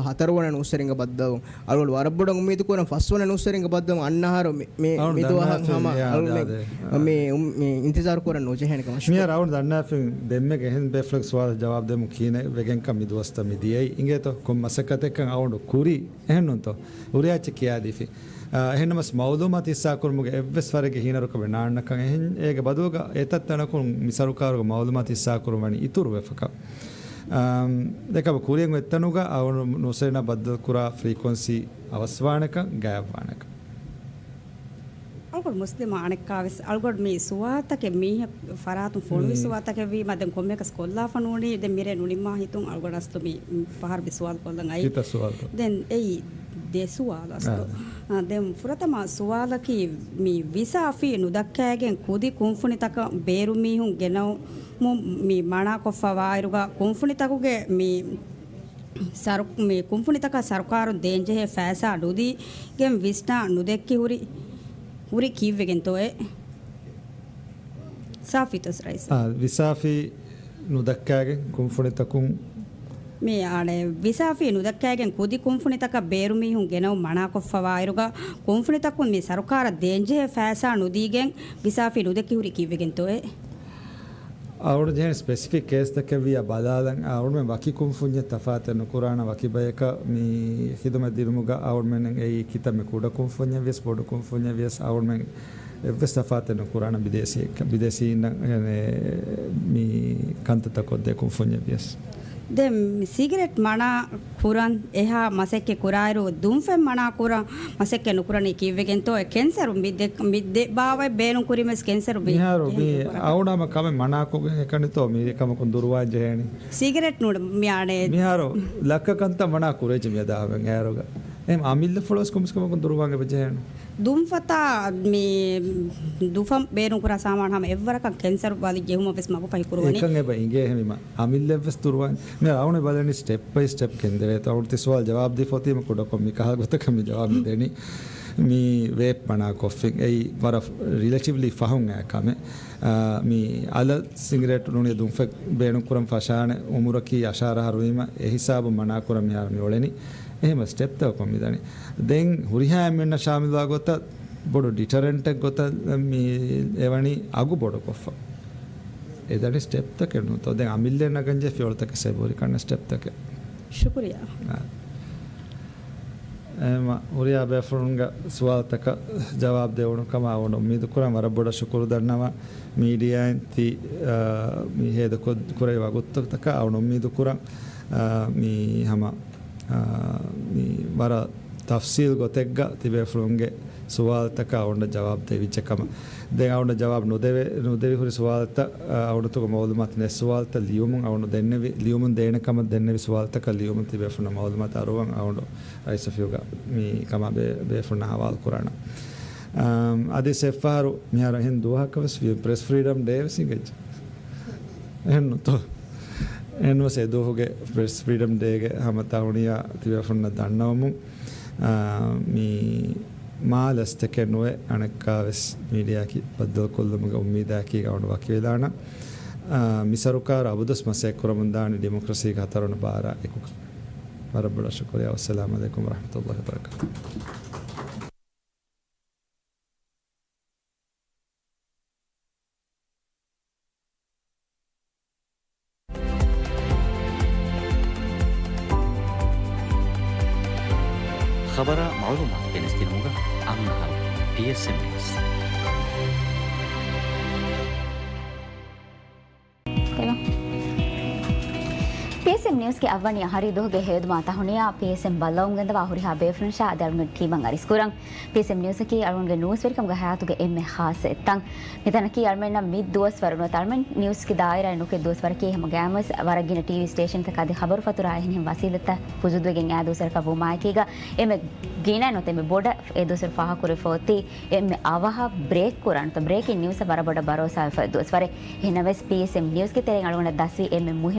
ಹತರವನ ನುಸರಿಂಗ ಬದ್ದವು ಅಲ್ವಲ್ ವರಬ್ಬುಡ ಉಮ್ಮೀದು ಕೂಡ ಫಸ್ಟ್ ವನ ನುಸರಿಂಗ ಬದ್ದವು ಅಣ್ಣಹಾರು ಮೇ ಮಿದುವ ಹಮ ಮೇ ಇಂತಜಾರ್ ಕೂಡ ನೋಜೆ ಹೆಣಕ ಮಿಯಾ ರೌಂಡ್ ದನ್ನ ಫಿಂಗ್ ದೆಮ್ಮೆಗೆ ಹೆನ್ ಬೆಫ್ಲೆಕ್ಸ್ ವಾ ಜವಾಬ್ ದೆಮು ಕೀನೆ ವೆಗೆನ್ ಕಮ್ ಮಿದುವಸ್ತ ಮಿದಿಯೈ ಇಂಗೆ ತೋ ಕೊಮ್ ಮಸಕತೆ ಕಂ ಅವಡು ಕುರಿ ಹೆಣ್ಣುಂತೋ ಉರಿಯಾಚ ಕಿಯಾದಿಫಿ එහෙනමස් මෞදුමත් ඉස්සා කුරුමුගේ එව්ස් වරගේ හීනරුක වෙනාන්නකන් එහෙන් ඒක බදුවක ඒතත් තනකුන් මිසරුකාරුක මෞදුමත් ඉස්සා කුරුමනි ඉතුරු වෙෆක දෙකම කුරියෙන් වෙත්තනුග අවුණු නොසේන බද්දල් කුරා frequency අවස්වානක ගෑවානක algod muslim anekkavis algod me suwatake me faratu folwi suwatake vi maden kommeka skolla fanuni de mire nunimma hitun algod astu me pahar biswal kollan ai kita suwal den ei de suwal astu den furatama suwalaki me visa afi nudakkagen kudi kunfuni taka beru mihun genaw me mana koffa iruga kunfuni takuge me saru me kunfuni taka sarkaru denje he fasa nudi gem visna nudekki huri kivegen toye safitos rais visafi nudakkagen kunfunitakun me ane visafi nudakkagen kudi kunfunitaka berumi hun genaw mana koffa iruga kunfunitakun me sarukara denje fasa nudigen visafi nudekki huri kivegen toye අවුඩ ජෙන specific case දෙක විය බදාලන් අවුඩ මෙ වකි කුම්ෆුඤ්ඤ තෆාතන කුරාන වකි බයක මි හිදම දිරුමුග අවුඩ මෙන් ඒ කිතම කුඩ කුම්ෆුඤ්ඤ විස් බොඩ කුම්ෆුඤ්ඤ විස් අවුඩ මෙන් එවස් තෆාතන කුරාන විදේශී මි කන්තත කොද්ද කුම්ෆුඤ්ඤ විස් dem cigarette mana kuran eha masekke kurairu dumfen mana kuran masekke nukurani kivegen to cancer midde baawai beenun kurimes cancer bi miharu bi awdama kame mana ko ekani to mi kama kun durwa jehani cigarette nud miane miharu lakkakanta mana kureje mi dawen aeroga em amille folos koms kama kun durwa ge jehani dumfata me dufam beenun kura saman ham evvaraka cancer wali jehuma ves magu pai kurwani ekan eba inge hemima amille ves durwan me awne balani step by step kendere to awte sawal jawab di foti me koda kom mi kaha gota kam jawab deni mi vape mana coughing ei war relatively fahun akame mi ala cigarette nuni dumfe beenun kuram fashane umuraki ashara harwima e hisabu mana kuram yar mi oleni එහෙම step තව කොම්මිදානේ දැන් හුරිහාම වෙන ශාමිල්වා ගොත බොඩ ඩිටරන්ට් එක ගොත මේ එවනි අගු බොඩ කොෆ එදානේ step තක නෝ තෝ දැන් අමිල්ලේ නගන්ජේ ෆියොල් තක සෙබෝරි කන්න step තක ಶುಕ್ರಿಯಾ එම හුරියා බෙෆරුන්ග සුවාල් තක ජවාබ් දෙවණු කම අවණු උම්මීද කුරන් වර බොඩ ශුකුරු දන්නවා මීඩියා ඉති මී හේද කුරේ වගොත් තක අවණු උම්මීද කුරන් මී හම වර තෆ්සීල් ගොතෙක්ග තිබේ ෆ්ලුන්ගේ සුවාල්තක අවුන්ඩ ජවාබ් දෙවිච්චකම දෙන් අවුන්ඩ ජවාබ් නොදෙවි හුරි සුවාල්ත අවුන්ඩතුක මෞලුමත් නෙ සුවාල්ත ලියුමුන් අවුන්ඩ දෙන්නෙවි ලියුමුන් දේනකම දෙන්නෙවි සුවාල්තක ලියුමුන් තිබේ ෆුන මෞලුමත් අරුවන් අවුන්ඩ රයිසෆියුග මේ කම බේ ෆුන හවාල් කුරාන අදි සෙෆාරු මිහර හින් දුවහකවස් ප්‍රෙස් ෆ්‍රීඩම් ඩේ සිගෙජ් එහෙන්නු තෝ එන්වස එදෝහුගේ ප්‍රෙස් ෆ්‍රීඩම් ඩේගේ හමතාවුනියා තිබෙෆුන්න දන්නවමු මේ මාලස්තකේ නොවේ අනක්කාවස් මීඩියාකි බද්දල් කොල්ලමගේ උම්මීදාකි ගවණ වකිලාන මිසරුකාර අබුදස් මසෙක් කරමුන්දානි democracy ගතරන බාරා එකුක වරබඩ ශුක්‍රියා වස්සලාමු අලයිකුම් වරහමතුල්ලාහි වබරකාතුහ් خبر معلومات بنستنوغا عنها PSM News. PSM News के अव्वनी हरी दो के हेद माता हुनिया PSM बल्लौंग गंदा वाहुरी हा बेफ्रेंशा अदरंग टीमंग अरिस्कुरंग PSM News की अरुण के न्यूज़ वेर कम गहातु के एम खास तंग मितन की अरमेन मिद दोस वरनो तलमन न्यूज़ की दायरा नु के दोस वर के हम गैमस वरगिन टीवी स्टेशन तक आदि खबर फतुरा है हम वसीलता पुजुद वेगे या दोसर का वो मायकेगा एम गीना नोते में बोडा ए दोसर फाहा कुरे फोती एम आवाहा ब्रेक कुरान तो ब्रेक इन न्यूज़ वर बड़ा भरोसा दोस वरे हिनवेस PSM News के तेरे अरुण 10 एम